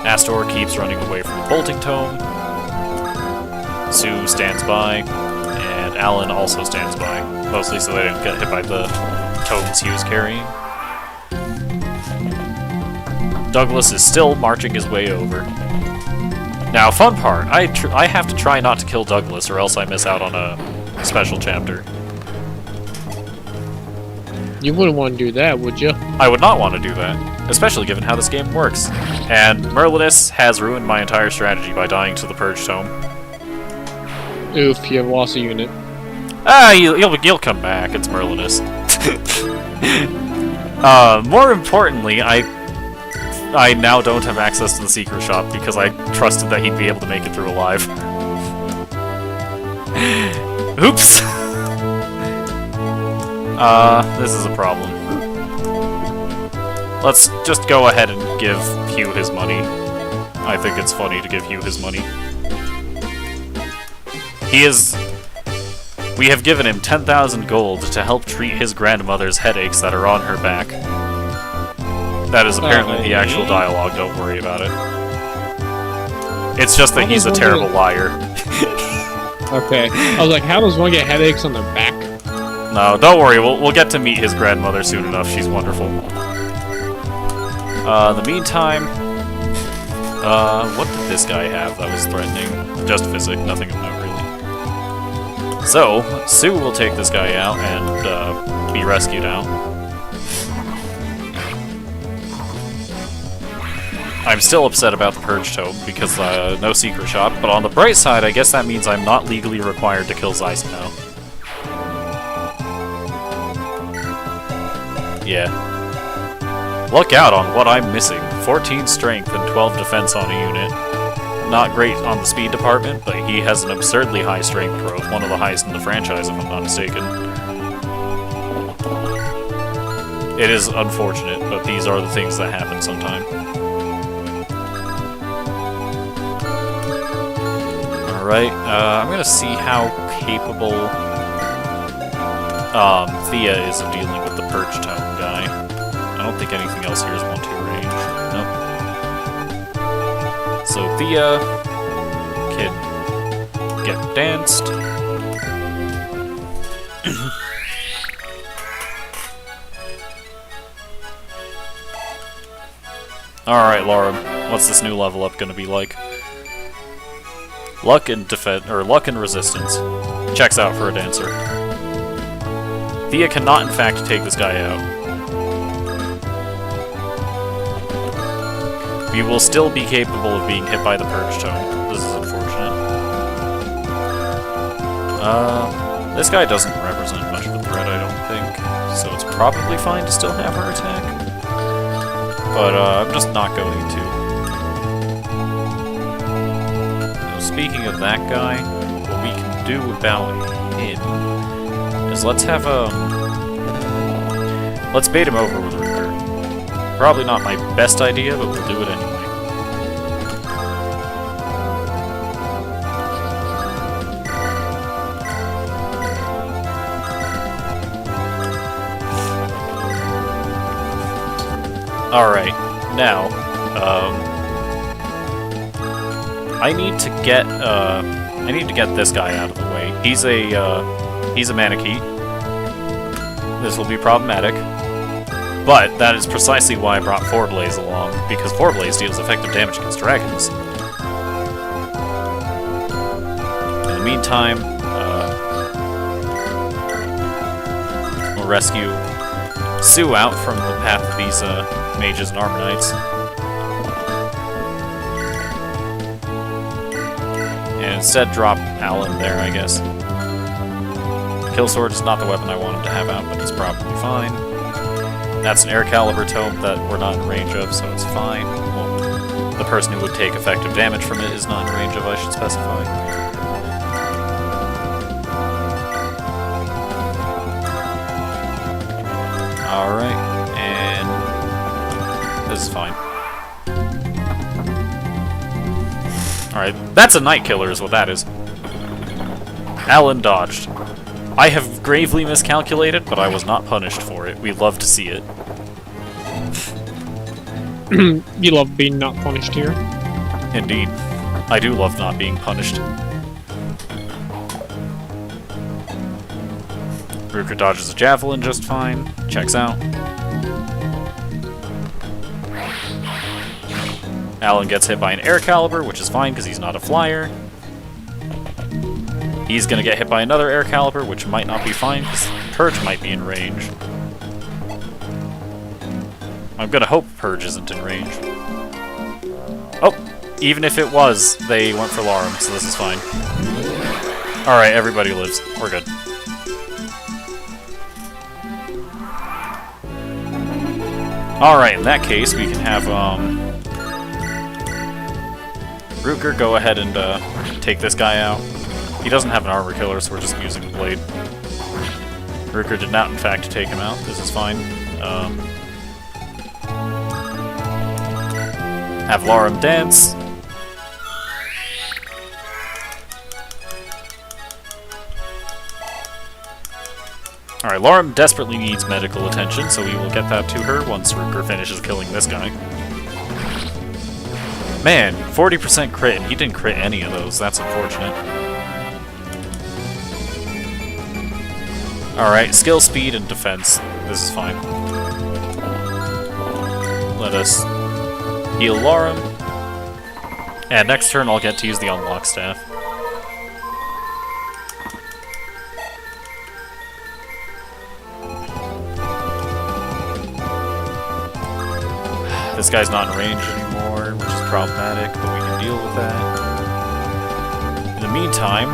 Astor keeps running away from the Bolting Tome. Sue stands by. And Alan also stands by. Mostly so they don't get hit by the tomes he was carrying. Douglas is still marching his way over. Now, fun part, I have to try not to kill Douglas or else I miss out on a special chapter. You wouldn't want to do that, would you? I would not want to do that, especially given how this game works. And Merlinus has ruined my entire strategy by dying to the Purge Tome. Oof, you have lost a unit. Ah, he'll come back, it's Merlinus. More importantly, I now don't have access to the secret shop because I trusted that he'd be able to make it through alive. Oops! This is a problem. Let's just go ahead and give Hugh his money. I think it's funny to give Hugh his money. He is... We have given him 10,000 gold to help treat his grandmother's headaches that are on her back. That is apparently the actual dialogue, don't worry about it. It's just that he's a terrible liar. Okay. I was like, how does one get headaches on their back? No, don't worry, we'll get to meet his grandmother soon enough, she's wonderful. In the meantime... what did this guy have that was threatening? Just physic, nothing of note, really. So, Sue will take this guy out and, be rescued out. I'm still upset about the Purge Tome, because, no secret shop, but on the bright side, I guess that means I'm not legally required to kill Zeiss now. Yeah. Look out on what I'm missing. 14 strength and 12 defense on a unit. Not great on the speed department, but he has an absurdly high strength growth, one of the highest in the franchise if I'm not mistaken. It is unfortunate, but these are the things that happen sometime. Alright, I'm gonna see how capable Thea is of dealing with the Purge Tome guy. I don't think anything else here is 1-2 range. Nope. So Thea can get danced. Alright, Laura, what's this new level up gonna be like? Luck and defense, or luck and resistance. Checks out for a dancer. Thea cannot, in fact, take this guy out. We will still be capable of being hit by the Purge Tome. This is unfortunate. This guy doesn't represent much of a threat, I don't think, so it's probably fine to still have her attack. But, I'm just not going to. Speaking of that guy, what we can do about him is let's have let's bait him over with Ruger. Probably not my best idea, but we'll do it anyway. Alright, now, I need to get this guy out of the way. He's a Manakee. This will be problematic. But that is precisely why I brought Forblaze along, because Forblaze deals effective damage against dragons. In the meantime, we'll rescue Sue out from the path of these mages and armor knights. And instead drop Alan there, I guess. Killsword is not the weapon I want him to have out, but it's probably fine. That's an air caliber tome that we're not in range of, so it's fine. Well, the person who would take effective damage from it is not in range of, I should specify. Alright, and this is fine. Alright, that's a night killer is what that is. Alan dodged. I have gravely miscalculated, but I was not punished for it. We love to see it. You love being not punished here. Indeed. I do love not being punished. Ruker dodges a javelin just fine. Checks out. Alan gets hit by an air caliber, which is fine because he's not a flyer. He's gonna get hit by another air caliber, which might not be fine because Purge might be in range. I'm gonna hope Purge isn't in range. Oh! Even if it was, they went for Larum, so this is fine. Alright, everybody lives. We're good. Alright, in that case, we can have, Ruker go ahead and, take this guy out. He doesn't have an armor killer, so we're just using the blade. Ruker did not, in fact, take him out. This is fine. Have Larum dance. Alright, Lauren desperately needs medical attention, so we will get that to her once Ruger finishes killing this guy. Man, 40% crit, and he didn't crit any of those. That's unfortunate. Alright, skill, speed, and defense. This is fine. Let us heal Lauren. And next turn I'll get to use the unlock staff. This guy's not in range anymore, which is problematic, but we can deal with that. In the meantime,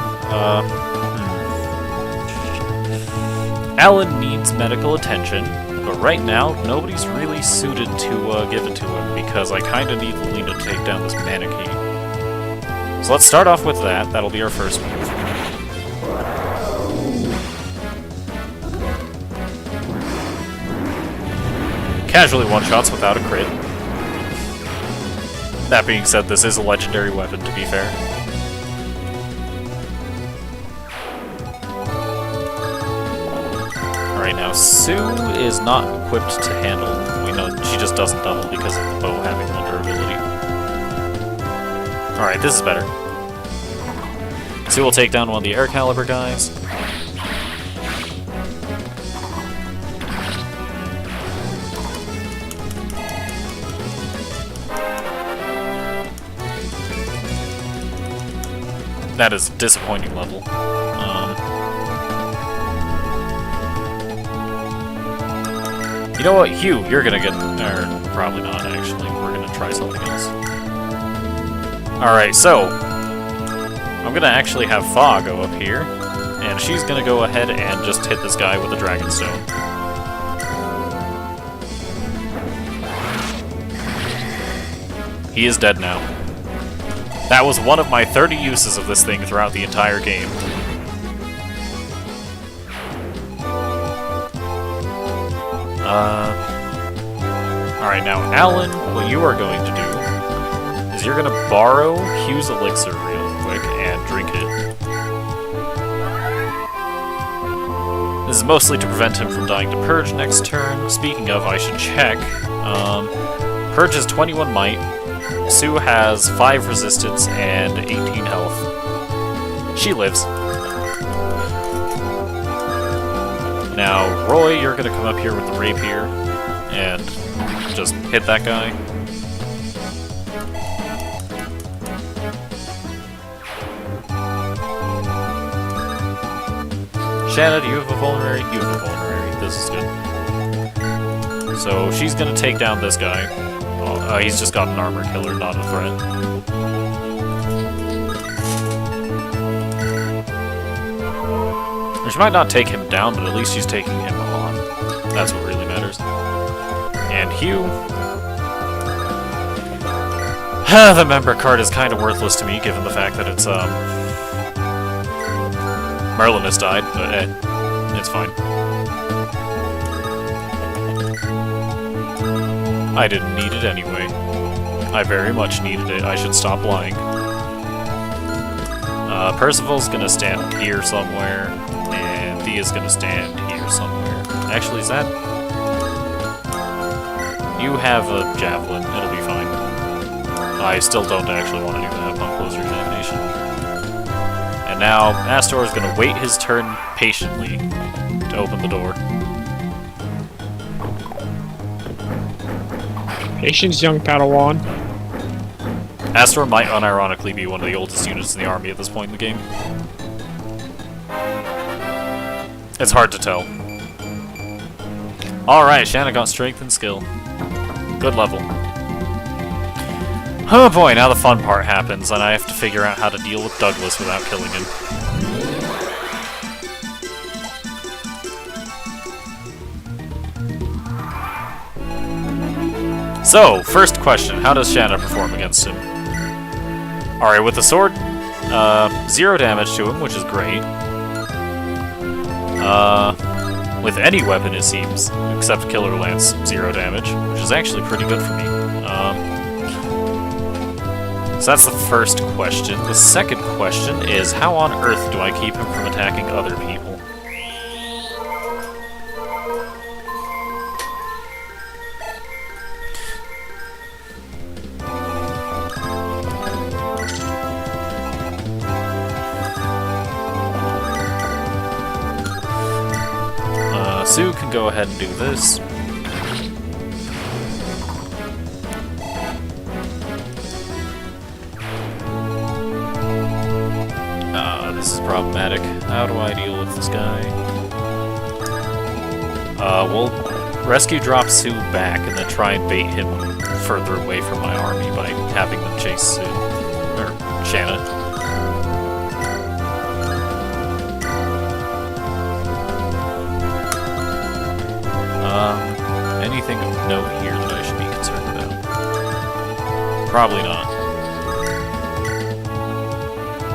Alan needs medical attention, but right now, nobody's really suited to give it to him, because I kinda need Lena to take down this mannequin. So let's start off with that. That'll be our first move. Casually one-shots without a crit. That being said, this is a legendary weapon, to be fair. Alright, now Sue is not equipped to handle. We know she just doesn't double because of the bow having vulnerability. Alright, this is better. Sue will take down one of the air caliber guys. That is a disappointing level. You know what, Hugh, you're gonna get... Or, probably not, actually. We're gonna try something else. Alright, so... I'm gonna actually have Fa go up here, and she's gonna go ahead and just hit this guy with a Dragonstone. He is dead now. That was one of my 30 uses of this thing throughout the entire game. Alright, now, Alan, what you are going to do is you're gonna borrow Hugh's elixir real quick and drink it. This is mostly to prevent him from dying to Purge next turn. Speaking of, I should check. Purge is 21 might. Sue has 5 resistance and 18 health. She lives. Now, Roy, you're gonna come up here with the rapier and just hit that guy. Shanna, do you have a vulnerary? You have a vulnerary. This is good. So she's gonna take down this guy. He's just got an armor killer, not a threat. She might not take him down, but at least she's taking him on. That's what really matters. And Hugh... the member card is kind of worthless to me, given the fact that it's, Merlin has died, but it's fine. I didn't need it anyway. I very much needed it. I should stop lying. Percival's gonna stand here somewhere, and Thea's gonna stand here somewhere. Actually, is that... You have a javelin. It'll be fine. I still don't actually want to do that upon closer examination. And now, Astor is gonna wait his turn patiently to open the door. Patience, young Padawan. Astor might unironically be one of the oldest units in the army at this point in the game. It's hard to tell. Alright, Shanna got strength and skill. Good level. Oh boy, now the fun part happens, and I have to figure out how to deal with Douglas without killing him. So, first question, how does Shanna perform against him? Alright, with the sword, 0 damage to him, which is great. With any weapon, it seems, except Killer Lance, 0 damage, which is actually pretty good for me. So that's the first question. The second question is, how on earth do I keep him from attacking other people? Sue can go ahead and do this. This is problematic. How do I deal with this guy? We'll rescue drop Sue back and then try and bait him further away from my army by having them chase Sue. Or Shanna. Anything of note here that I should be concerned about? Probably not.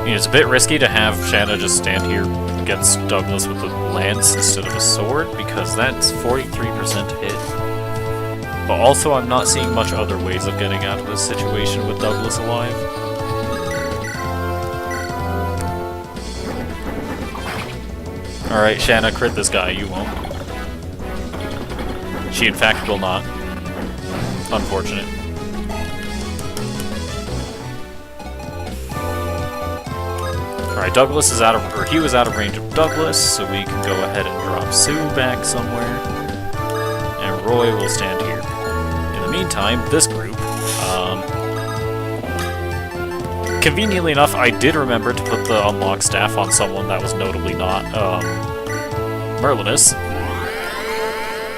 You know, it's a bit risky to have Shanna just stand here against Douglas with a lance instead of a sword, because that's 43% hit. But also, I'm not seeing much other ways of getting out of this situation with Douglas alive. Alright, Shanna, crit this guy, you won't. She in fact will not. Unfortunate. Alright, Douglas is out of, or he was out of range of Douglas, so we can go ahead and drop Sue back somewhere. And Roy will stand here. In the meantime, this group, conveniently enough, I did remember to put the unlock staff on someone that was notably not, Merlinus.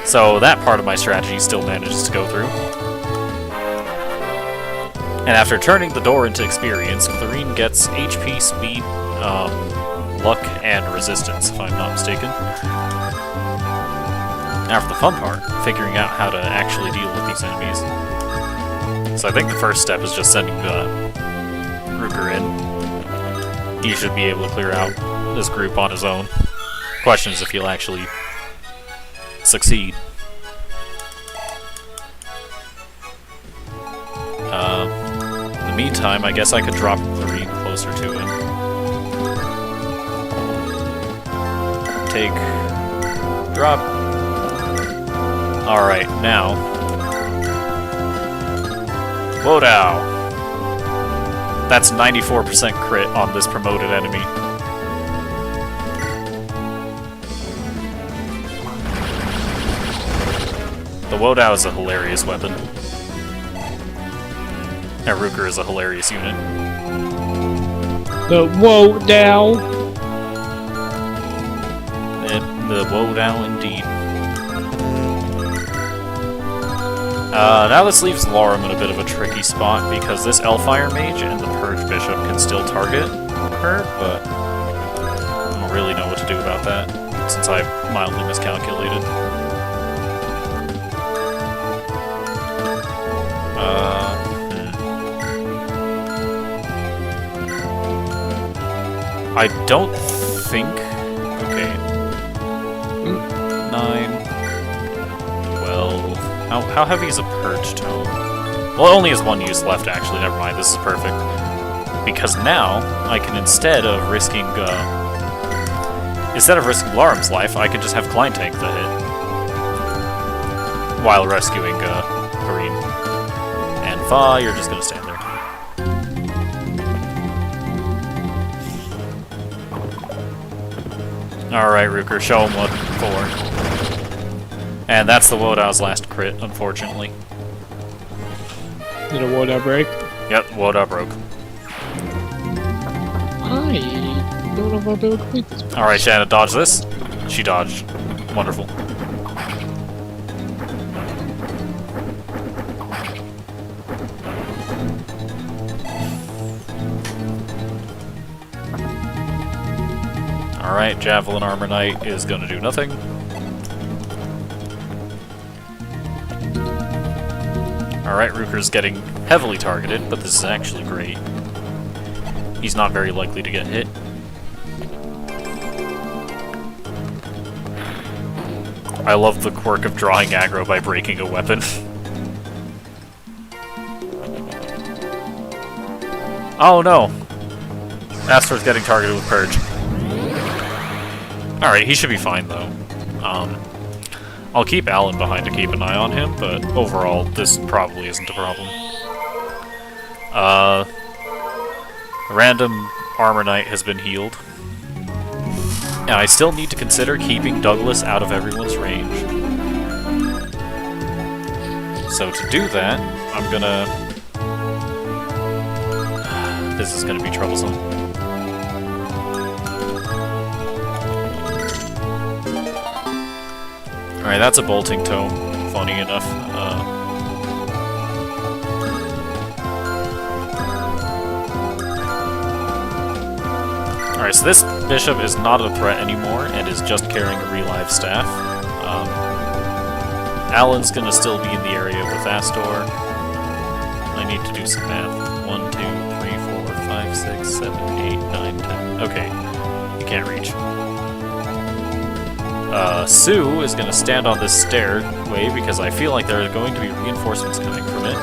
So that part of my strategy still manages to go through. And after turning the door into experience, Clarine gets HP, speed, luck, and resistance, if I'm not mistaken. Now for the fun part, figuring out how to actually deal with these enemies. So I think the first step is just sending Ruker in. He should be able to clear out this group on his own. Question is if he'll actually succeed. In the meantime, I guess I could drop Clarine closer to him. Take... drop. Alright, now... Wodow! That's 94% crit on this promoted enemy. The Wodow is a hilarious weapon. And Ruker is a hilarious unit. The Wodow! The Wodow indeed. Now this leaves Laurum in a bit of a tricky spot, because this Elfire Mage and the Purge Bishop can still target her, but I don't really know what to do about that, since I've mildly miscalculated. I don't think... Okay. 9... 12... How heavy is a Purge Tome? Well, it only has one use left, actually. Never mind, this is perfect. Because now, I can, instead of risking Laurum's life, I can just have Klein tank the hit. While rescuing, Clarine. And Fa, you're just gonna stand there. Alright, Ruker, show him what for. And that's the Wodow's last crit, unfortunately. Did a Wodow break? Yep, Wodow broke. I don't know if I'll be able to complete this. Alright, Shanna, dodge this. She dodged. Wonderful. Alright, Javelin Armor Knight is gonna do nothing. Alright, Ruker's getting heavily targeted, but this is actually great. He's not very likely to get hit. I love the quirk of drawing aggro by breaking a weapon. Oh no! Astor's getting targeted with Purge. Alright, he should be fine though. I'll keep Alan behind to keep an eye on him, but overall, this probably isn't a problem. Random Armor Knight has been healed. And I still need to consider keeping Douglas out of everyone's range. So to do that, I'm gonna... This is gonna be troublesome. Alright, that's a bolting tome, funny enough. Alright, so this bishop is not a threat anymore, and is just carrying a relive staff. Alan's gonna still be in the area with Astor. I need to do some math. 1, 2, 3, 4, 5, 6, 7, 8, 9, 10. Okay, you can't reach. Sue is gonna stand on this stairway because I feel like there are going to be reinforcements coming from it.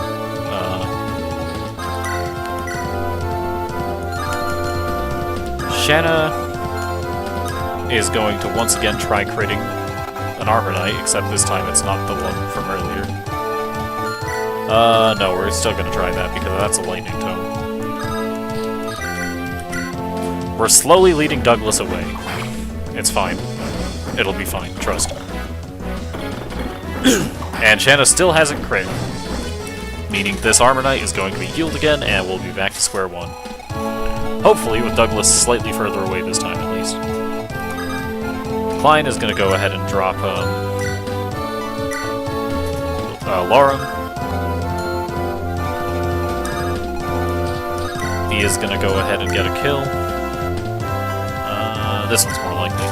Shanna is going to once again try critting an Armor Knight, except this time it's not the one from earlier. No, we're still gonna try that because that's a lightning tome. We're slowly leading Douglas away. It's fine. It'll be fine, trust. And Shanna still hasn't crit, meaning this Armor Knight is going to be healed again, and we'll be back to square one. Hopefully, with Douglas slightly further away this time, at least. Klein is going to go ahead and drop Lauren. He is going to go ahead and get a kill. This one's more likely.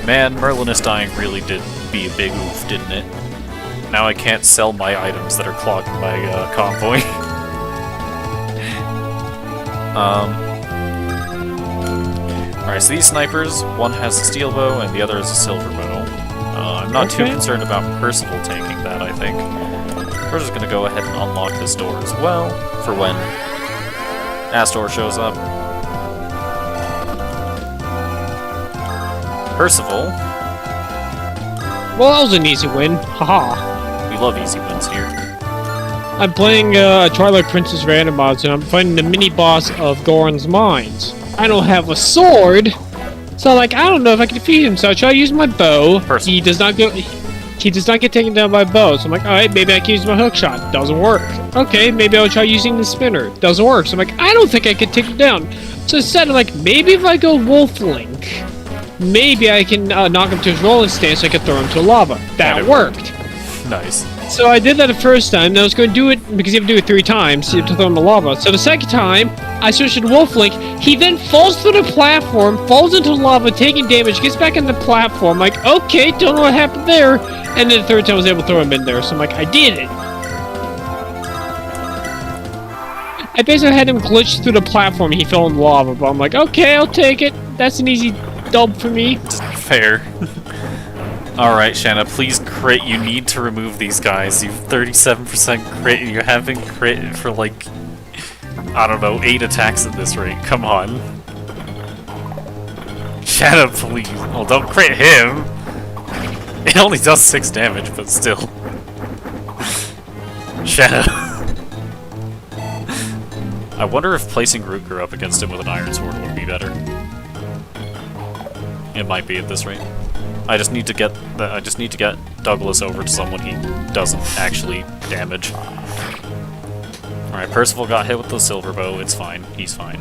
Man, Merlinus dying really did be a big oof, didn't it? Now I can't sell my items that are clogging my convoy. Alright, so these snipers, one has a steel bow and the other is a silver bow. I'm not too concerned about Percival tanking that, I think. We're just gonna go ahead and unlock this door as well, for when Astor shows up. Percival. Well, that was an easy win. Haha. We love easy wins here. I'm playing Twilight Princess Randomods, and I'm fighting the mini-boss of Goron's Mines. I don't have a sword, so like I don't know if I can defeat him. So I try to use my bow. Percival. He does not get taken down by bow. So I'm like, all right, maybe I can use my hook shot. Doesn't work. Okay, maybe I'll try using the spinner. Doesn't work. So I'm like, I don't think I can take him down. So instead, I'm like, maybe if I go Wolf Link, maybe I can knock him to his rolling stance so I can throw him to lava. That worked. Nice. So I did that the first time, and I was going to do it because you have to do it 3 times to throw him to lava. So the second time, I switched to Wolf Link. He then falls through the platform, falls into lava, taking damage, gets back on the platform. Like, okay, don't know what happened there. And then the third time I was able to throw him in there. So I'm like, I did it. I basically had him glitch through the platform. He fell in lava, but I'm like, okay, I'll take it. That's an easy dub for me. Fair. Alright, Shanna, please crit. You need to remove these guys. You've 37% crit. You're having crit for like, I don't know, 8 attacks at this rate. Come on. Shanna, please. Well, don't crit him. It only does 6 damage, but still. Shanna. I wonder if placing Rutger up against him with an Iron Sword would be better. It might be at this rate. I just need to get Douglas over to someone he doesn't actually damage. Alright, Percival got hit with the silver bow. It's fine. He's fine.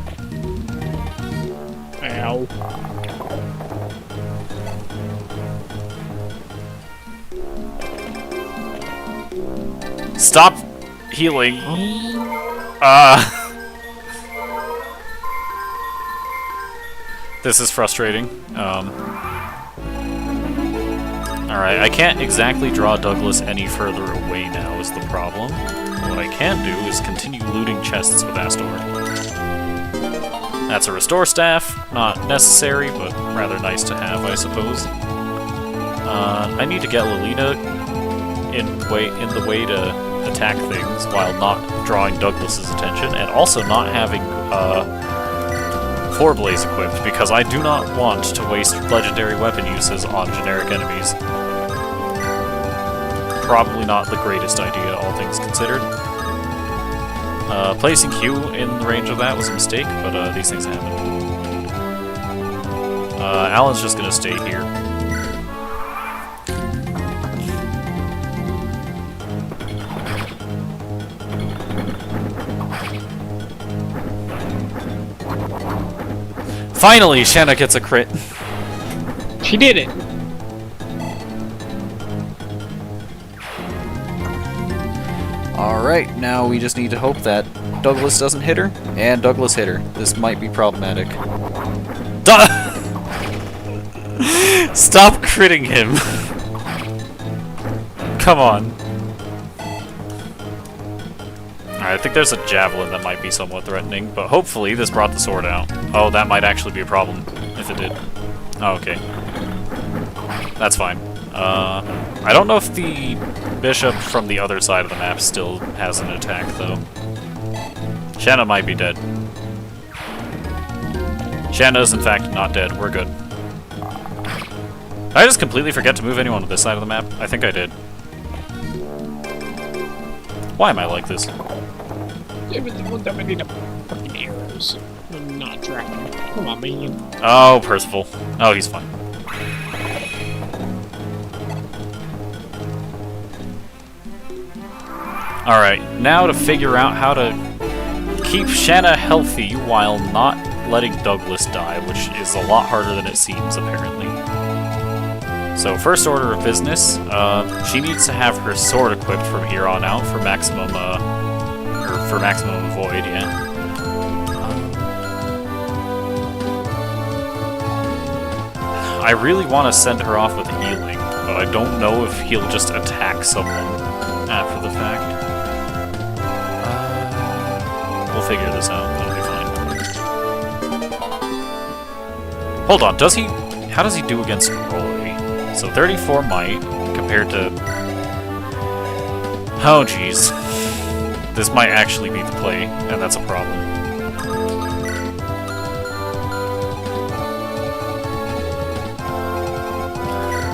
Ow. Stop healing. This is frustrating. Alright, I can't exactly draw Douglas any further away now is the problem. What I can do is continue looting chests with Astor. That's a restore staff. Not necessary, but rather nice to have, I suppose. I need to get Lilina in the way to attack things while not drawing Douglas's attention, and also not having Four Blaze equipped, because I do not want to waste legendary weapon uses on generic enemies. probably not the greatest idea, all things considered. Placing Q in the range of that was a mistake, but these things happen. Alan's just gonna stay here. Finally, Shanna gets a crit. She did it. Alright, now we just need to hope that Douglas doesn't hit her, and Douglas hit her. This might be problematic. Stop critting him! Come on. Alright, I think there's a javelin that might be somewhat threatening, but hopefully this brought the sword out. Oh, that might actually be a problem, if it did. Oh, okay. That's fine. I don't know if the bishop from the other side of the map still has an attack, though. Shanna might be dead. Shanna is, in fact, not dead. We're good. Did I just completely forget to move anyone to this side of the map? I think I did. Why am I like this? Yeah, but the one time I need a fucking arrows. I'm not tracking. Come on, man. Oh, Percival. Oh, he's fine. Alright, now to figure out how to keep Shanna healthy while not letting Douglas die, which is a lot harder than it seems, apparently. So, first order of business, she needs to have her sword equipped from here on out for maximum, for maximum avoid, yeah. I really want to send her off with healing, but I don't know if he'll just attack someone after the fact. We'll figure this out, that'll be fine. Hold on, does he... How does he do against Roy? So 34 might, compared to... Oh, jeez. This might actually be the play, and that's a problem.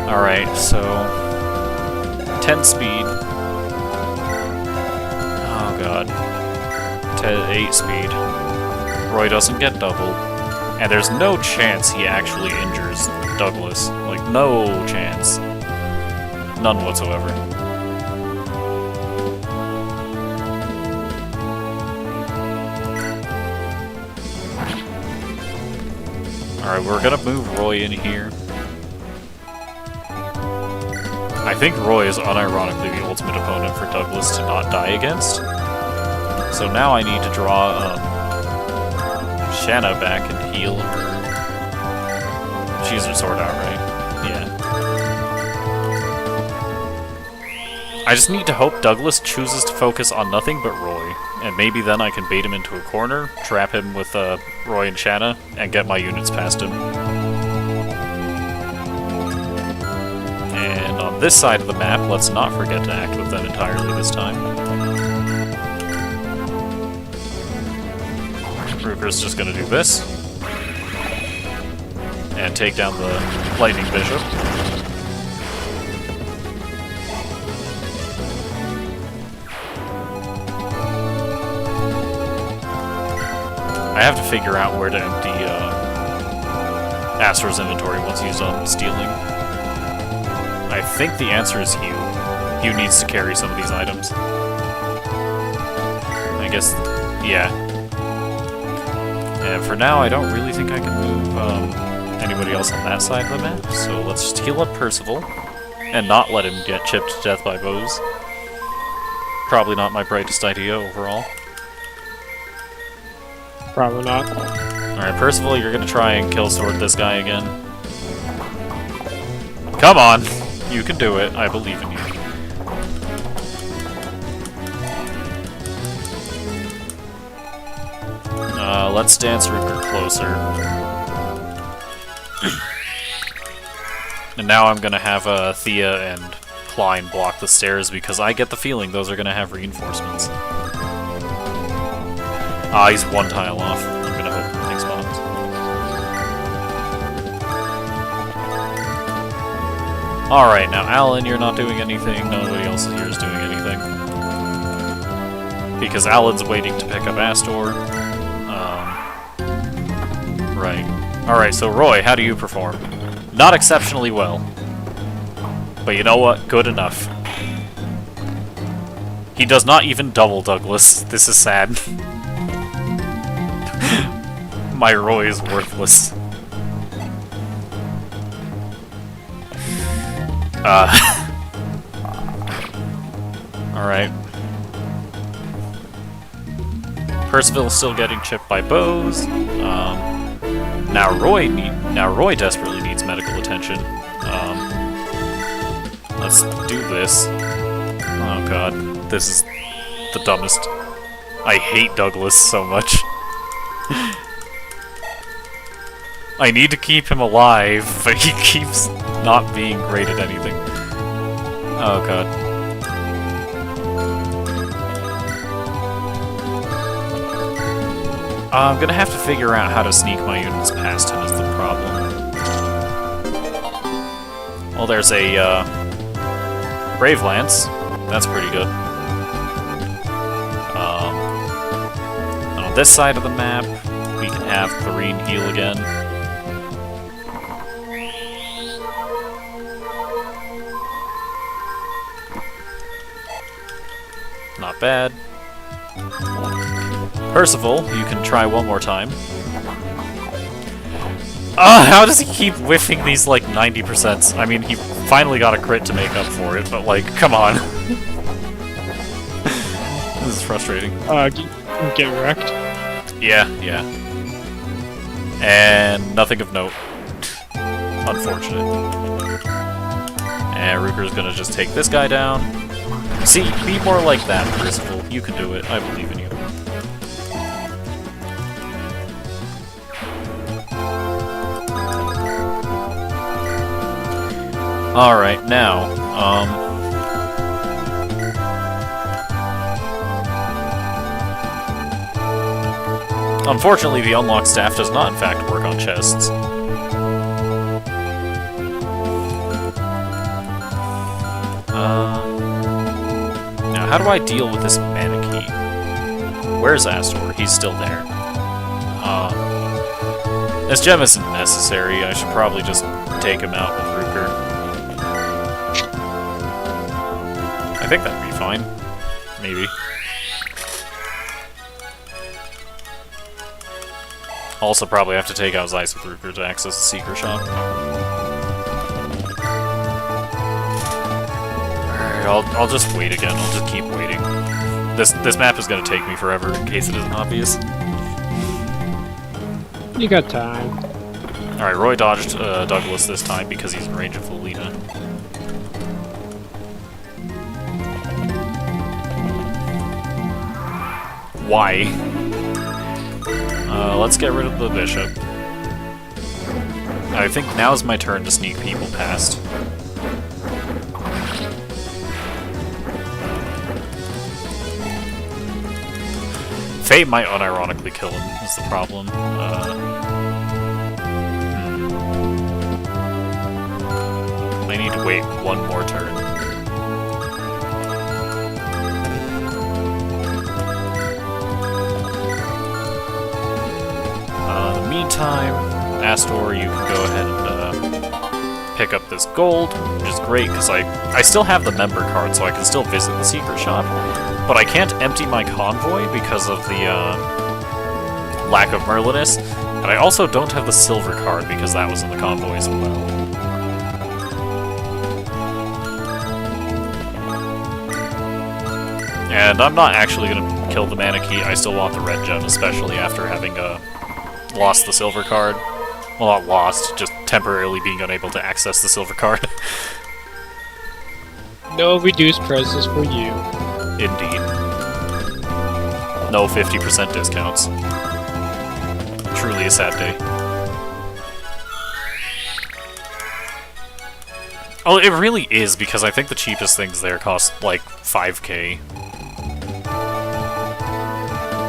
Alright, so... 10 speed. Oh, God. 8 speed. Roy doesn't get doubled. And there's no chance he actually injures Douglas. Like, no chance. None whatsoever. Alright, we're gonna move Roy in here. I think Roy is unironically the ultimate opponent for Douglas to not die against. So now I need to draw Shanna back and heal her. She's her sword out, right? Yeah. I just need to hope Douglas chooses to focus on nothing but Roy, and maybe then I can bait him into a corner, trap him with Roy and Shanna, and get my units past him. And on this side of the map, let's not forget to act with them entirely this time. Ruger's just gonna do this. And take down the Lightning Bishop. I have to figure out where to empty Astor's inventory once he's done stealing. I think the answer is Hugh. Hugh needs to carry some of these items. I guess, yeah. And for now, I don't really think I can move anybody else on that side of the map, so let's just heal up Percival, and not let him get chipped to death by bows. Probably not my brightest idea overall. Probably not. Alright, Percival, you're gonna try and kill sword this guy again. Come on! You can do it, I believe in you. Let's dance Ruger closer. And now I'm gonna have Thea and Klein block the stairs because I get the feeling those are gonna have reinforcements. Ah, he's one tile off. I'm gonna hope everything spawns. Alright, now Alan, you're not doing anything. Nobody else here is doing anything. Because Alan's waiting to pick up Astor. Right. Alright, so Roy, how do you perform? Not exceptionally well. But you know what? Good enough. He does not even double Douglas. This is sad. My Roy is worthless. Alright. Percival's still getting chipped by bows. Now Roy desperately needs medical attention. Let's do this. Oh god, this is the dumbest. I hate Douglas so much. I need to keep him alive, but he keeps not being great at anything. Oh god. I'm gonna have to figure out how to sneak my units past him is the problem. Well, there's a, Brave Lance. That's pretty good. On this side of the map, we can have Thoreen heal again. Not bad. Percival, you can try one more time. How does he keep whiffing these, like, 90%? I mean, he finally got a crit to make up for it, but, like, come on. This is frustrating. Get wrecked? Yeah. And nothing of note. Unfortunate. And Ruger's gonna just take this guy down. See, be more like that, Percival. You can do it. I believe in you. Alright, now, unfortunately, the unlocked staff does not, in fact, work on chests. Now, how do I deal with this mannequin? Where's Astor? He's still there. This gem isn't necessary. I should probably just take him out with Ruger. I think that'd be fine. Maybe. Also probably have to take out Zeiss with Ruger to access the secret shop. Alright, I'll just wait again. I'll just keep waiting. This map is gonna take me forever in case it isn't obvious. You got time. Alright, Roy dodged Douglas this time because he's in range of Lolita. Why? Let's get rid of the bishop. I think now's my turn to sneak people past. Fate might unironically kill him, is the problem. I need to wait one more turn. In the meantime, Astor, you can go ahead and pick up this gold, which is great, because I still have the member card, so I can still visit the secret shop, but I can't empty my convoy because of the lack of Merlinus, and I also don't have the silver card because that was in the convoy as well. And I'm not actually going to kill the Manakee, I still want the red gem, especially after having lost the silver card. Well, not lost, just temporarily being unable to access the silver card. No reduced prices for you. Indeed. No 50% discounts. Truly a sad day. Oh, it really is, because I think the cheapest things there cost, like, 5k.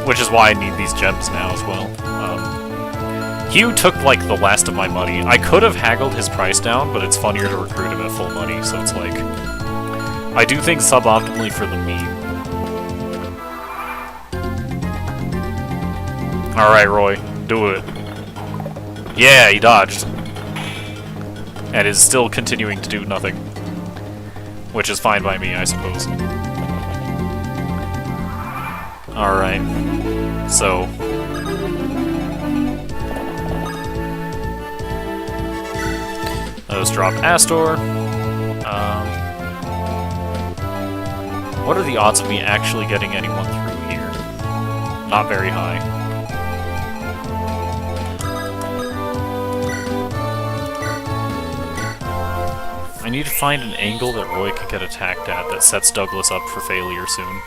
Which is why I need these gems now as well. Hugh took, like, the last of my money. I could have haggled his price down, but it's funnier to recruit him at full money, so it's like... I do things suboptimally for the meme. Alright, Roy. Do it. Yeah, he dodged. And is still continuing to do nothing. Which is fine by me, I suppose. Alright. So... let's drop Astor. What are the odds of me actually getting anyone through here? Not very high. I need to find an angle that Roy can get attacked at that sets Douglas up for failure soon.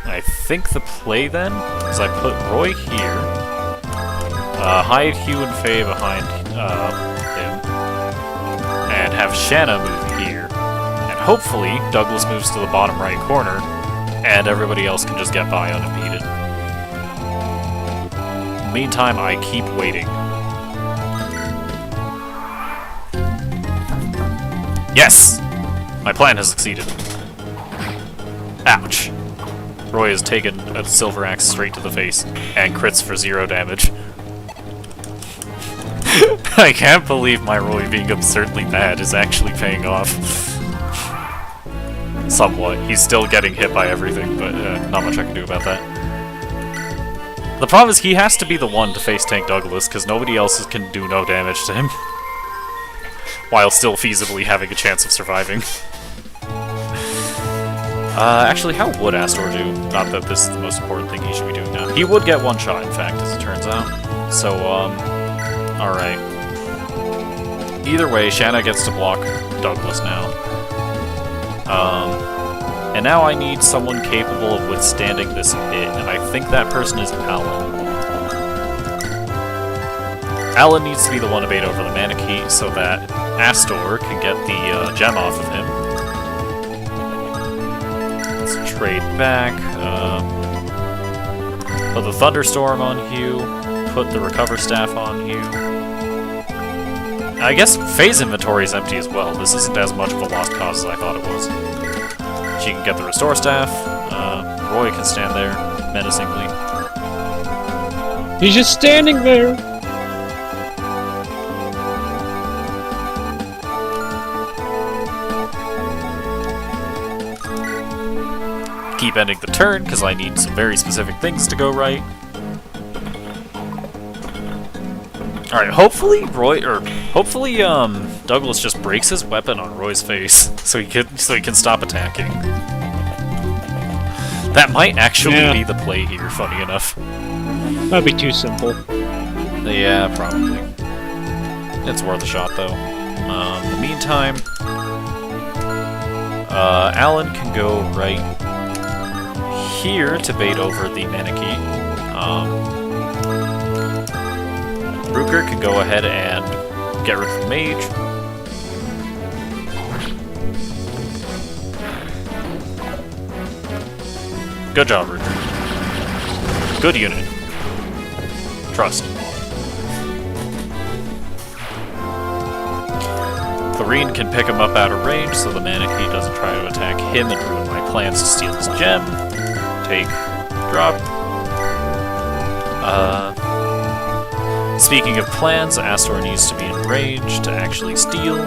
I think the play then is I put Roy here, hide Hugh and Faye behind him, and have Shanna move here. And hopefully Douglas moves to the bottom right corner, and everybody else can just get by unimpeded. Meantime, I keep waiting. Yes! My plan has succeeded. Ouch. Roy has taken a silver axe straight to the face, and crits for 0 damage. I can't believe my Roy being absurdly mad is actually paying off. Somewhat. He's still getting hit by everything, but not much I can do about that. The problem is he has to be the one to face tank Douglas, because nobody else can do no damage to him. While still feasibly having a chance of surviving. Actually, how would Astor do? Not that this is the most important thing he should be doing now. He would get one shot, in fact, as it turns out. So, alright. Either way, Shanna gets to block Douglas now. And now I need someone capable of withstanding this hit, and I think that person is Alan. Alan needs to be the one to bait over the Manakee so that Astor can get the gem off of him. Let's trade back. Put the Thunderstorm on Hugh. Put the Recover Staff on Hugh. I guess Faye's inventory is empty as well. This isn't as much of a lost cause as I thought it was. She can get the Restore Staff. Roy can stand there menacingly. He's just standing there. Keep ending the turn, because I need some very specific things to go right. Alright, hopefully Douglas just breaks his weapon on Roy's face, so he can stop attacking. That might actually be the play here, funny enough. That'd be too simple. Yeah, probably. It's worth a shot, though. In the meantime, Alan can go right here to bait over the Manakee. Ruker can go ahead and get rid of the Mage. Good job, Ruker. Good unit. Trust. Thoreen can pick him up out of range so the Manakee doesn't try to attack him and ruin my plans to steal his gem. Take, drop. Speaking of plans, Astor needs to be in range to actually steal.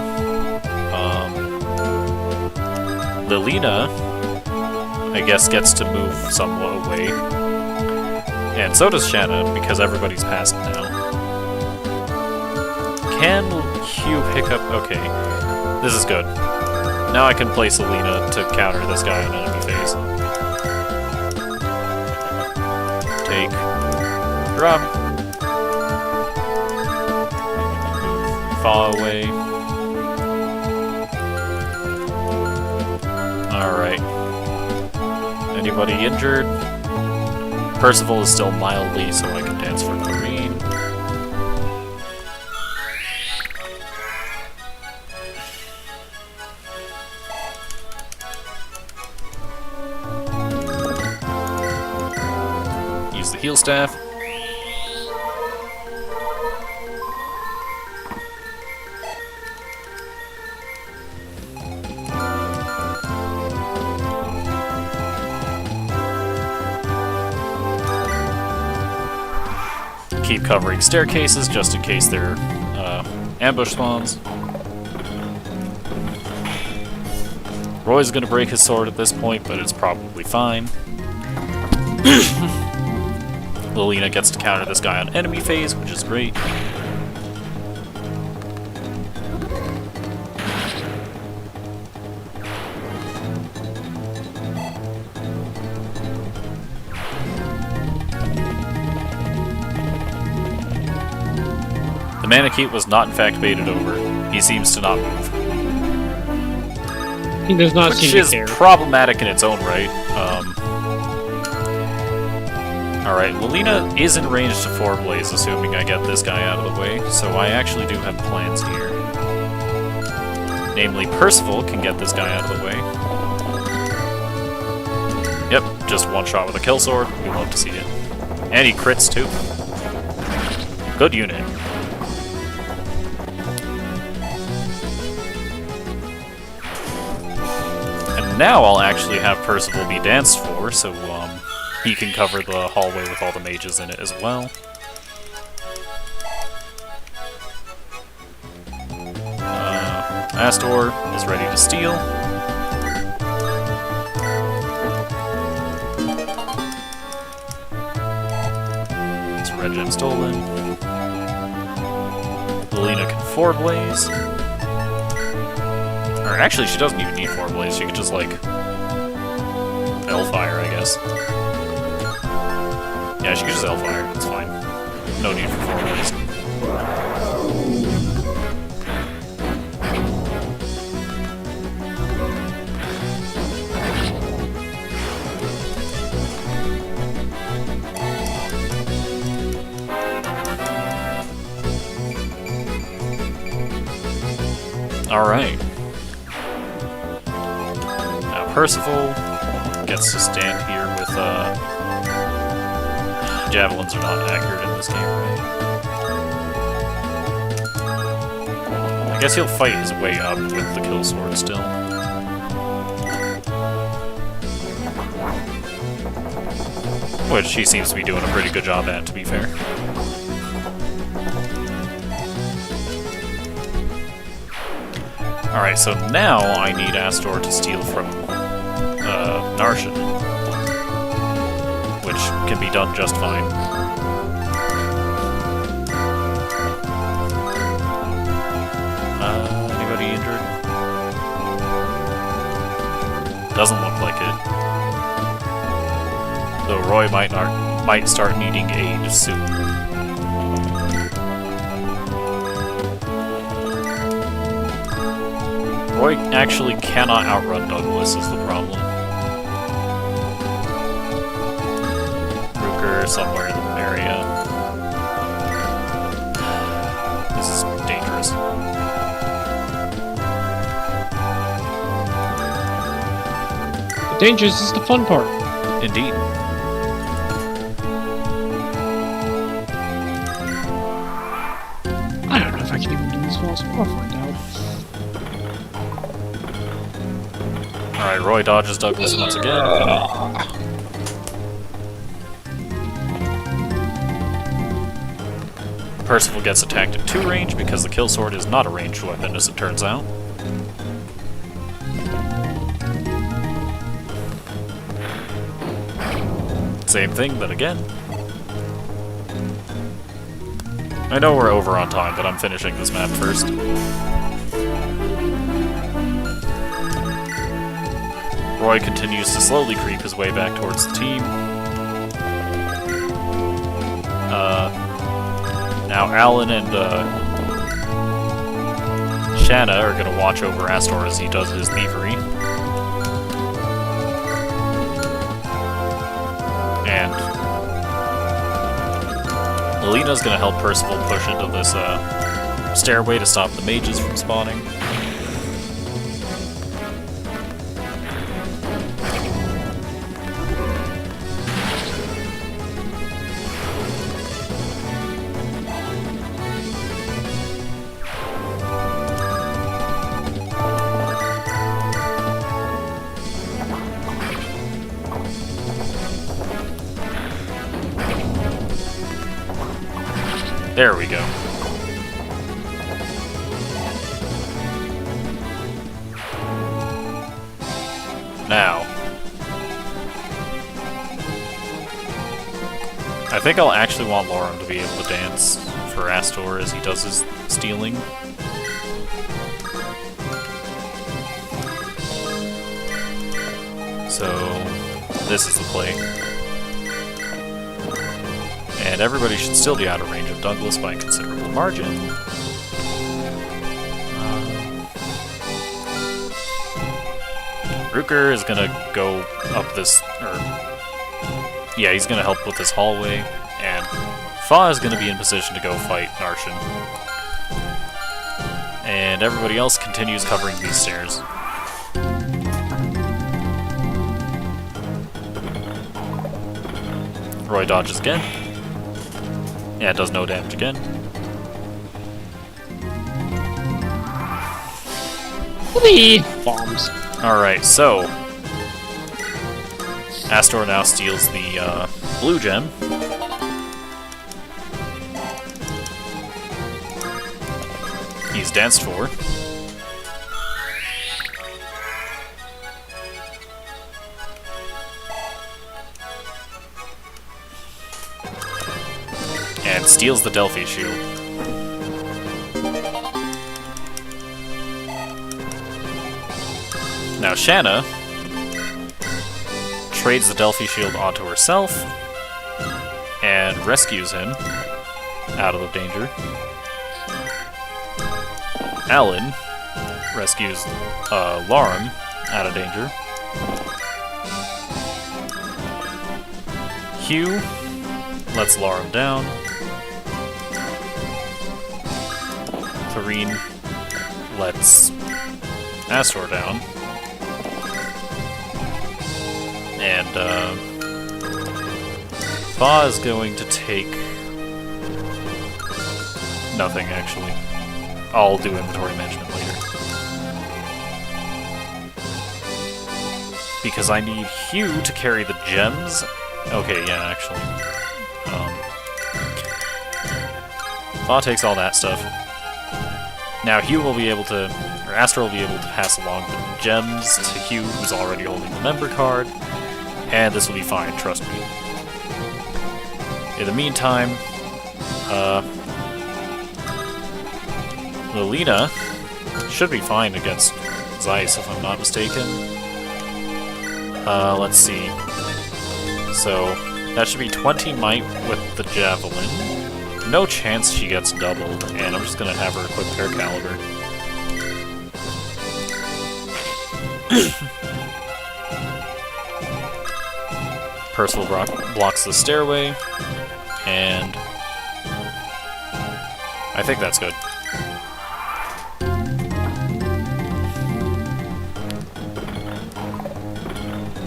Lilina, I guess, gets to move somewhat away. And so does Shanna, because everybody's passed now. Can Hugh pick up... Okay, this is good. Now I can place Lilina to counter this guy on enemy phase. Take. Drop. Fall away. Alright. Anybody injured? Percival is still mildly, so I can dance for Thoreen. Use the heal staff. Keep covering staircases just in case they're ambush spawns. Roy's gonna break his sword at this point, but it's probably fine. Lilina gets to counter this guy on enemy phase, which is great. The Manakete was not in fact baited over. He seems to not move. He does not Which seem to is care. problematic in its own right. Alright, Lilina is in range to 4 Blaze, assuming I get this guy out of the way, so I actually do have plans here. Namely, Percival can get this guy out of the way. Yep, just one shot with a kill sword. We love to see it. And he crits too. Good unit. And now I'll actually have Percival be danced for, so he can cover the hallway with all the mages in it as well. Astor is ready to steal. It's red gem stolen. Lilina can 4 Blaze. Or actually, she doesn't even need 4 Blaze. She could just, like, Hellfire, I guess. Yeah, she could just Hellfire. It's fine. No need for 4 Blaze. Alright. Now Percival gets to stand here with, javelins are not accurate in this game, right? I guess he'll fight his way up with the kill sword still. Which he seems to be doing a pretty good job at, to be fair. Alright, so now I need Astor to steal from Narshan, which can be done just fine. Anybody injured? Doesn't look like it. Though Roy might start needing aid soon. Roy actually cannot outrun Douglas is the problem. Rooker somewhere in the area. This is dangerous. The dangerous is the fun part. Indeed. I don't know if I can even do these walls. I'll find out. Alright, Roy dodges Douglas once again. Percival gets attacked at 2 range because the kill sword is not a ranged weapon, as it turns out. Same thing, but again. I know we're over on time, but I'm finishing this map first. Roy continues to slowly creep his way back towards the team. Now Alan and Shanna are going to watch over Astor as he does his thievery. And Lilina's going to help Percival push into this stairway to stop the mages from spawning. There we go. Now, I think I'll actually want Lauren to be able to dance for Astor as he does his stealing. So, this is the play. And everybody should still be out of range of Douglas by a considerable margin. Rooker is gonna go up this, yeah, he's gonna help with this hallway, and Fa is gonna be in position to go fight Narshan. And everybody else continues covering these stairs. Roy dodges again. Yeah, it does no damage again. Bombs. Alright, so Astor now steals the blue gem. He's danced for. And steals the Delphi shield. Now Shanna trades the Delphi shield onto herself and rescues him out of the danger. Alan rescues Lauren out of danger. Hugh lets Lauren down. Thoreen lets Astor down. And Fa is going to take nothing, actually. I'll do inventory management later. Because I need Hugh to carry the gems. Okay, yeah, actually. Fa takes all that stuff. Now Hugh will be able to, or Astor will be able to pass along the gems to Hugh, who's already holding the member card. And this will be fine, trust me. In the meantime, Lilina should be fine against Zeiss, if I'm not mistaken. Let's see. So, that should be 20 might with the javelin. No chance she gets doubled, and I'm just gonna have her equip her caliber. Percival blocks the stairway, and I think that's good.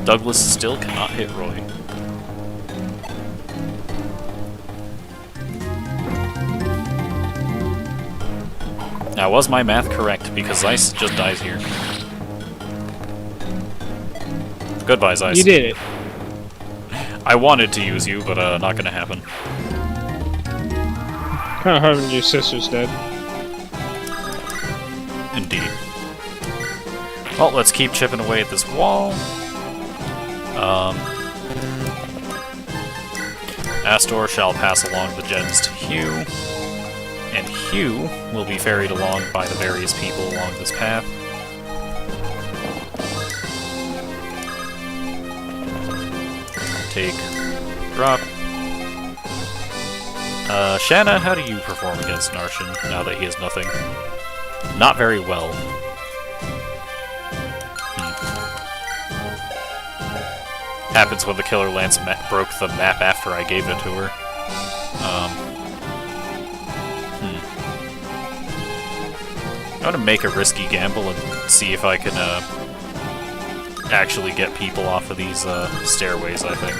Douglas still cannot hit Roy. Now, was my math correct? Because Zeiss just dies here. Goodbye, Zeiss. You did it. I wanted to use you, but not gonna happen. Kind of hoping your sister's dead. Indeed. Well, let's keep chipping away at this wall. Astor shall pass along the gems to Hugh, and Hugh will be ferried along by the various people along this path. Take, drop. Shanna, how do you perform against Narshan now that he has nothing? Not very well. Happens when the Killer Lance broke the map after I gave it to her. I'm gonna make a risky gamble and see if I can actually get people off of these stairways, I think.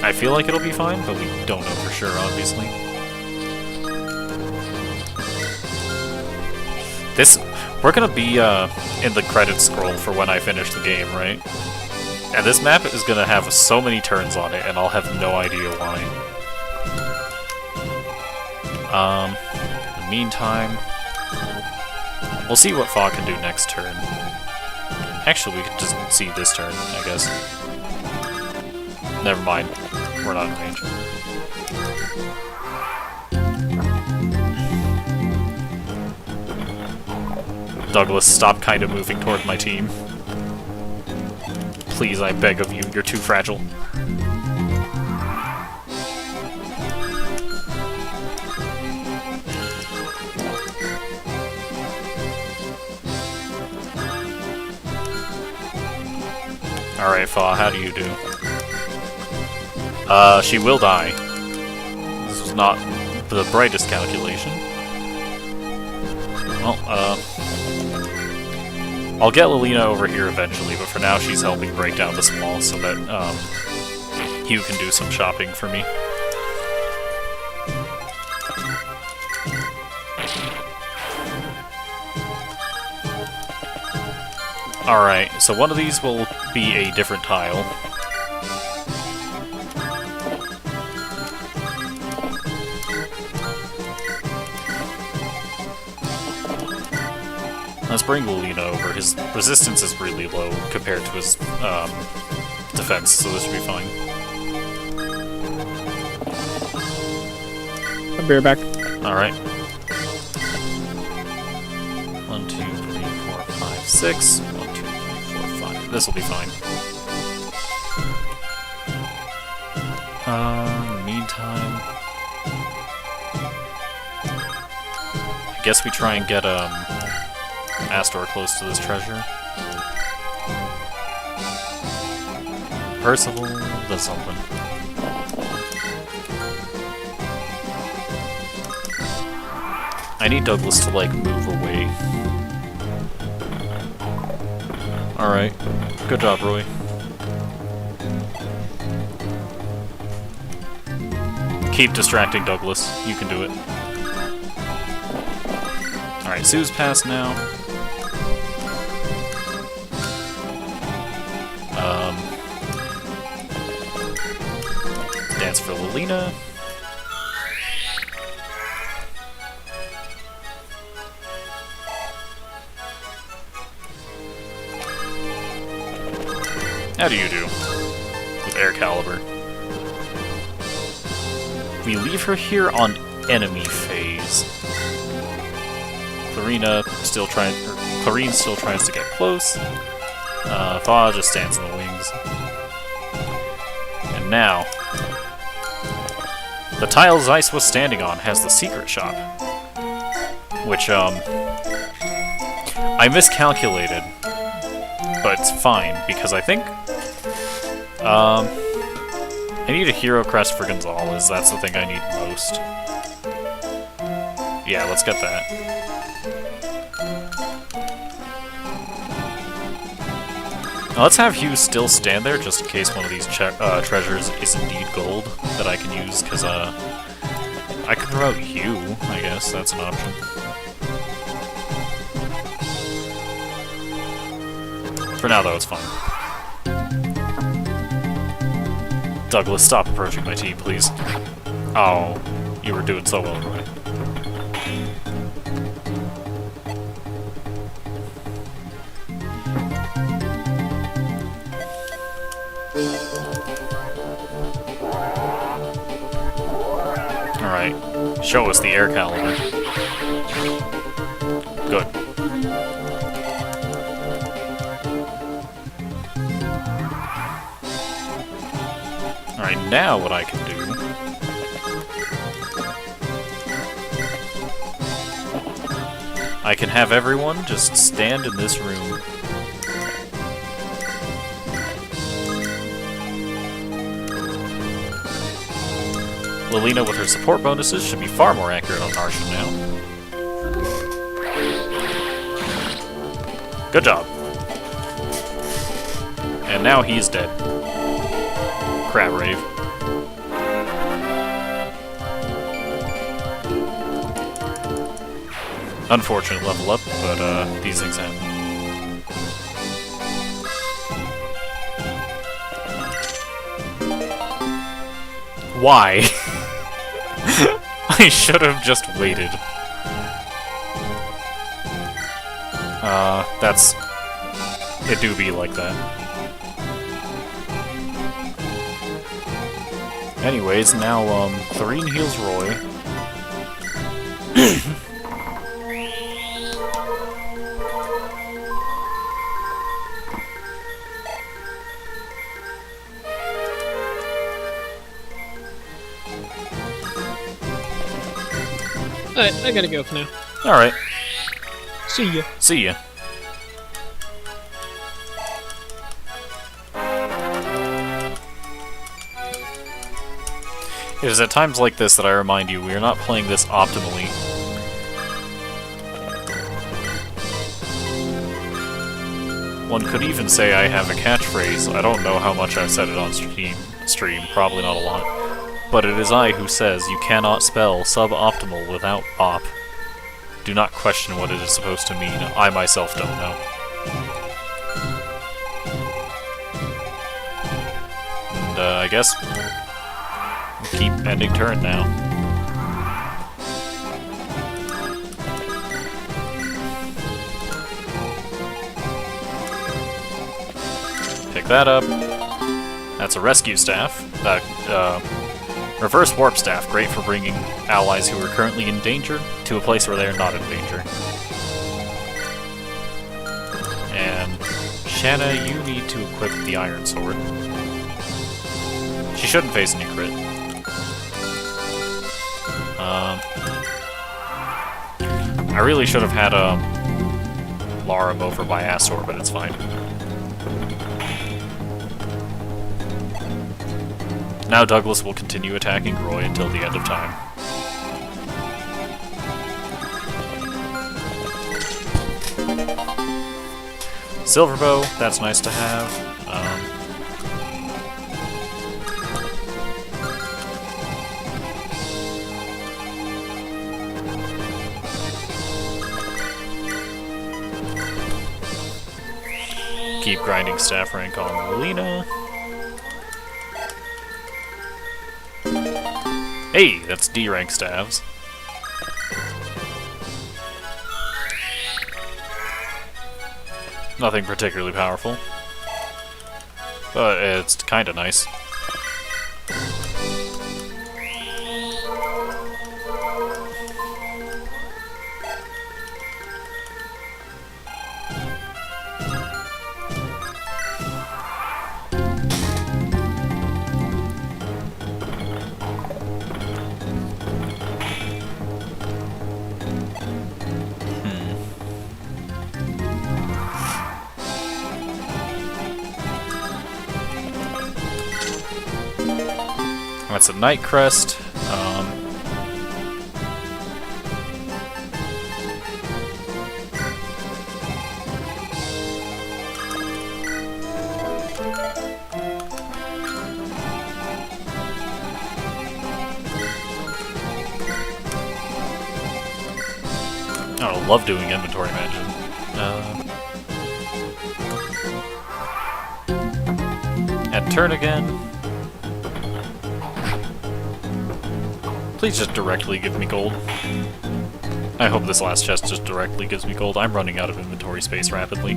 I feel like it'll be fine, but we don't know for sure, obviously. We're gonna be in the credits scroll for when I finish the game, right? And this map is gonna have so many turns on it, and I'll have no idea why. In the meantime, we'll see what Fa can do next turn. Actually, we could just see this turn, I guess. Never mind. We're not in range. Douglas, stop kind of moving toward my team. Please, I beg of you, you're too fragile. Alright, Fa, how do you do? She will die. This was not the brightest calculation. Well, I'll get Lilina over here eventually, but for now she's helping break down this wall so that, Hugh can do some shopping for me. Alright, so one of these will be a different tile. Let's bring Lilina over. His resistance is really low compared to his defense, so this should be fine. I'll be right back. Alright. 1, 2, 3, 4, 5, 6. 1, 2, 3, 4, 5. This will be fine. Meantime, I guess we try and get Astor close to this treasure. Percival does something. I need Douglas to, like, move away. Alright. Good job, Roy. Keep distracting Douglas. You can do it. Alright, Sue's passed now. Dance for Lilina. How do you do? With Air Caliber. We leave her here on enemy phase. Clarine still tries to get close. Fa just stands in the wings. And now, the tile Zeiss was standing on has the secret shop. Which, I miscalculated. But it's fine, because I think, I need a hero crest for Gonzalez. That's the thing I need most. Yeah, let's get that. Now let's have Hugh still stand there, just in case one of these treasures is indeed gold that I can use, because, I could throw out Hugh, I guess. That's an option. For now, though, it's fine. Douglas, stop approaching my team, please. Oh, you were doing so well, Roy. Alright, show us the air caliber. Good. Alright, now what I can do... I can have everyone just stand in this room. Lilina with her support bonuses should be far more accurate on Narshan now. Good job. And now he's dead. Crab Rave. Unfortunate level up, but these things happen. Why? I should have just waited. That's... It do be like that. Anyways, now, Clarine heals Roy. Alright, I gotta go for now. Alright, See ya. see ya. It is at times like this that I remind you, we are not playing this optimally. One could even say I have a catchphrase. I don't know how much I've said it on stream, probably not a lot. But it is I who says you cannot spell suboptimal without bop. Do not question what it is supposed to mean. I myself don't know. And, I guess... we'll keep ending turn now. Pick that up. That's a rescue staff. Reverse warp staff, great for bringing allies who are currently in danger to a place where they are not in danger. And Shanna, you need to equip the iron sword. She shouldn't face any crit. I really should have had Lara over by Astor, but it's fine. Now Douglas will continue attacking Roy until the end of time. Silverbow, that's nice to have. Keep grinding staff rank on Melina. Hey, that's D rank staves. Nothing particularly powerful, but it's kinda nice. That's a Night Crest. I love doing inventory management. And turn again. Please just directly give me gold. I hope this last chest just directly gives me gold. I'm running out of inventory space rapidly.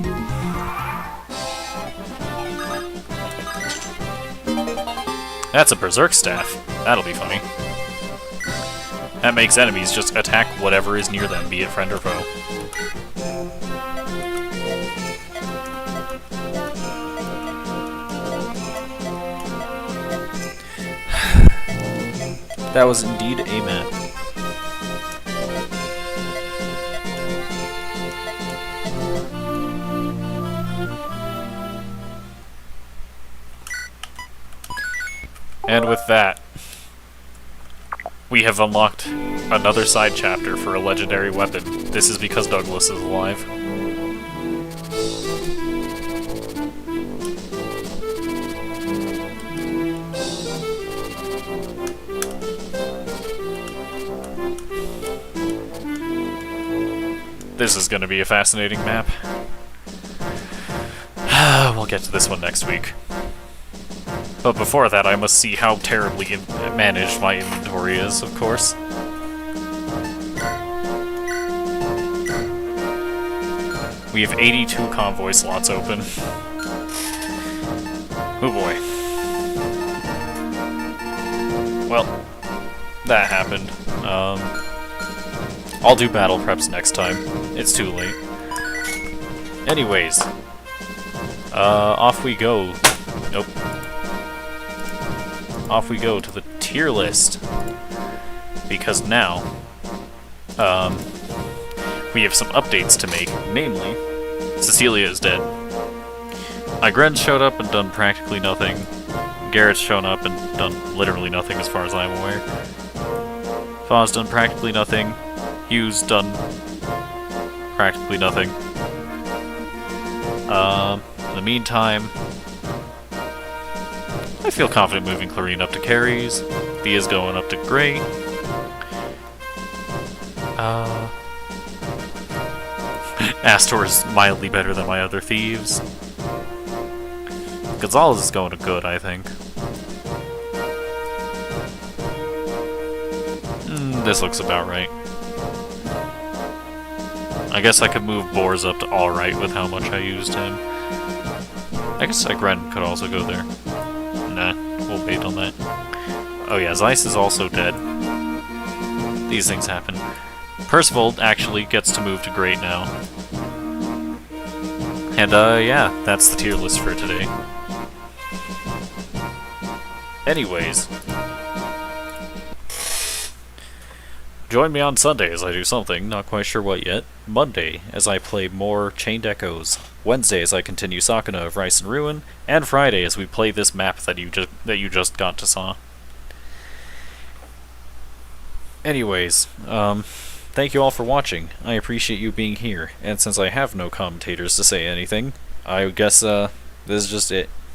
That's a Berserk Staff. That'll be funny. That makes enemies just attack whatever is near them, be it friend or foe. That was indeed a map. And with that, we have unlocked another side chapter for a legendary weapon. This is because Douglas is alive. This is going to be a fascinating map. We'll get to this one next week. But before that, I must see how terribly managed my inventory is, of course. We have 82 convoy slots open. Oh boy. Well, that happened. I'll do battle preps next time. It's too late. Anyways. Off we go. Nope. Off we go to the tier list. Because now, we have some updates to make. Namely, Cecilia is dead. Igren's showed up and done practically nothing. Garrett's shown up and done literally nothing as far as I'm aware. Faw's done practically nothing. Hugh's done practically nothing. In the meantime, I feel confident moving Clarine up to carries. Thea's going up to Gray. Astor is mildly better than my other thieves. Gonzalez is going to good, I think. This looks about right. I guess I could move Boars up to alright with how much I used him. I guess Igren could also go there. Nah, we'll wait on that. Oh yeah, Zeiss is also dead. These things happen. Percival actually gets to move to Great now. And yeah, that's the tier list for today. Anyways. Join me on Sunday as I do something, not quite sure what yet. Monday, as I play more Chained Echoes. Wednesday, as I continue Sakuna of Rice and Ruin. And Friday, as we play this map that you just got to saw. Anyways, thank you all for watching. I appreciate you being here, and since I have no commentators to say anything, I guess, this is just it.